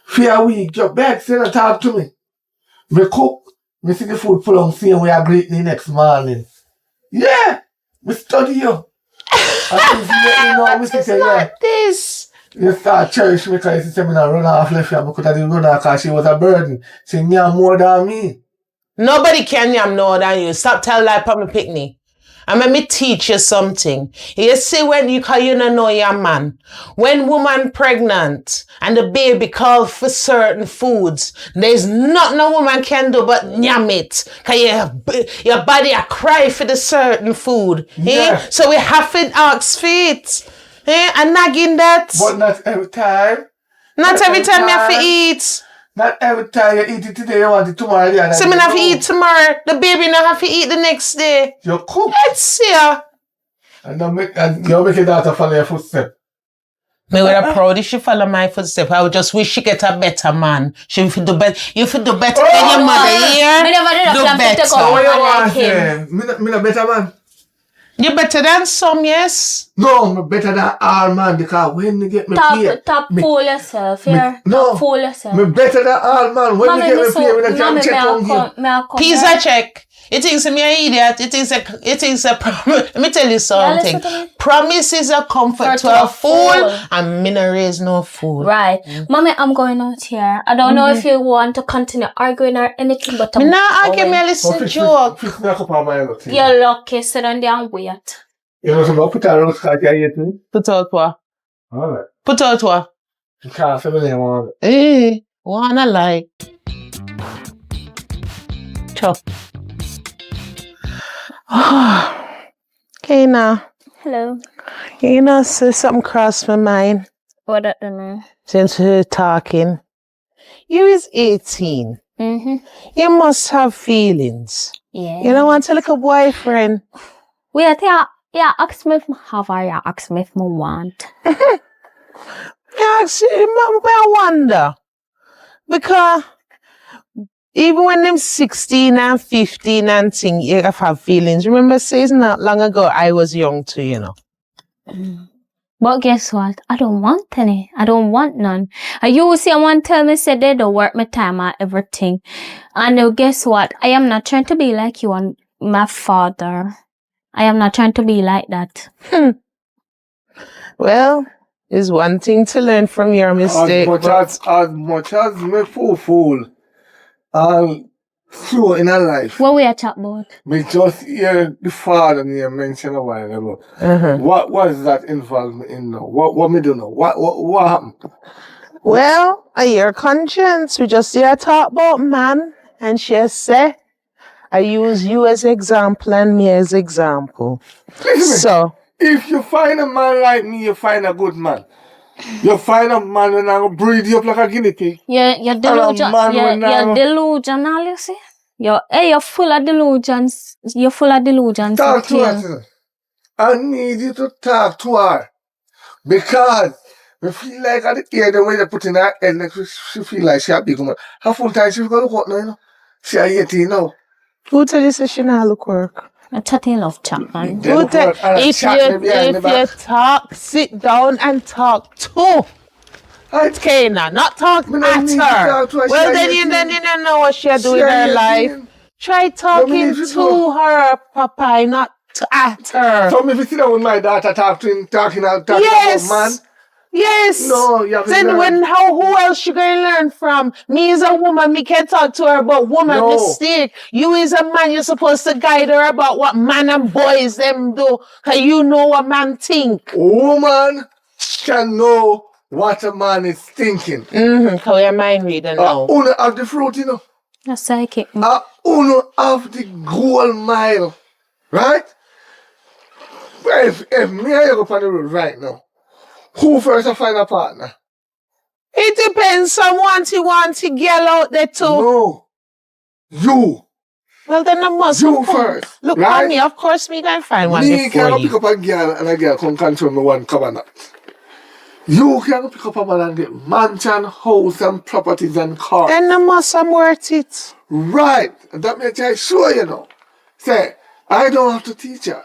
For a week, your Bex, you don't talk to me. Me cook, me see the food pull on, see we are greeting the next morning. Yeah, we study you. I know, we say, yeah. This. You start cherish me because you say me not run off left here because I didn't run off because she was a burden. She knew more than me. Nobody can yam more than you. Stop telling like from a picnic. And let me teach you something. You see when you don't know your man. When woman pregnant and the baby calls for certain foods, there's nothing a woman can do but yam it. Because your body a cry for the certain food. Yeah. So we have to ask for it. And nagging that. But not every time. Not every time you have to eat. Not every time you eat it today, you want it tomorrow. So me have to eat tomorrow. The baby not have to eat the next day. You cook. Let's see ya. And you make your daughter follow your footsteps. Me would have proud if she follow my footsteps. I would just wish she get a better man. She would do better. You should do better than your mother here. Me never did a Do plan to better. take out What you man like want him. say? Me not better man. You better than some, yes. No, me better than all man because when you get me paid. Top fool yourself here. No. Top fool yourself. Me better than all man. When you get me paid, me not can check on you. Peace a check. You think me an idiot? You think a let me tell you something. listen to me. Promise is a comfort to a fool, and me no raise no fool. Right. Mommy, I'm going out here. I don't know if you want to continue arguing or anything, but Me I'm not argue, going. me listen joke. Fix me a cup of my milk. You're lucky. Sit down there and wait. You know, so I put a roast card here yet. Put out what? Alright. Put out what? You can't say my name on it. Eh, wanna like. Chop. Okay now. Hello. You know, so something crossed my mind What I don't know. since we're talking. You is 18. You must have feelings. Yeah. You don't want to look a boyfriend. Wait, yeah, ask me if I have or yeah, ask me if I want. Yeah, I wonder. Because even when them 16 and 15 and thing, you have feelings. Remember, says not long ago, I was young too, you know. But guess what? I don't want any. I don't want none. And you see, someone tell me, say they don't work my time and everything. And guess what? I am not trying to be like you and my father. I am not trying to be like that. Well, it's one thing to learn from your mistake. As much as me fool and slow in a life. What we are chat about? Me just hear the father name mentioned a while ago. What was that involved in now? What me do now? What happened? Well, your conscience, we just hear talk about man, and she say, I use you as example and me as example. So, if you find a man like me, you find a good man. You find a man and I will breed you up like a guinea pig. You're delusional, you see? You're full of delusions. You're full of delusions. Talk to her. I need you to talk to her. Because I feel like at the end, the way they put in her head, like she feel like she a big woman. How full time she got to work now, you know? She a 18 now. who tell you say she not look work? I'm chatting love chat, man. Who tell if you talk, sit down and talk to Kana, not talk at her. Well, then you don't know what she do in her life. Try talking to her, Papa, not at her. So if you sit down with my daughter talking about man. Yes. No, you haven't then learned. who else you gonna learn from? Me as a woman, me can talk to her about woman mistake. You as a man, you're supposed to guide her about what man and boys them do. Cause you know what man think. Woman can know what a man is thinking. Cause your mind reading now. Uno have the fruit, you know. That's psychic. Uno have the gold mile. Right? But if me and you go on the road right now, who first to find a partner? It depends. Some want to girl out there too. No. You. Well, then I must. You first. Look, right? me, of course, me can find one Me before can you. pick up a girl and a girl can control me one cabinet. You can pick up a man and get mansion, house and properties and cars. Then I must, I'm worth it. Right. And that makes I sure you know. Say, I don't have to teach her.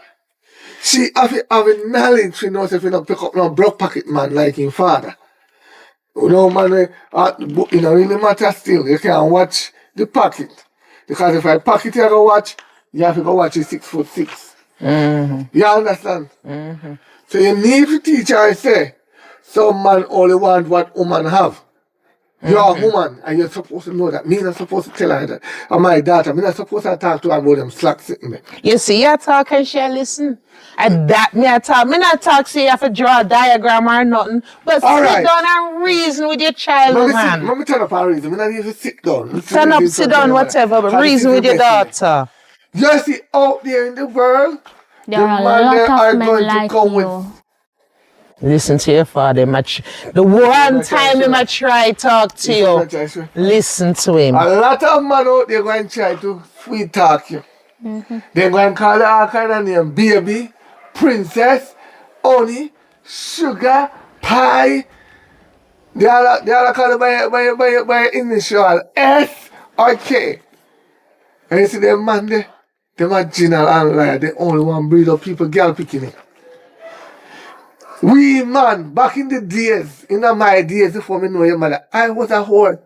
She have a knowledge, she knows if you don't pick up no broke pocket man like his father. You know, man, you know, really matter still. You can't watch the pocket. Because if I pocket you go watch, you have to go watch it 6'6". You understand? So you need to teach her, I say, some man only want what woman have. You're a woman and you're supposed to know that. Me not supposed to tell her that. And my daughter, me not supposed to talk to her about them slack sitting there. You see, you talk and she listen. And that me I talk. Me not talk so you have to draw a diagram or nothing. But all sit right. down and reason with your child, man. Let me turn up a reason. Me not even sit down. Turn up, sit down, whatever, but reason with your daughter. You see, out there in the world, there are a lot of men like you. Listen to your father, the one time he might try talk to you. Listen to him. A lot of men out there going to try to sweet talk you. They're going to call you all kind of name. Baby, princess, honey, sugar, pie. They all call you by initial S or K. And you see them man there, them are general and liar. They only want to breed up people, girl picking it. We man, back in the days, in my days before me know your mother, I was a whore.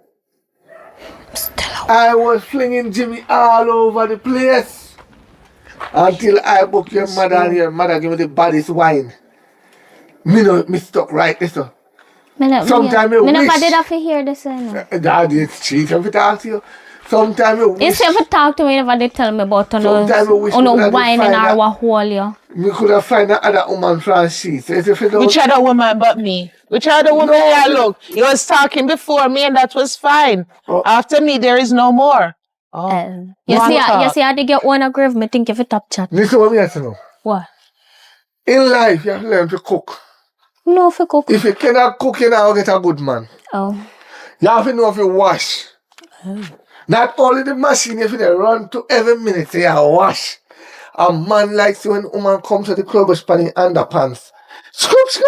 I was flinging Jimmy all over the place. Until I book your mother and your mother give me the baddest wine. Me stuck right there, so. Sometimes I wish. Never did have to hear this. That is cheap if I talk to you. Sometimes I wish. Instead of talk to me, never did tell me about no wine in our hole, yo. Me could have found another woman from she. So which other woman but me? Which other woman? Yeah, look, you was talking before me and that was fine. After me, there is no more. You see, I did get one grave. Me think if it top chat. Listen what me have to know. What? In life, you have to learn to cook. No, if you cook. If you cannot cook, you now get a good man. You have to know if you wash. Not only the machine, if you run to every minute, you wash. A man likes when a woman comes to the club spanning underpants. Scoops.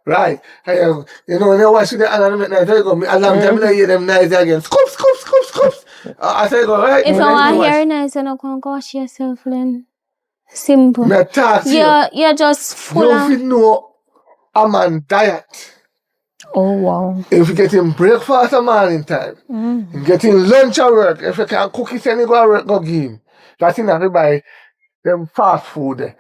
Right. And, you know, when you wash with the hand, I say, go, a long time I hear them nice again. Scoops. I say, go, right. If you want to hear nice, you're not going to wash yourself, then. Simple. Me talk to you. You're just full of. You know a man diet. Oh, wow. If you get him breakfast at morning time, you get him lunch at work, if you can cook it and you go to work, go give him. That's enough to buy them fast food there.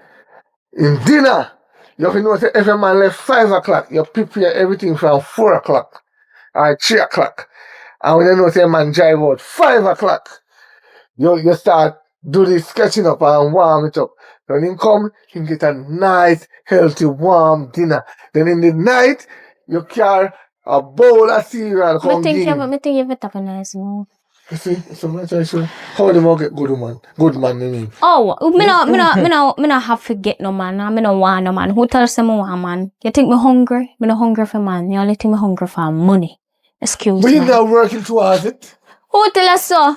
In dinner, you have to know that every man left 5 o'clock, you prepare everything from 4 o'clock or 3 o'clock. And when you know that a man drive out 5 o'clock, you start do the sketching up and warm it up. When he come, he get a nice, healthy, warm dinner. Then in the night, you carry a bowl of cereal. I think you have a nice move. You see, so much I say, how do you get good man? Good man, I mean. Oh, me no have to get no man. I no want no man. Who tells them I want man? You think me hungry? Me no hungry for man. You only think me hungry for money. Excuse But me. you're not working towards it. Who tell us so?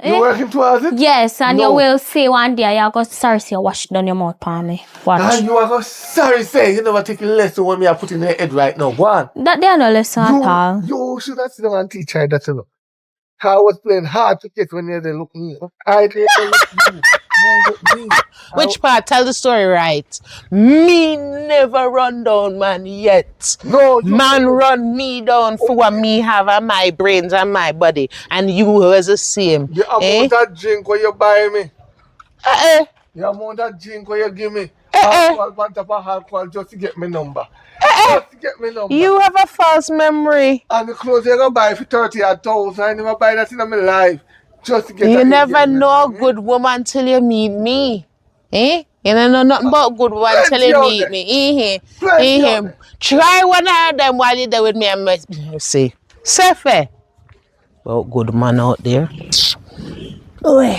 You're working towards it? Yes, and No. you will say one day you go sorry say you wash down your mouth for me. Watch. And you are go sorry say you never take a lesson when me are put in your head right now. Go on. That they are no lesson at all. You should have sit down and teach her that, you know. I was playing hard to get when you look me. I did look me. Which part? Tell the story right. Me never run down man yet. No, you Man run me down for what me have on my brains and my body. And you was the same. the amount of drink where you buy me. The amount of drink where you give me. Alcohol, one type of alcohol just to get me number. Just to get me number. You have a false memory. And the clothes you gonna buy for 30,000. I never buy that in my life. Just to get You that never engagement know a ring, good woman till you meet me. You don't know nothing about good woman till Plenty you out meet there. me. Plenty out there. Try one of them while you're there with me and see. Safe. Well, good man out there. Oi.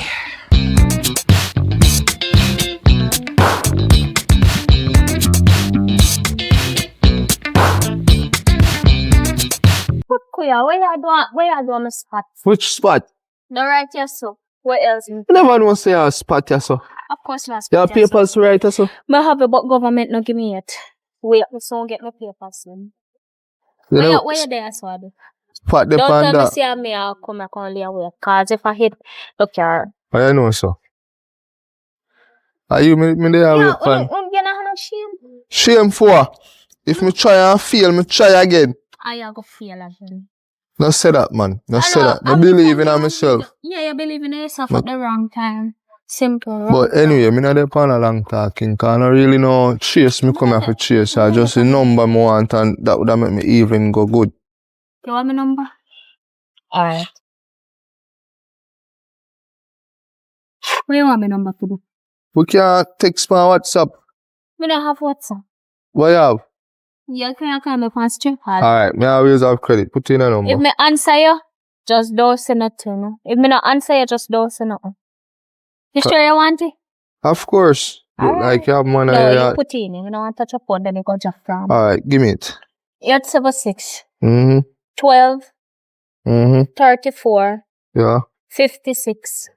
Kuya, where you do my spot? Which spot? No right here, so. What else? You never know say a spot ya so. Of course not. You have papers to write ya so. Me have it, but government no give me yet. Wait, me soon get my papers soon. You know, Where you there, so? spot the Don't tell me panda. say me I'll come back only away. Cause if I hit, look here. I know so. Are you me there Yeah, with pan? you know how shame. Shame for. If me try and fail, me try again. I go feel again. No say that, man. No I say know, that. I I'm believe in telling you, myself. Yeah, you believe in yourself at the wrong time. Simple. But anyway, me not there on a long talking, cause I don't really know chase me come here for chase. I just the number me want and that would make me evening go good. You want my number? Alright. Where you want my number for? We can text my WhatsApp. Me don't have WhatsApp. What you have? You can call me on strip hard. Alright, me always have credit. Put in a number. If me answer you, just don't say nothing. No? If me not answer you, just don't say nothing. You sure you want it? Of course. Alright. Like you have money. No, you put it in. You don't want to touch up on, then you go just from. Alright, give me it. 876 Mm-hmm. 12 Mm-hmm. 34 Yeah. 56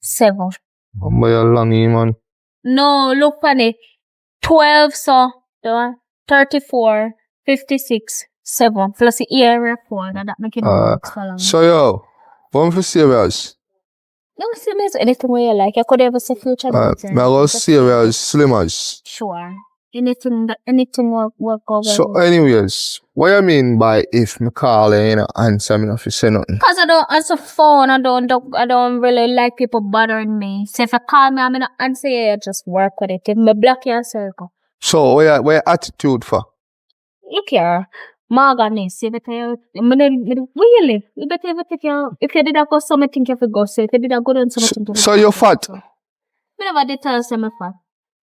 7. But you're long, man. No, look funny. 12 so the one, 34 56 7 plus the area 4 that make it work so long. So yo, one for serious. No, see me anything where you like. I could ever say future. Me go serious, slimmers. Sure. Anything work over. So anyways, what you mean by if me call and you know, answer me not say nothing? Cause I don't answer phone. I don't really like people bothering me. So if you call me, I'm not answer you. You just work with it. If me block your circle. So what your attitude for? Look here, Marganis. You better where you live. You better ever take your. If you did not go, something think you have to go. So if you did not go, then something. So you're fat? Me never did tell you I'm fat.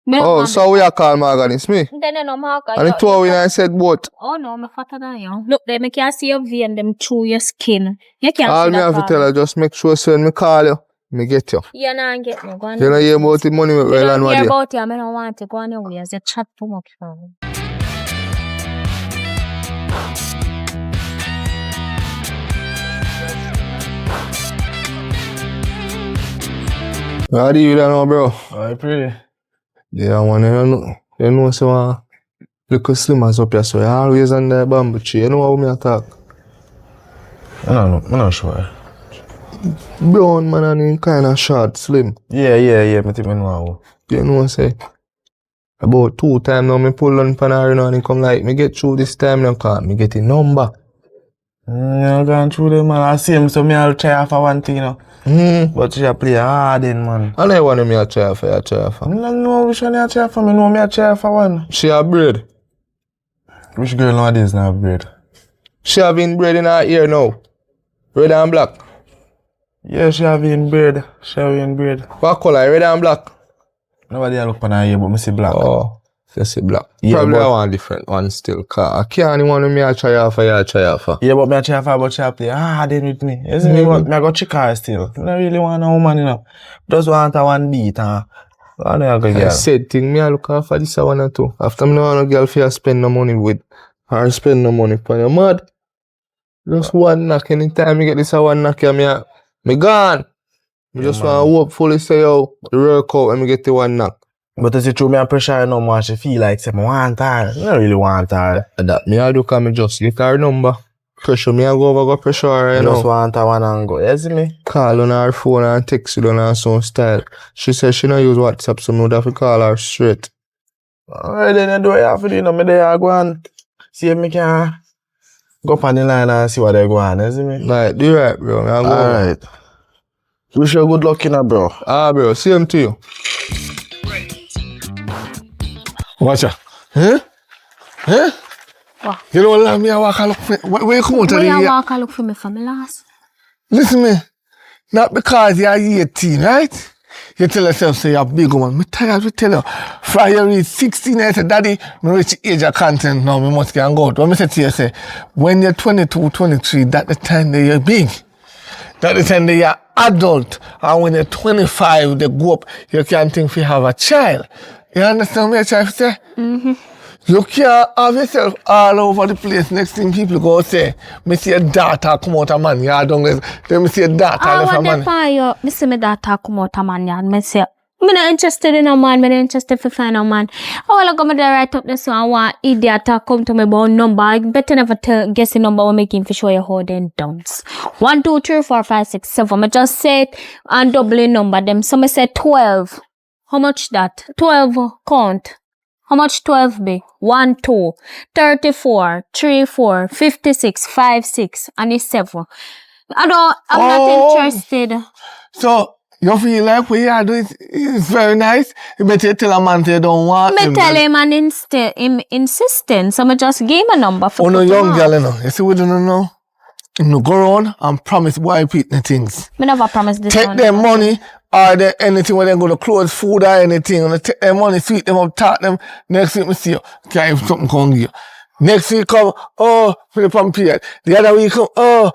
Oh, so we are called Marganis, me? Then no Marganis. And the two when I said what? Oh no, I'm fatter than you. Look, they make you see your vein them through your skin. You can't All see me that have to part. tell her, just make sure so when me call you, me get you. You not get me. Go on. You know hear about the money with You well and don't what hear you. about you. I don't want to go on your ways. You chat too much for me. How do you know, bro? Alright, pretty. Yeah, man, you know so little slimmers up here, so you always on the bamboo tree. You know how me attack? I'm not sure. Brown man and him kinda short, slim. Yeah, me think I know how. You know what I say? About 2 times now, me pull on pan her, you know, and he come like, me get through this time now, cause me get a number. I'm going through them, man. I see him, so me I'll try for one thing, you know. But she a play hard then, man. And I want me a try for, you try for. I don't know which one you try for. Me know me a try for one. She a braid. Which girl nowadays now have bread? She have been braid in her ear now. Red and black. Yeah, she have in bread. She have in bread. What color? Red and black? Nobody look on her ear, but me see black. Oh, you see black. Yeah, Probably but- I want different one still. Cause I can't want me a try off for you try off for. Yeah, but me a try for, but she a play hard then with me. You see me, but me a go check her still. I don't really want a woman, you know. Just want a one beat, huh? I know I go I girl. said thing me I look out for this one or two. After me no want no girl for you spend no money with. Or spend no money for you mad. Just one knock anytime you get this one knock me gone. Me just want to hopefully say yo the work out when me get the one knock. But as you true, me a pressure her no more. She feel like say me want her. I don't really want her. That me I do cause me just get her number. Pressure me I go over go pressure her I you just know. want her one and go. You see me? Call on her phone and text it on her some style. She said she no use WhatsApp so me would have to call her straight. Alright then you do what you have to do. You know, me there I go and see if me can go up on the line and see what they go on. You see me? Like do right bro. Me I go over. Alright. Wish you good luck, you know, bro. Ah bro, same to you. Watch out. Huh? Huh? What? You know what me I walk and look for where you come out of Where you here? walk and look for me for me last? Listen me. Not because you're 18, right? You tell yourself say you're a big woman. Me tired to tell you. From you reach 16 I say, Daddy, me reach the age of content now, me must get and go out. What me say to you say, when you're 22, 23, that's the time that you're big. That's the time that you're adult. And when you're 25, they go up, you can't think you have a child. You understand what I'm trying to say? Mm-hmm. You can't have yourself all over the place. Next thing people go say, me see a daughter come out of man yard down there. Then me see a daughter I left a want man. the fire. Me see me daughter come out a man yard. Me say, me not interested in a man. Me not interested to find a man. I will go me there right up there so I want idiot to come to me about number. I better never guess the number when making for show you how they dance. 1, 2, 3, 4, 5, 6, 7. Me just say it and double the number them. So me say 12. How much that? 12 count. How much 12 be? 1, 2, 34, 3, 4, 56, 5, 6, and it's 7. I'm not interested. So, you feel like what you are doing is very nice. You better tell a man you don't want Me him. tell him and him insistent, so me just give him a number for Oh no, put him young on. girl, you know. You see what you don't know? You go around and promise boy people things. Me never promise this Take one. their money or anything when they go to clothes, food or anything. And take their money, sweet them up, talk them. Next week, me see you. Okay, if something come give you. Next week come, oh, for the pump period. The other week come, oh,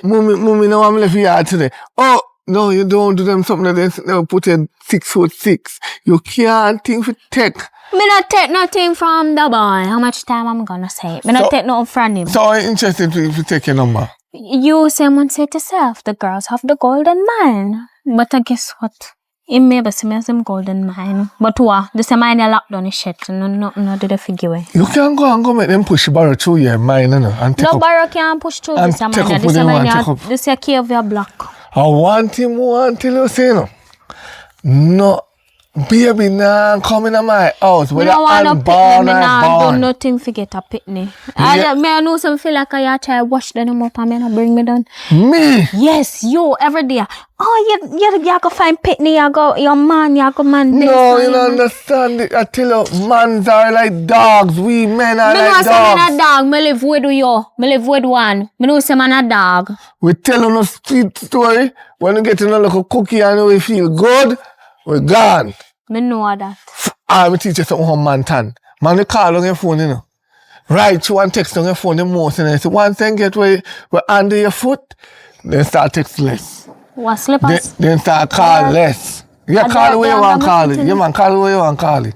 mommy, no, I'm left here today. Oh, no, you don't do them something that they put in 6'6". You can't think for tech. Me not take nothing from the boy. How much time I'm gonna say? Me not take nothing from him. So I'm interested to take your number. You someone say to yourself, the girls have the golden mine. But I guess what? It may be some golden mine. But what? The same mine lockdown is shit. No, did the figure way. You can go and make them push barrel through your mind, you know, and take No up. barrow can push through And this take mine. up This with them and mine, take up. this is key of your block. I want him tell you say no, baby nah come in my house Me whether don't want no I'm pitney. born Me or nah do born. nothing to get a pitney. Yeah. I know some feel like I try wash them up and me not bring me down. Me? Yes, you every day. Oh, you go find pitney. You go your man. You go man. this No, and you don't understand it. I tell you, mans are like dogs. We men are Me know like say man dogs. a dog. Me live with you. Me live with one. Me know say man a dog. We tell you a street story. When you get in a little cookie and we feel good, we're gone. Me know that. I'm teach you something how man tan. Man, you call on your phone, you know. Write you and text on your phone the most. And I say, one thing get where under your foot, then start text less. What slippers? Then start call less. You I call the way you don't want to call know it. what You man call the way you want to call it.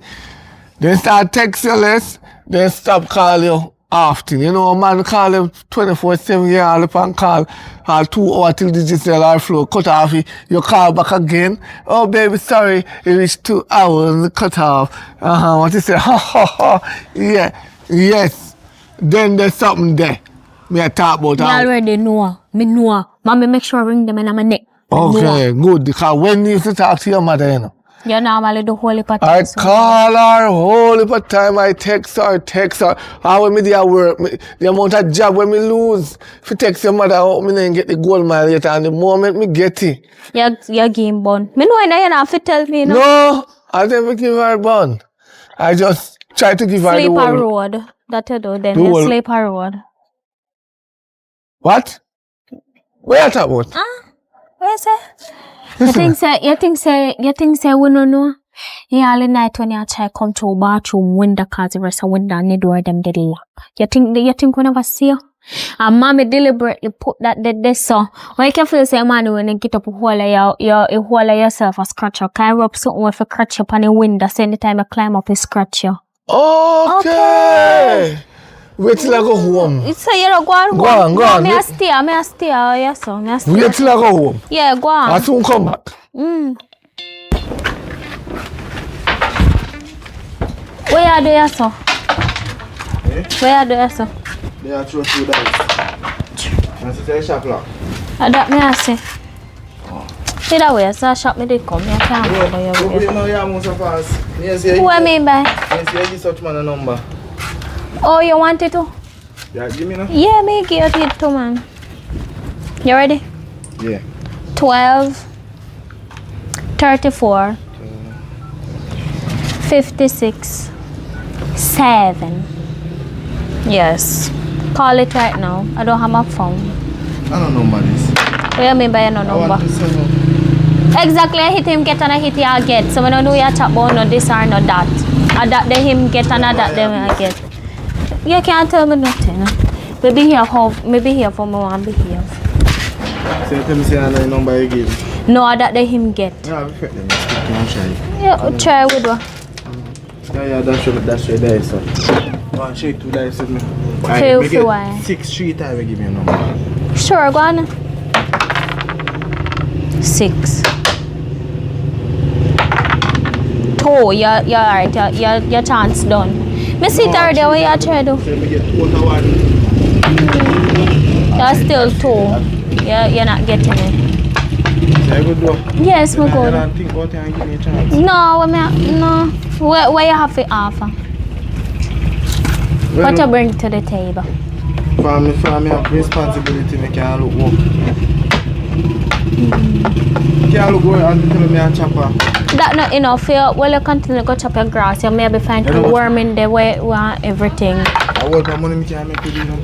Then start text you less. Then stop call you often. You know, a man call you 24/7, you all up and call 2 hours till the digital flow. Cut off, you call back again. Oh, baby, sorry, it reached 2 hours, cut off. What you say? Ha, ha, ha. Yeah, yes. Then there's something there. Me I talk about Me already know. Me know. Mommy make sure ring them in my neck. Me know. Okay, good. Because when you used to talk to your mother, you know, You normally do whole heap of I things. call her whole heap of time. I text her. And when me there work, the amount of job when me lose. If you text your mother, me then get the gold mile later. And the moment me get it. Your game bun. Me know you don't have to tell me, no. No, I never give her a bun. I just try to give her the Sleep a whole. road. That you do, then The you whole- sleep a road. What? Where you talk about? What you say? You think say we no know? Yeah, all the night when you try come to bathroom window cause the rest of window and the door them did lock. You think we never see you? And mommy deliberately put that there so. Why you can feel say man when you get up a whole of yourself a scratch you. Can you rub something with a scratch up on the window so anytime you climb up you scratch you. Okay. Wait till I go home. So you don't go on. Go on. Me a stay, yes so. Me a stay. Wait till I go home. Yeah, go on. I soon come back. Where you do you so? Where you do you so? They are throw 2 dice. And say shop lock. That me I say. Either way, so shop me did come. I can't go your Go way. you know you must pass. Yes, yeah. Who I mean by? Yes, yeah, give such man a number. Oh, you want it to? Yeah, give me now. Yeah, me give it to man. You ready? Yeah. 12 34 56 7. Yes. Call it right now. I don't have my phone. I don't know about this. What you mean by no I number? want to sell. Exactly, I hit him get and I hit you get. So I don't know you talk about no this or no that. And that they him get and that them I get. You can't tell me nothing. Maybe here for me want behave. So you tell me say I know the number you give. No, that they him get. Yeah, I'll be fair then. I'll try. Yeah, try with what? Yeah, that's your dice. So. Go on, shake 2 dice with me. Feel why? 6 street time will give me a number. Sure, go on. 6. 2, you're alright, your chance done. Me see it already, what you try to do? So we get 2 out of 1. You're still 2. You're not getting it. So I go do. Yes, we I good. don't think about it and give me a chance. No. Where you have to offer? What you bring to the table? For me have responsibility, I can't look work. Can't look work and tell me a chopper. That not enough. Well, you continue to go chop your grass. You maybe find a worm in there where you want everything. I work my money, I can't make it, you know.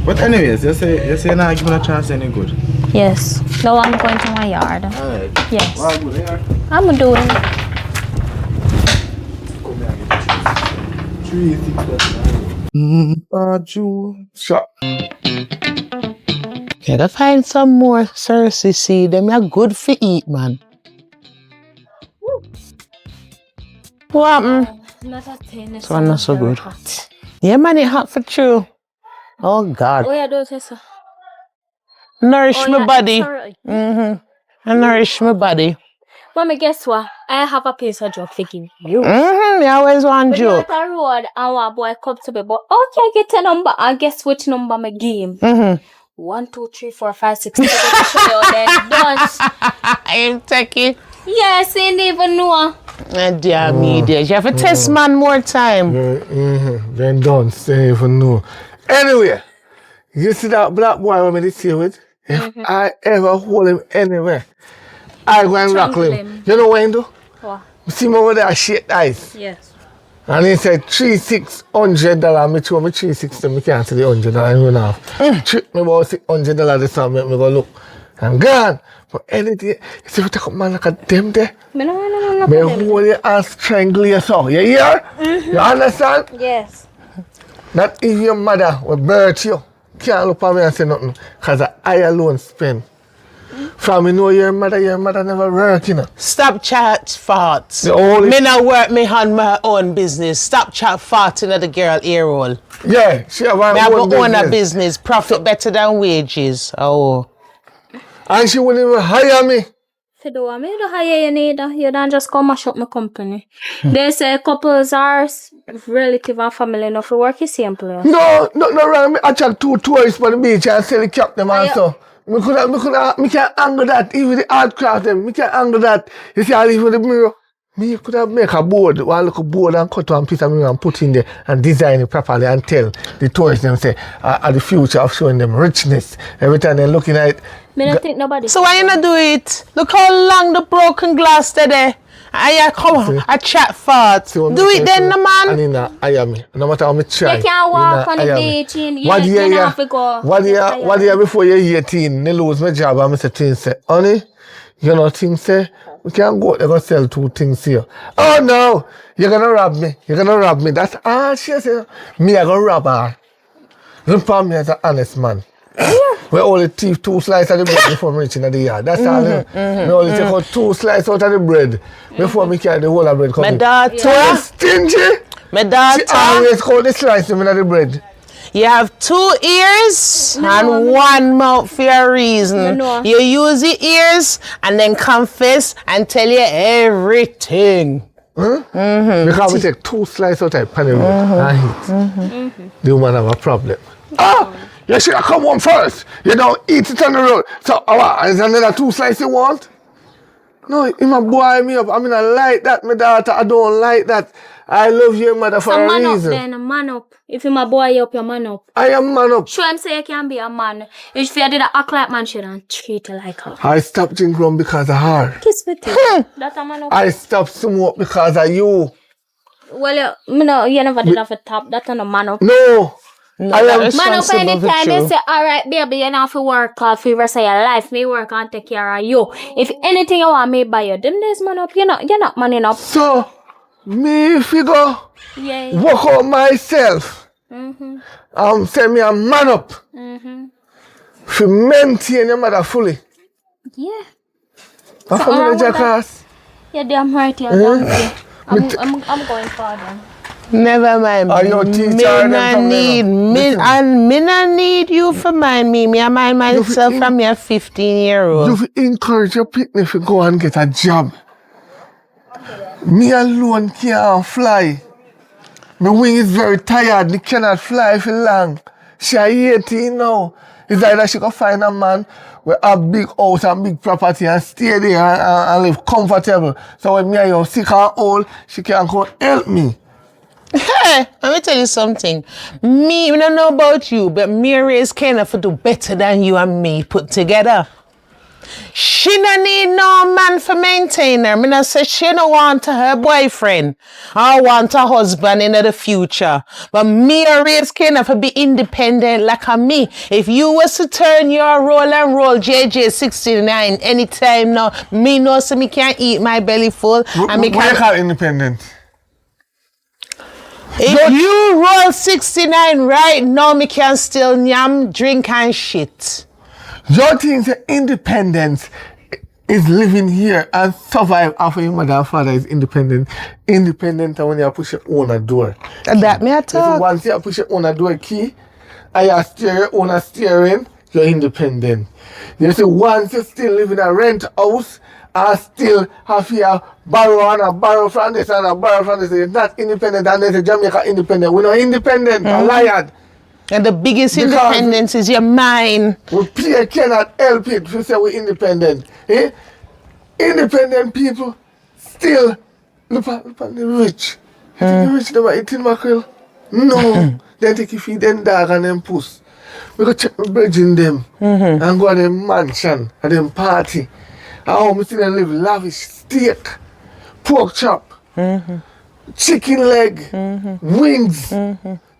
But anyways, you say now give me a chance any good. Yes. No, I'm going to my yard. Alright. Yes. Well, good, yeah. I'm doing. Come here, I get 3, 6, that's Shut. Gotta find some more Cersei seed. Them are good for eat, man. What happened? This one not so good. Yeah, man, it hot for true. Oh, God. Oh, yeah, those is so. Nourish my body. Sorry. And nourish my body. Mommy, guess what? I have a piece of joke for give you. You always want But you joke. at a road and one boy come to me, but okay, get a number and guess which number me give him. 1, 2, 3, 4, 5, 6, 7, 8, then done. I'm taking. Yes, he didn't even know. Dear me, dear. You have to test man more time. Then don't say even know. Anyway, you see that black boy I'm in the with? If I ever hold him anywhere, I go and rockle him. You know what I do? What? See me over there, shake the ice. Yes. And he said $3,600. Me throw me $360. Me can't see the $100 and run off. Trick me about $600 this time. Make me go look. I'm gone. But anything, you see if you take up man like a them there. No. Me hold your ass strangle you so. You hear? You understand? Yes. Not if your mother will birth you. Can't look at me and say nothing. Because I alone spend. From me know your mother never work, you know. Stop chat farts. The only- Me not work me on my own business. Stop chat farting at the girl ear roll. Yeah, she have her Me have own my own business. business. Profit better than wages. Oh. And she wouldn't even hire me. If you do, I don't hire you neither. You don't just come mash up my company. They say couples are relative and family enough to work the same place. No wrong. Me attract 2 tourists on the beach and sell the cap them and so. Me can't angle that. Even the art craft them. Me can't angle that. You see, I live with the mirror. Me could have make a board, one little board and cut one piece of me and put in there and design it properly and tell the tourists them say are the future of showing them richness. Every time they're looking at it. Me don't think nobody. So why you not do it? Look how long the broken glass there. I come on, I chat fast. Do it then, no man. And in I am me. No matter how me try. You can't walk on the beach. What do you have to go? What do you before you're 18? Me lose my job and me say things say, honey, you know things say, we can't go, they're gonna sell 2 things here. Oh no, you're gonna rob me. You're gonna rob me. That's all she said. Me I gonna rob her. Look for me as an honest man. We only thief 2 slices of the bread before me reaching the yard. That's all. We only take out 2 slices out of the bread before me carry the whole of bread. My daughter. So stingy. My daughter. She always cut the slice of the bread. You have 2 ears and 1 mouth for a reason. You use the ears and then confess and tell you everything. Because we take 2 slices out of the bread and eat. The woman have a problem. You should have come home first. You don't eat it on the road. So, is another 2 slices you want? No, you might boil me up. I mean, I like that, my daughter. I don't like that. I love your mother for a man reason. up then, man up. If you my boy you up, you man up. I am man up. Show him say you can be a man. If you did act like man, should and treat you like her. I stopped drinking rum because of her. Kiss with you. That's a man up. I stopped smoke because of you. Well, you never did have a top. That's not a man up. No. I am Man up anytime you say, alright, baby, you have to work hard for the rest of your life. Me work and take care of you. If anything you want me buy you, them days man up, you're not manning up. So, me figure work out myself. Say me a man up. To maintain your mother fully. Yeah. That's so, the jackass. You're damn right, you're donkey. I'm going for them. Never mind. Are your teacher me not need you for mind me. Me I mind myself from your 15-year-old. You encourage your picnic to go and get a job. Me alone can't fly. My wing is very tired. Me cannot fly for long. She 18 now. It's either she can find a man with a big house and big property and stay there and live comfortable. So when me and you sick and old, she can come help me. Hey, let me tell you something. I don't know about you, but Mary is kind of do better than you and me put together. She don't need no man for maintain her. I say she don't want her boyfriend. I want a husband in the future. But Mary is kind of be independent like a me. If you was to turn your roll and roll JJ69 anytime now, me know so me can't eat my belly full. And me can't call independent. If you roll 69 right now, me can still nyam, drink and shit. Your thing say independence is living here and survive after your mother and father is independent. Independent when you push your own door. And that me a talk. Once you push your own door key and you steer your own steering, you're independent. You see, once you still live in a rent house and still have to borrow from this and borrow from this, it's not independent. And they say Jamaica independent. We're not independent, a liar. And the biggest independence is your mind. We cannot help it to say we're independent. Eh? Independent people still look at the rich. You think the rich never eating mackerel? No. They take you feed them dog and them puss. We go check the bridge in them and go to them mansion and them party. And how we see them live lavish steak, pork chop, chicken leg, wings.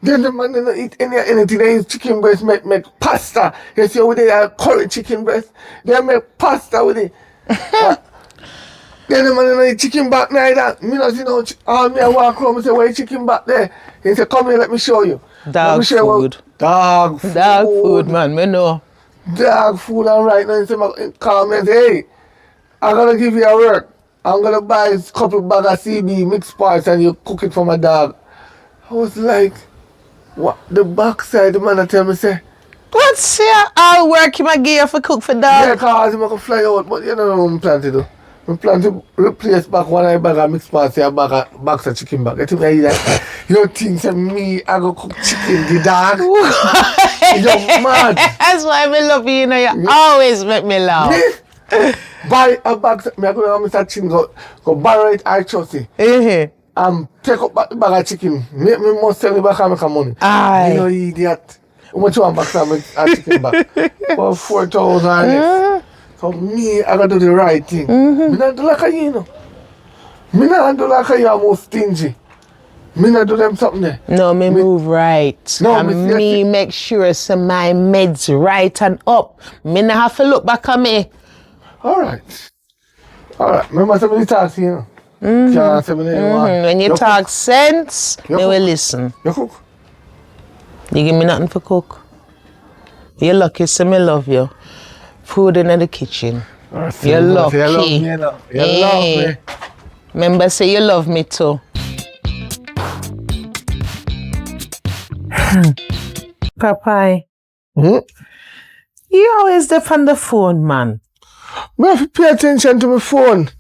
Then the man don't eat anything. They use chicken breast, make pasta. You see how they curry chicken breast. They make pasta with it. Then the man don't eat chicken back neither. Me not see no. Me I walk around and say, where chicken back there? He say, come here, let me show you. Dog food. Dog food. Dog food, man. Me know. Dog food. And right now, he say, call me and say, hey, I'm gonna give you a work. I'm gonna buy a couple bag of CB mixed parts and you cook it for my dog. I was like, what? The backside, the man tell me, say, what's say all work you might give you for cook for dog? Yeah, cause him can fly out, but you know what I plan to do. I plan to replace back one bag of mixed parts, a box of chicken back. You think I eat that? You think say me, I go cook chicken, the dog? You're mad. That's why I love you, you know, you always make me laugh. buy a box. Me go to Mr. Chin go borrow it. I trust it. Take up the bag of chicken. Make me must sell it back and make a money. Aye. You know, idiot. How much you want back from a chicken back? For 4,000 less. So me, I gotta do the right thing. Me not do like you know. Me not do like you are more stingy. Me not do them something there. No, me move right. No, and me me make sure so my meds right and up. Me not have to look back at me. Alright. Remember somebody talk to you, know? Can't say me name, man. When you talk sense, me cook. will listen. You cook? You give me nothing for cook. You're lucky, so me love you. Food in the kitchen. You're lucky. You love me, you know. You love me. Remember, say you love me too. Papai, you always there on the phone, man. Me have to pay attention to my phone.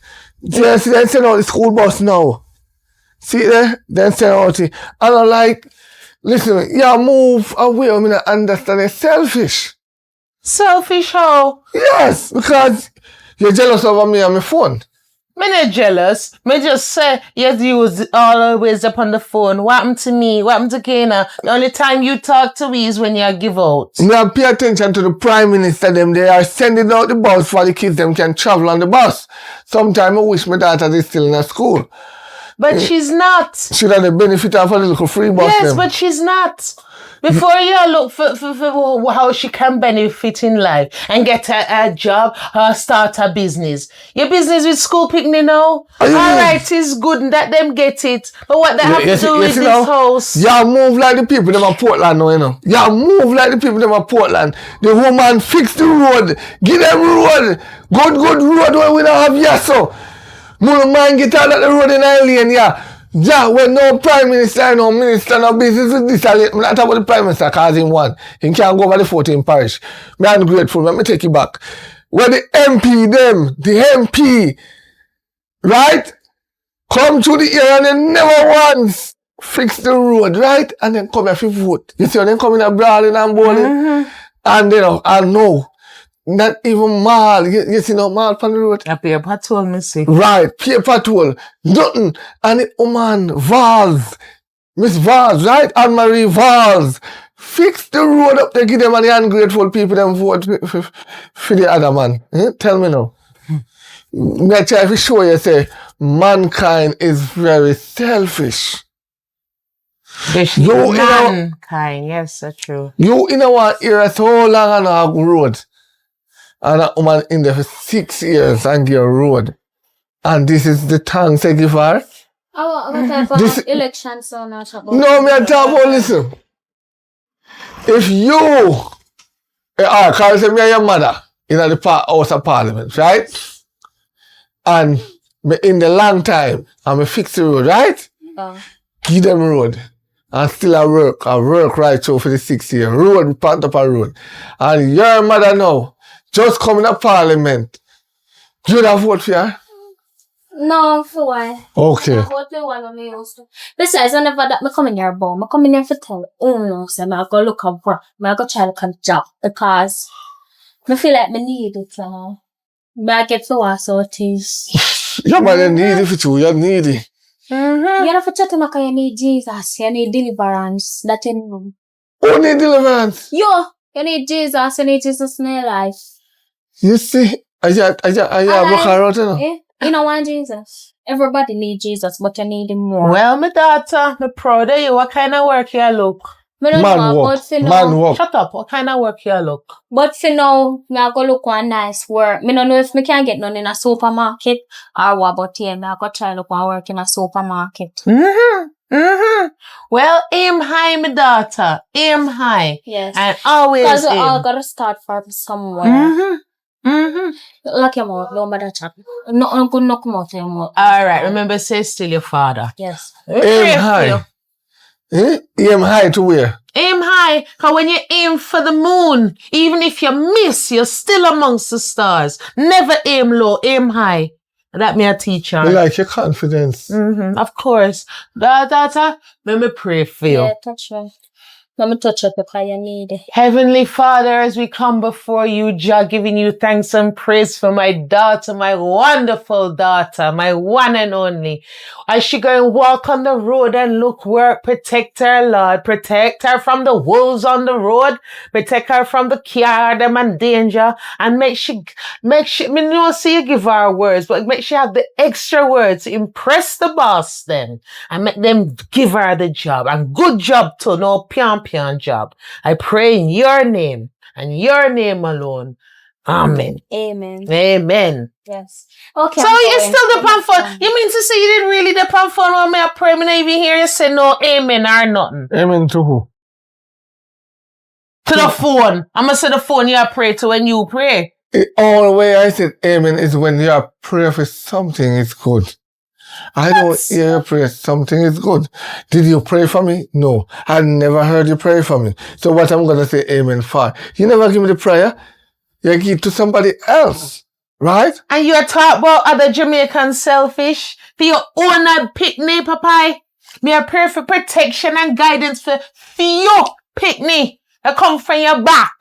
Then send out the school bus now. See there? Then send out it. And I like, listen, you move away. I mean, I understand it's selfish. Selfish how? Yes, because you're jealous over me and my phone. Me not jealous. Me just say you was always up on the phone. What happened to me? What happened to Kena? The only time you talk to me is when you give out. Now pay attention to the Prime Minister them. They are sending out the bus for the kids them can travel on the bus. Sometimes I wish my daughter is still in a school. But she's not. Should have the benefit of a little free bus. Yes, them. but she's not. Before you look for how she can benefit in life and get a job or start a business. Your business with school picnic now? Alright, it's good that them get it. But what they have to do with this house? You move like the people them at Portland now, you know. You move like the people them at Portland. The woman fix the road. Give them road. Good road where we don't have yes so. No man get out of the road in Ireland, yeah. Yeah, when no Prime Minister, no Minister, no business with this, I'm not talking about the Prime Minister because he won. He can't go over the 14 parish. I'm grateful, let me take it back. When the MP, right, come to the area and they never once fix the road, right? And then come here for vote. You see, them coming abroad and bowling. And you know, I know. Not even mall. You see no mall on the road? A paper tool, me see. Right, paper tool. Nothing. And the woman, Vals. Miss Vals, right? Anne-Marie Vals. Fix the road up there, give them and the ungrateful people them vote for the other man. Tell me now. Me try to show you, say, mankind is very selfish. Mankind, yes, that's true. You in our era so long on our road. And a woman in there for 6 years on your road. And this is the thanks I give her. What type of election so not about? No, me talk about listen. If you call say me and your mother in the House of Parliament, right? And me in the long time and me fix the road, right? Give them road. And still I work right through for the 6 years. Road, plant up a road. And your mother now, just coming to Parliament. Do you have vote for her? No, for why? Okay. I vote for one of me used to. Besides, whenever that I come in here, I come in here for tell no, so I go look up work. I go try to look at job because I feel like I need it. But I get for what so it is. Your mother need it for too, you need it. You know, for chatting, you need Jesus, you need deliverance. That you know. Who need deliverance? You need Jesus in your life. You see, I work around, you know. You don't want Jesus. Everybody needs Jesus, but you need him more. Well, my daughter, I'm proud of you. What kind of work you look? Man work. Shut up. What kind of work you look? But for now, I go look one nice work. I don't know if I can get none in a supermarket or what, but yeah, I go try look one work in a supermarket. Well, aim high, my daughter. Aim high. Yes. And always because we aim. all gotta start from somewhere. Like your mouth, no matter chat. No, I'm gonna knock out your mouth. Alright, remember, say still your father. Yes. Aim high. Aim high to where? Aim high, because when you aim for the moon, even if you miss, you're still amongst the stars. Never aim low, aim high. That me a teacher. You like your confidence. Of course. Daughter, let me pray for you. Yeah, that's right. Let me touch up if I need it. Heavenly Father, as we come before you, Jah, giving you thanks and praise for my daughter, my wonderful daughter, my one and only. As she go and walk on the road and look work, protect her, Lord. Protect her from the wolves on the road. Protect her from the car, them and danger. And make she, me know see you give her words, but make sure have the extra words to impress the boss then. And make them give her the job. And good job too, no pian job. I pray in your name and your name alone. Amen. Amen. Amen. Yes. Okay. So you still the pan phone. You mean to say you didn't really the pan phone when me I pray? Me not even hear you say no amen or nothing. Amen to who? To the phone. I'ma say the phone you pray to when you pray. All the way I said amen is when you pray for something is good. I don't hear you pray something is good. Did you pray for me? No. I never heard you pray for me. So what I'm going to say amen for? You never give me the prayer. You give it to somebody else. Right? And you talk about other Jamaican selfish. For your own picnic, papa. Me I pray for protection and guidance for your picnic. I come from your back.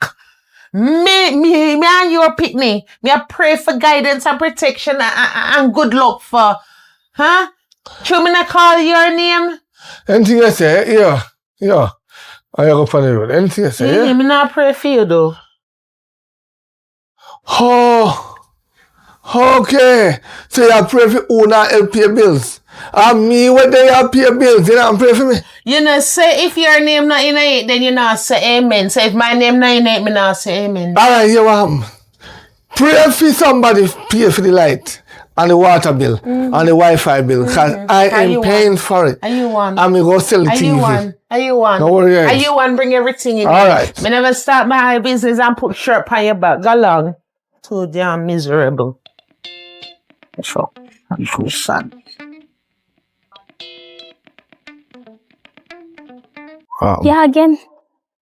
Me and your picnic. Me I pray for guidance and protection and good luck for. Huh? Should me not call your name? Anything you say, yeah. I go for the road. Anything you say, yeah? Me not pray for you though. Oh, okay. So you pray for who not help pay bills. And me when they have pay bills, you don't pray for me. You know, say if your name not in it, then you not say amen. So if my name not in it, me not say amen. Alright, you want pray for somebody pay for the light and the water bill and the Wi-Fi bill because I am paying for it. Are you one? And me go sell the TV. Are you one? No worry. Are you one? Bring everything in. Alright. Me never start my business and put shirt on your back. Go long. Too damn miserable. Sure. I'm so sad. Wow. Yeah, again.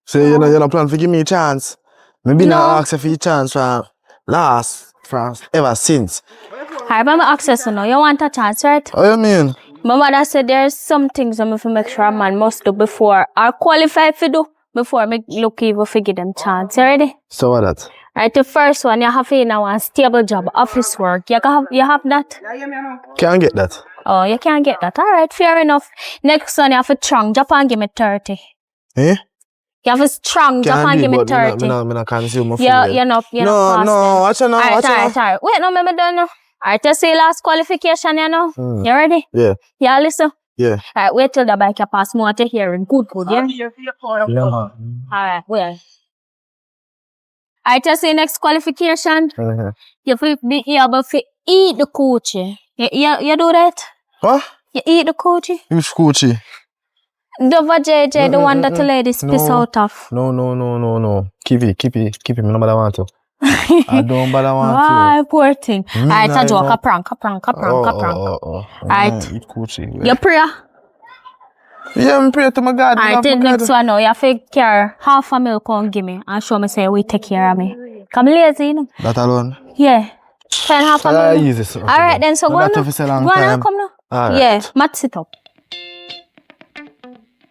So you know plan to give me a chance. Maybe not ask for a chance from ever since. I remember access now. You want a chance, right? What you mean? My mother said there's some things I'm to make sure a man must do before or qualify for do before I look even for give them chance. You ready? So what that? Right, the first one you have to now a stable job, office work. You have that? Can't get that. Oh, you can't get that. Alright, fair enough. Next one you have a strong job and give me 30. Eh? You have a strong job and give me 30. Me not consume my food. You're not watch it now. Alright. Wait, no, me done now. Alright, you see last qualification, you know? You ready? Yeah. Yeah, listen. Yeah. Alright, wait till the bike you pass more to hearing. Good, yeah? Yeah. Alright, wait. Alright, you see next qualification? You have to be able to eat the coochie. You do that? What? You eat the coochie? Which coochie? The JJ, the one that the ladies piss out of. No. Keep it. Me no bother want to. I don't bother want to. Ah, poor thing. Alright, I a joke, know. a prank. Alright. Eat coochie. You pray? Yeah, I'm pray to my God. Alright, the next one now, you have to carry half a milk and give me and show me say we take care of me. Come lazy, you know? That alone? Yeah. Can half a milk. Easy. Alright then, so go on now. Go Go on now, come now. Alright. Yeah, mat sit up.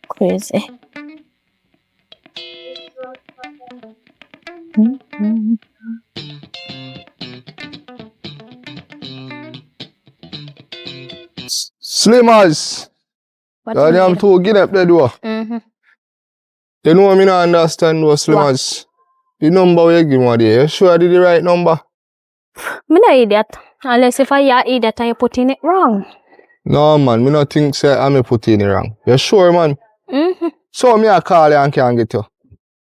Crazy. Slimmers. What God, you I'm need? too get up there, though. You know me not understand those Slimmers. The number you give me there, you sure I did the right number? Me no idiot. Unless if I are idiot and you put in it wrong. No, man, me not think say I'm putting it wrong. You sure, man? So me I call you and can't get you.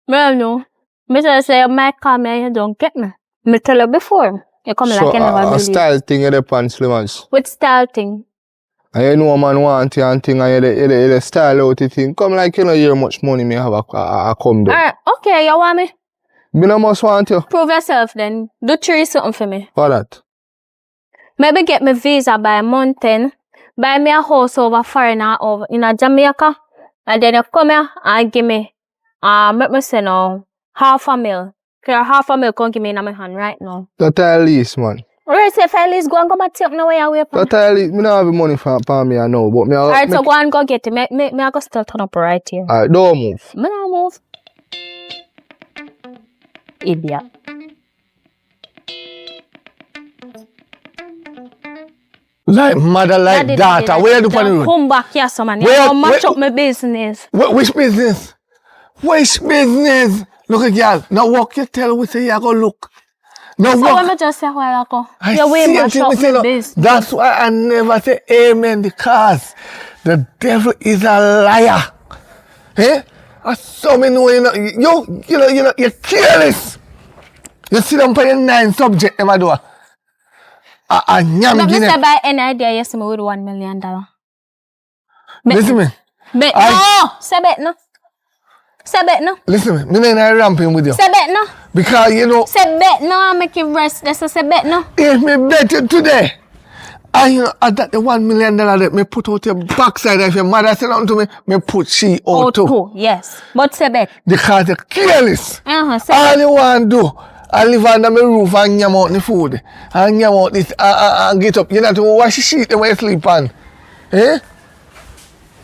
Well, no. Me say you might call me and you don't get me. Me tell you before. You come So like you never a believe. style thing you depend Slimmers. What style thing? And you know man want you and thing and you style out the thing. Come like you know hear much money me have a come down. Alright, okay, you want me? Me no must want you. Prove yourself then. Do 3 something for me. For that. Maybe get me visa by mountain. Buy me a house over foreign over in a Jamaica. And then you come here and give me make me say now half a mil. Cause half a mil come give me in my hand right now. That at least man. Alright, so if Elise go and come and take no way away from. That I me not have the money for me I know, but me Alright, so go and go get it. Me I go still turn up right here. Alright, don't move. Me no move. Idiot. Like mother, like daughter. Where you do on the road? Come back here, so man. You Where- don't match where- up my business. Which business? Which business? Look at girl. Now walk you tell we say you go look. Now So walk. what me just say a while ago? I You way see match it, up me say, my no. business. That's why I never say amen because the devil is a liar. Eh? I saw me know you're careless. You sit down for your 9 subject, Emma do. I nyam But me Guinea. say by any idea, you see me with $1 million. Listen me. Bet no! Say bet no. Say bet no. Listen me. Me not ramping with you. Say bet no. Because you know, Say bet no, I make you rest. That's a say bet no. if me bet you today, and you know, at that the $1 million that me put out your backside, if your mother said something to me, me put she out too. Oh, yes. But say bet. Because you're careless. Say All bet. you want to do, I live under my roof and yam out the food. And yam out this and get up. You not to wash the sheet the way you sleep on. Eh?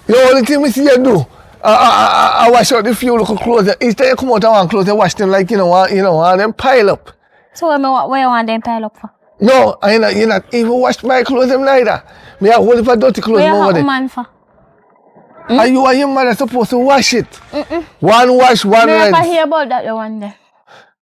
The only thing we see you do, I wash out the few little clothes. Each time you come out and want clothes, you wash them like, and then pile up. So where you want them pile up for? No, you not even wash my clothes them neither. Me have whole heap of dirty clothes Where you over have there. man for? And you and your mother supposed to wash it. One wash, one Me never rinse. hear about that the one day.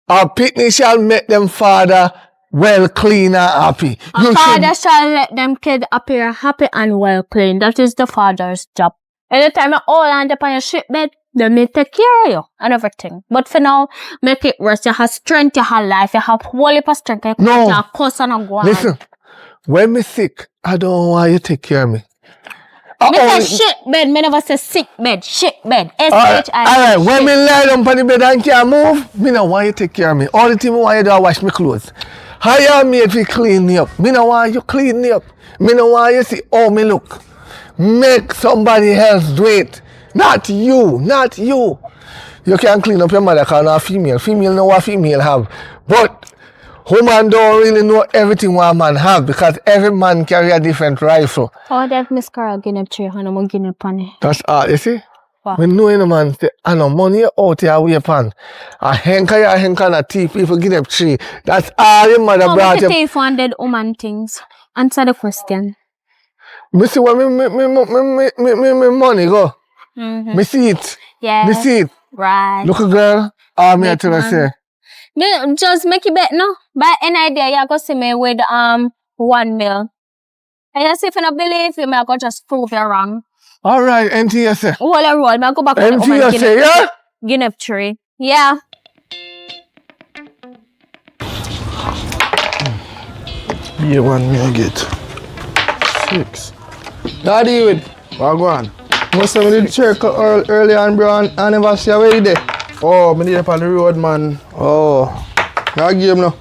A picnic shall make them father well, clean and happy. A father shall let them kid appear happy and well clean. That is the father's job. Anytime you all land up on your shit bed, they may take care of you and everything. But for now, make it rest. You have strength, you have life, you have whole heap of strength. You No. can't cuss and go on. Listen, when me sick, I don't want you to take care of me. Me say shit bed, me never say sick bed, shit bed. Alright, S-H-I. when me lie down on the bed and can't move, me no want you to take care of me. All the thing I want you to do is wash my clothes. Hire me to clean me up. Me no want you clean me up. Me no want you see how me look. Make somebody else do it. Not you, not you. You can clean up your mother because you're a female. Female know what female have. But woman don't really know everything what a man have because every man carry a different rifle. Oh, that Miss Carol give up 300, I'm give up on it. That's all, you see? What? When knowing a man say, I know money out here way pan. A henka and a thief people give them 3. That's all your mother Oh, brought what you. if one dead woman things? Answer the question. Me see what me money go. Mm-hmm. Me see it. Yeah. Me see it. Right. Look a girl. All me I Big tell her man. say. Me just make it bet no. By any idea, you go see me with 1 mil. And you see if you don't believe me, I go just prove you wrong. Alright, anything you say. Hold a roll, I go back to the Anything woman you say, yeah? Guinea tree. Yeah. Yeah, one me I get 6. Daddy with. What go on? Must have been check early on, bro, and I never see you where you there. Oh, me need up on the road, man. Oh, that game now.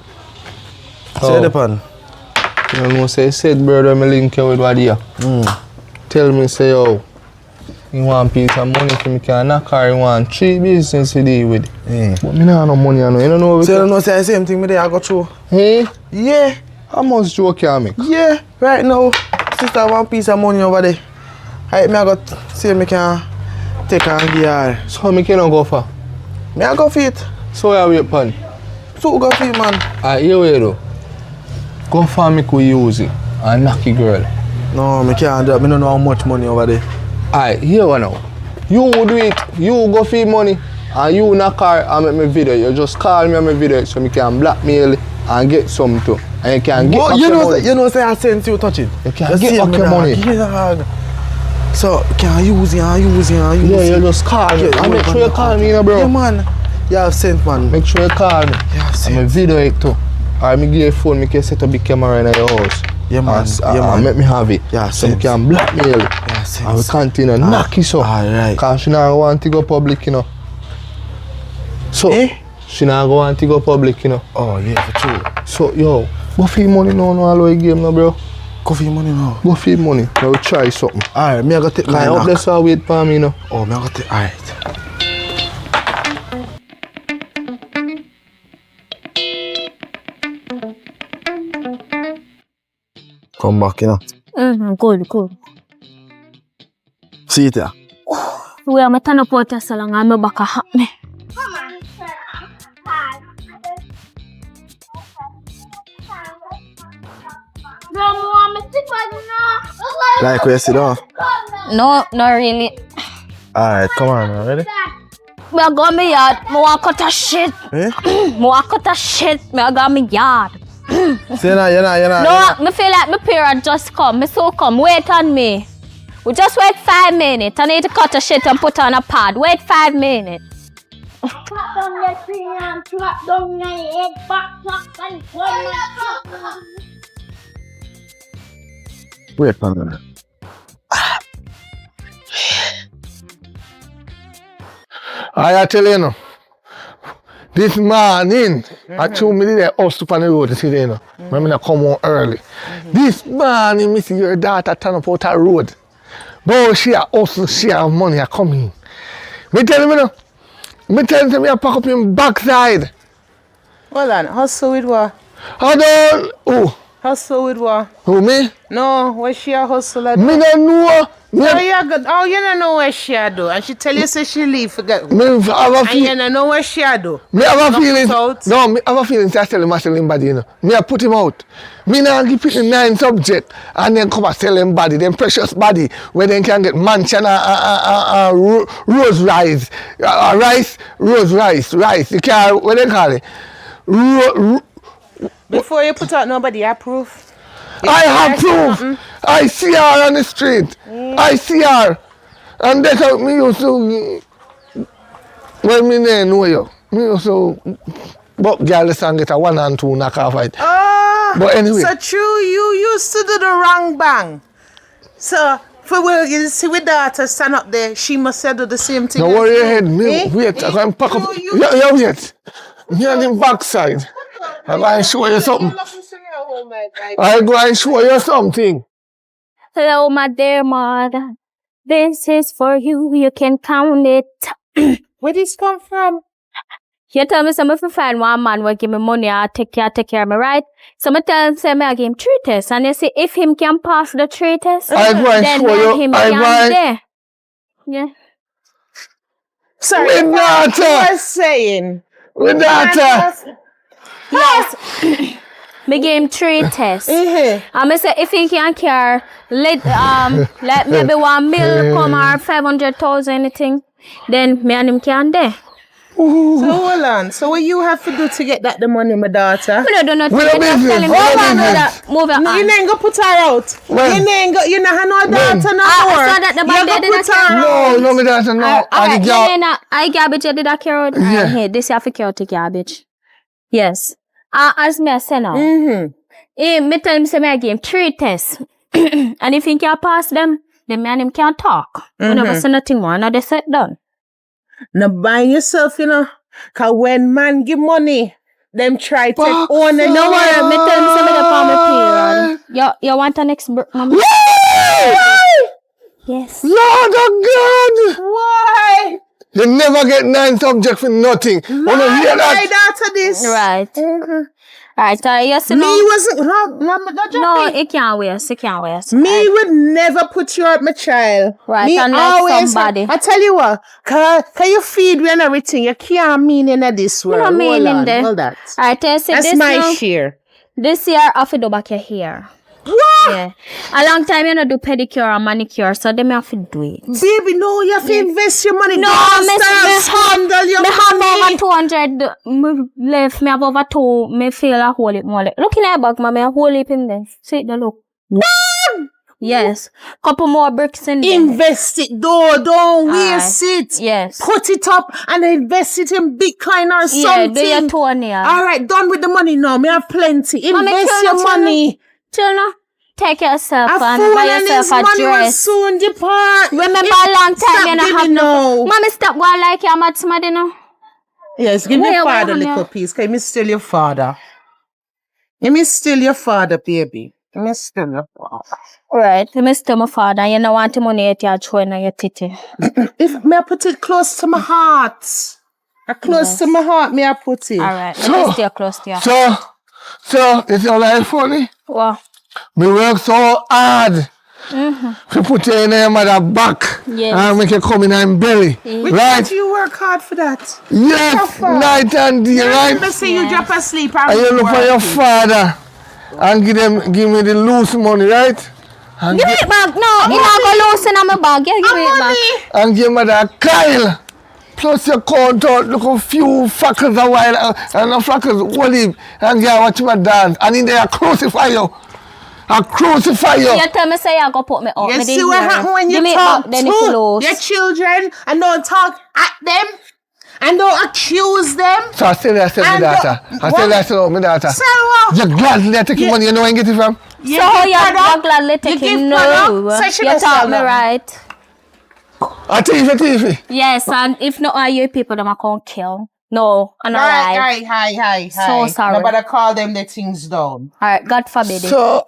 Say the pan. You know, say, said brother, me link you with what here. Tell me, say, yo, you want piece of money for me, can knock her, you want 3 business to deal with. But me not have no money, I know. You don't know what Say you know say the same thing me there I go through. Hey, Yeah, how much joke you make? yeah. Right now, sister one piece of money over there. I me I got say me can take and give her. So me cannot go for. Me I go for it. So you wait pan. So go for it, man. Here we though. Go for me could use it and knock your girl. No, me can't do that. Me don't know how much money over there. Alright, here we now. You do it, you go for money, and you knock her and make me video. You just call me and me video so me can blackmail and get some too. And you can get But back you your know, money. you know, say I sent you touch it. You can Just get see back me your dog. money. Yeah, dog. So can use it, use it. Yeah, you just call me. Yeah, And make sure you call me, you know, bro. Yeah, man. You have sent, man. Make sure you call me. Yeah, And sent. me video it too. Or me give you a phone, me can set up the camera in your house. Yeah, man. And, Yeah, man. make me have it. Yeah, so me sense. can blackmail it. Yeah, sense. And we continue knock it up. Alright. Cause she not want to go public, you know. So, Eh? she not want to go public, you know. Oh, yeah, for true. So, yo, go for your money now, no allow game now, bro. Coffee money now. Go for your money. Now we try something. Alright, me I got take my I hope knock. that's all wait for me, you know. Oh, me I got take. Alright. come back, you know. Good. See it there. We are turn up water so long and my back a hot me. Like where you sit down? No, not really. Alright, come on, man. Ready? Me a go me yard. Me want cut a shit. Eh? Me want cut a shit. Me a go me yard. See, you're not. No, me feel like my period just come. Me so come. Wait on me. We just wait 5 minutes. I need to cut a shit and put on a pad. Wait 5 minutes. Wait for a minute. I tell you, no. This morning, I told me that house up on the road, you see there, you know. When I come home early. This morning, me see your daughter turn up out the road. But she a hustle, she have money, I come in. Me tell you, me tell you, I pack up in backside. Hold on, hustle with what? I don't, oh, Hustle with what? who me? No, where she a hustle at? Me don't know. No, you good. Oh, you don't know where she a do. And she tell you say she leave forget. Me have a And you feeling. don't know where she a do. Me have a feeling. Out. No, me have a feeling to tell him I sell him body, you know. Me I put him out. Me now give people 9 subject and then come and sell him body, them precious body where they can get mansion rose rice, rice. You can't, what they call it? Before you put out nobody approve. I have proof. I see her on the street. I see her. And that's how me used to, when me didn't know you, me used to, but girl, the song get a 1 and 2 knock off it. Oh, But anyway. so true, you used to do the wrong bang. So, for when you see with daughter stand up there, she must have do the same thing. No as worry you. your head, me, Eh? wait, I go and pack up. You- Yeah, wait. Me on the backside. I go and show you something. I go and show you something. Hello, my dear mother. This is for you. You can count it. Where this come from? You tell me some if you find one man will give me money, I'll take care of me, right? So I tell him, say, I give him 3 tests. And you see, if him can pass the 3 tests, I go and then show you. him I can go and. there. Yeah. Sorry, With you daughter. was saying. With daughter. Yes. Me give him 3 tests. And I say, if he can care, let maybe 1 mil come or 500,000 anything, then me and him can there. So hold on. So what you have to do to get that the money, my daughter? Me don't do nothing. With a You just business. tell him, With a "Move on, business." move your No, you hand." ain't gonna put her out. When? You not have no daughter no I more. saw that the You bad gonna day did put that her carry- out. No, me daughter, no. And the girl. I garbage, you did that carry out. Yeah. Here, this you have to carry out the garbage. Yes. As me I say now. Me tell him, say me I give him 3 tests. And if he can pass them, then me and him can talk. We never say nothing more. Now they said done. Now buy yourself, you know. Cause when man give money, them try to take own it. No worry, me tell him, say me the palm period. You want an next birth, mama? Yes. Lord of God! Why? You never get 9 subject for nothing. Wanna hear My that? daughter this. Right. Right, yes, Me no. wasn't No, it can't waste. It can't waste. Me would never put you out, my child. Right, Me unlike always, somebody. I tell you what, can you feed me and everything? You can't mean in this world. don't mean Hold in on, there. hold that. Alright, I say That's this my now. share. This year, I have to do back your hair. What? Yeah. A long time you don't do pedicure or manicure, so them have to do it. Baby, no, you have to invest your money. No, Don't me handle your me have money. over 200 me left. Me have over 2. Me feel a hold it more. Look in that bag, ma. Me a hold it in there. See the look. Yes. Couple more bricks in there. Invest it, though. Don't waste it. Yes. Put it up and invest it in Bitcoin or Yeah, do your something. tone here. All right, done with the money now. Me have plenty. Mommy, Invest chill your now, chill money. Chill now. Take yourself A and fool buy and yourself his a money will dress. soon depart. Remember a long time Stop you don't have giving no. now. Mommy, stop going like you're mad somebody now. Yes, give Where me you father want, little yeah? piece. Can me still your father? Let me still your father, baby. Let me still your father. Right. You miss my father. You don't want the money at your throw in your titty. If may I put it close to my heart. Close to my heart, may I put it? Alright. Let me stay close to you. So, it's all right funny. What? Me work so hard to put you in your mother back Yes. and make you come in her belly. Right? You work hard for that. Yes, night and day, right? Remember, say you drop asleep And you look for your father and give me the loose money, right? And Give it back. No, you not go loosen on my bag. Yeah, give it back. and give mother a Kyle. Plus you count out look a few fuckers a while and the fuckers olive and get watch my dance and in there I crucify you. I crucify you. You tell me say you go put me up. You Me see didn't what hear. happen when Give you me it talk back, then it's to close. your children and don't talk at them and don't accuse them? So I tell you I said my And daughter. I tell you I said my daughter. Selwa, You're gladly taking money, you know where you get it from? you So give you're product, gladly you taking give no. product, so she You don't taught sell me them. right. I TV. Yes, and if not all you people, them I can't kill. No, I'm not right. Hi. So sorry. Nobody call them the things down. Alright, God forbid it. So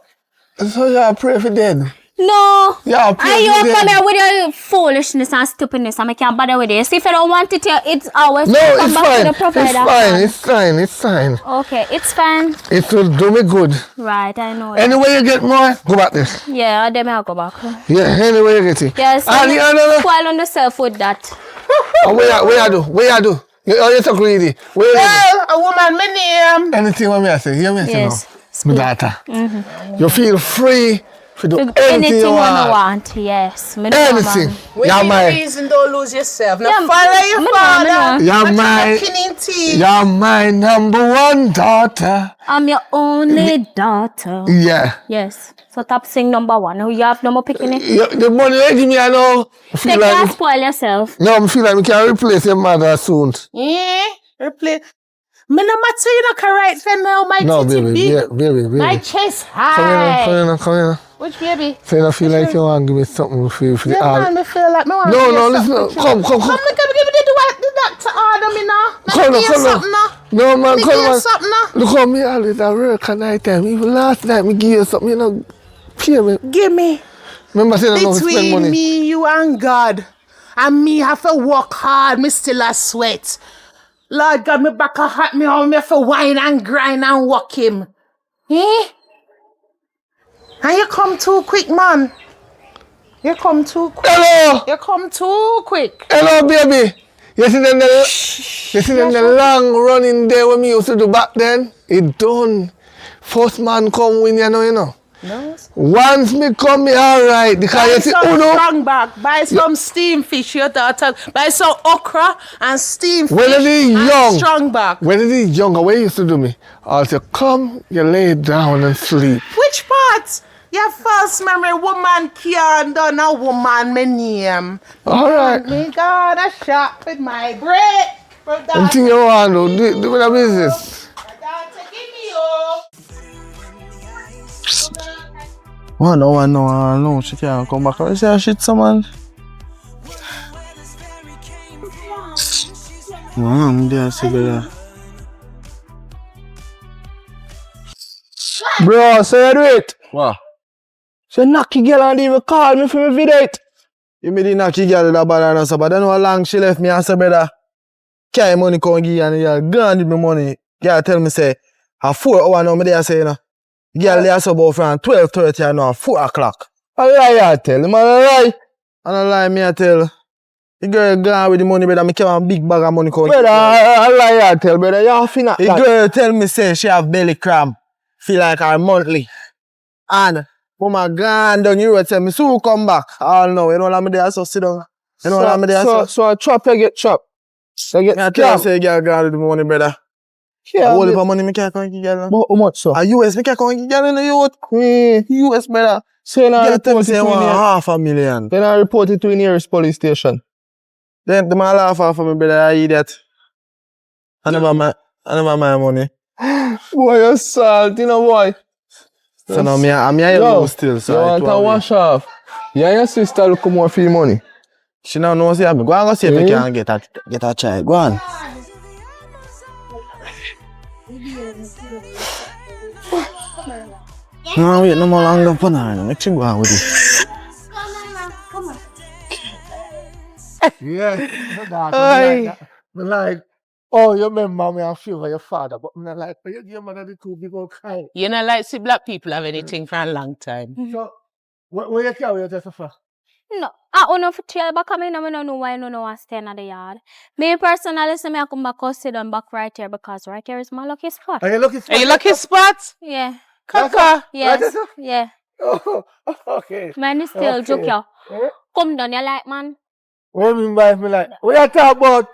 you pray for dead. No. Yeah, pray And you for come dead. here with your foolishness and stupidness and I can't bother with it. See, if you don't want it, it's always No, come it's back fine. to the provider. It's fine. Okay, it's fine. It will do me good. Right, I know. Anyway you get more, go back this. Yeah, then I'll go back. Yeah, anyway you get it. Yes, And you know, spoil on yourself with that. where you do? You're so greedy. Where you do? Well, a woman, my name. Anything what me I say, hear me say Yes. no. My daughter. You feel free to do anything Anything you you want. want, yes. Me know, Anything. man. When You're you my, reason, don't lose yourself. Now Yeah, follow me your know, father. me you're Not my, your killing teeth. you're my number one daughter. I'm your only daughter. Yeah. Yes. So top sing number one. Now you have no more picking it. The money you give me, I know. I feel Take care, like, spoil yourself. no, I feel like we can replace your mother soon. Yeah, replay. Me no matter you not correct for now. My No, titty baby, big. My baby. chest Come high. here. Which baby? So you feel like you want to give me something for the Yeah, all. man, me feel like me want No, to no, listen. Come. Come, me give me the doctor order me now. Come Me give you something now. No, man, Me come give you on. something now. Look how me always at work at night time. Even last night, me give you something, you know, pay me. Give me. Remember saying I don't spend Between money. me, you and God, and me have to work hard, me still a sweat. Lord God, me back a hot, me how me have to whine and grind and walk him. Eh? And you come too quick, man. You come too quick. Hello! You come too quick. Hello, baby. You see them the long running day when me used to do back then? It done. First man come win, you know. No. Once me come, me alright. Because Buy you see, some Uno, strong back. Buy some steam fish, your daughter. Buy some okra and steam fish when they and young, strong back. when they younger, what you used to do me? I'll say, come, you lay down and sleep. Which part? Your false memory, woman can't done a woman my name. Alright. Me God, I shop with my bread. Anything you want to do, do with a business. No, she can't come back. I say shit, someone. I'm there, see better. Bro, say you do it. What? So knocky girl and even call me for me video it. You made the knocky girl that bad and so, but I know how long she left me and say, brother, carry money come give you and the girl gone with me money. Girl tell me say, at 4 hours now me there say, you know. Girl there so about from 12:30 and now 4 o'clock. I lie I tell him, I lie. And I lie me I tell. The girl gone with the money, brother. Me carry a big bag of money come. Brother, I lie I tell brother, you have finna The girl tell me say she have belly cramp. Feel like her monthly. And woman gone down the road tell me, so come back. All now, you know what I'm there, so sit down. You know what I'm there, so. So a trap you get trap. So get I tell you say girl gone with the money, brother. Yeah, I hold up money, me can't come give girl. how much so? A US, me can't come give girl in the youth. US, brother. So you Girl tell me report it say to you want in $500,000. then I report it to the nearest police station. Then the man laugh off of me, brother, I idiot. I never my money. Boy, you're salt, you know boy. So now I'm here alone still, so you I want to told me. wash off. You and your sister look more for your money. She now knows me. Go and go see if you can get a child. Go on. No, wait no more longer for her. Make she go on with it. Yeah. Aye. Like, Oh, you remember me and feel for your father, but I'm not like, but you give mother the two big old cry. You know, like see black people have anything for a long time. So, where you carry your just for? No, I don't know for tell back I mean, I don't know why I don't know I stay in the yard. Me personally say me I come back and sit down back right here because right here is my lucky spot. Are you lucky? Are you lucky spot? Yeah. Kaka. Yes. Right, sir? Yeah. Oh, okay. Man is still joke ya. Eh? Come down you like man. What do you mean by me like? What you talk about?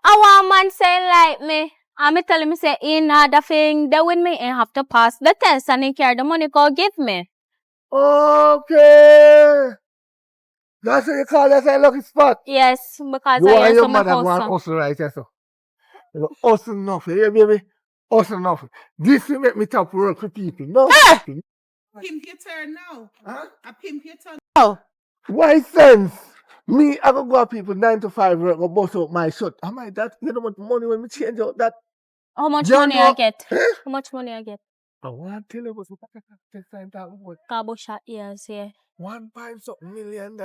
I want man say like me. And me tell him say in other thing they with me and have to pass the test and he carry the money go give me. Okay. That's what you call that a lucky spot. Yes, because You I and hear your some mother go and hustle. hustle right here, so. You go hustle enough, yeah, baby? Hustle enough. This will make me top work for people. No. Pimp your turn now. Huh? I pimp your turn. Oh. Why sense? Me, I go people 9 to 5 work, go bust out my shirt. Am I that? You know what money when we change out that? How much You money know- I get? Eh? How much money I get? I want to tell you what's this time talk about. Cabo shot ears, yeah. 1.something million.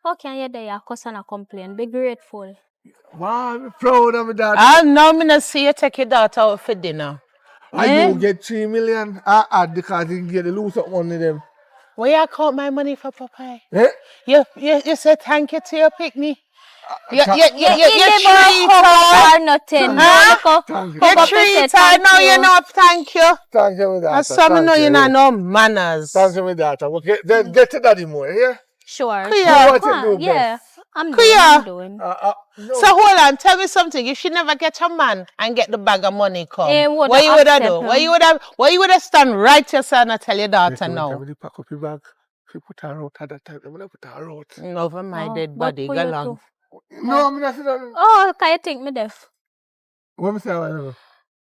Okay, you there, cause I complain. Be grateful. Wow, I'm proud of my daughter. I know me not see you take your daughter out for dinner. I do get 3 million. I add because you can get the lose up one of them. Where you count my money for, Papa? Eh? You said thank you to your picnic. You You treat or nothing. Thank you. You treat her. No, you know, thank you. Thank you, my daughter. That's some know you Thank know no manners. Thank you, my daughter. Okay, then get to daddy more, yeah? Sure. Yeah. What you do Yeah. best? I'm Kuya. doing. No. So hold on, tell me something. You should never get a man and get the bag of money come. What you would have do? What you would have stand right yourself and tell your daughter now? When you pack up your bag, if you put her out at that time, I'm going to put her out. Over my dead what body, for go you long. do? No, I'm not saying Oh, can you think me deaf? What am I saying?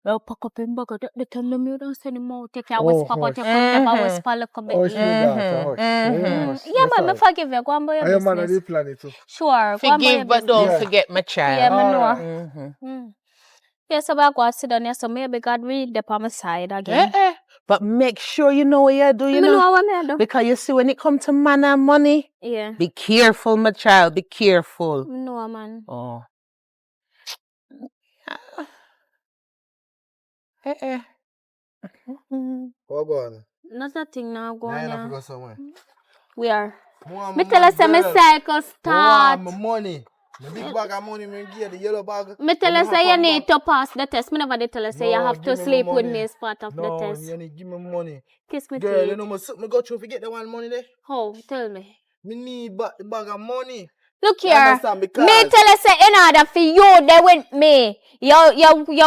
Well, pack up him bag. The time them you don't send him out. Take your Oh, whisper, but you couldn't never Mhm. whisper like a bit. Oh, she that. Oh, Yeah, man, me forgive you. Go and buy your I am on the business. planet too. Sure, go and buy your Forgive, but business. don't Yeah. forget my child. Yeah, me know. Mhm. Yeah, so I go and sit down here, so maybe God read up on my side again. But make sure you know what you do, I you know know. what I do. Because you see, when it comes to man and money, Yeah, be careful, my child. Be careful. I know, man. Oh. What going? Not that thing now go Now on you have to here. go somewhere. We are. Want Me my tell us say me girl. cycle I start. want my money. My big bag of money, me give the yellow bag. Me tell But us me say you have one need bag. to pass the test. Me never did tell us say you No, have to give me my sleep with money. me as part of the No, test. you need give me money. Kiss me Girl, you teeth. know me go through forget the one money there. How? Tell me. Me need the bag of money. Look You here. understand? Me Because tell us say in order for you there with me. You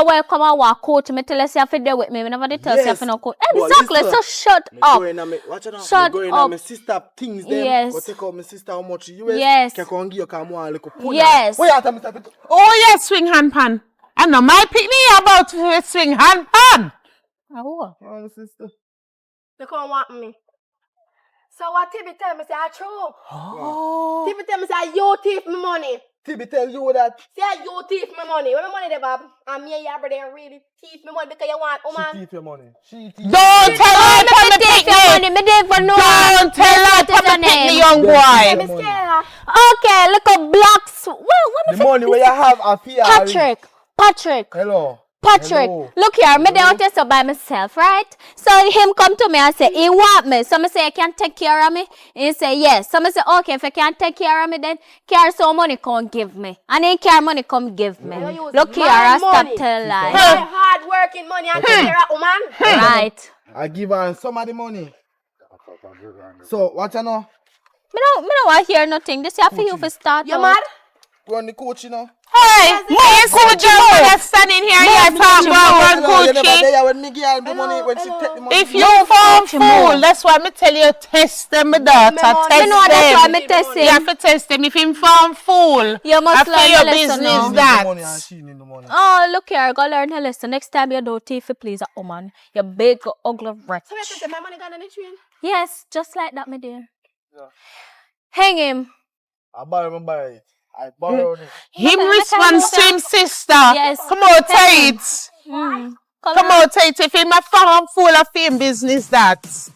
welcome and walk out. Me tell us you have to there with me. Me never did tell us you have to no coat. But Exactly. listen, So shut me up. going on me, watch it out. Shut Me going up. on my sister things them. Yes. Go take out my sister how much US. Yes. Can go and give you come one little puna. Yes. Where you at, Mr. Peter? Oh, yes, swing hand pan. I know my picnic about to swing hand pan. Oh. Oh, sister. They can't want me. So what Tibby tell me say I true. Oh. Tibby tell me say you thief me money. Tibi tell you that Say you thief me money. Where my money there, Bob? And me and your brother really thief me money because you want she woman. thief your money. She thief. Don't tell her upon the Take your money. picnic. Me didn't even know. Don't tell her What is upon the her name? picnic, young Me boy. scared her. Okay, look at blocks. Well, what The money where you have a fear. Patrick. Hello. Patrick, Hello. look here, me there out there so by myself, right? So him come to me and say, he want me. So me say, you can take care of me? And he say, yes. So me say, okay, if you can't take care of me, then care some money come give me. And then care money come give me. You use Look here, my I stop money. tell My lie. hard working money and take care of woman. Right. I give her some of the money. So what you know? Me don't want hear nothing. This is for you for start You out. mad? Go on the coach, you know. Hey, me and Coach are standing here. You talk about Hello, you never Gucci. there when me give her the money when she take the money. If you fall fool, that's why me tell you test them, my daughter. Me Test know that's why them. me test You have to test them. If him fall fool, You must after learn your your lesson business now. She need that. the money and she need the money. Oh, look here, go learn her lesson. Next time you do thief, please, a woman. You big, ugly wretch. So you say my money gone on the train? Yes, just like that, my dear. Hang him. I borrow it. I borrow it. Him Mother, responds to I him sister. Yes. Come out, Tell him. Tate. Come Come on. out, Tate. If him a farm full of him business that.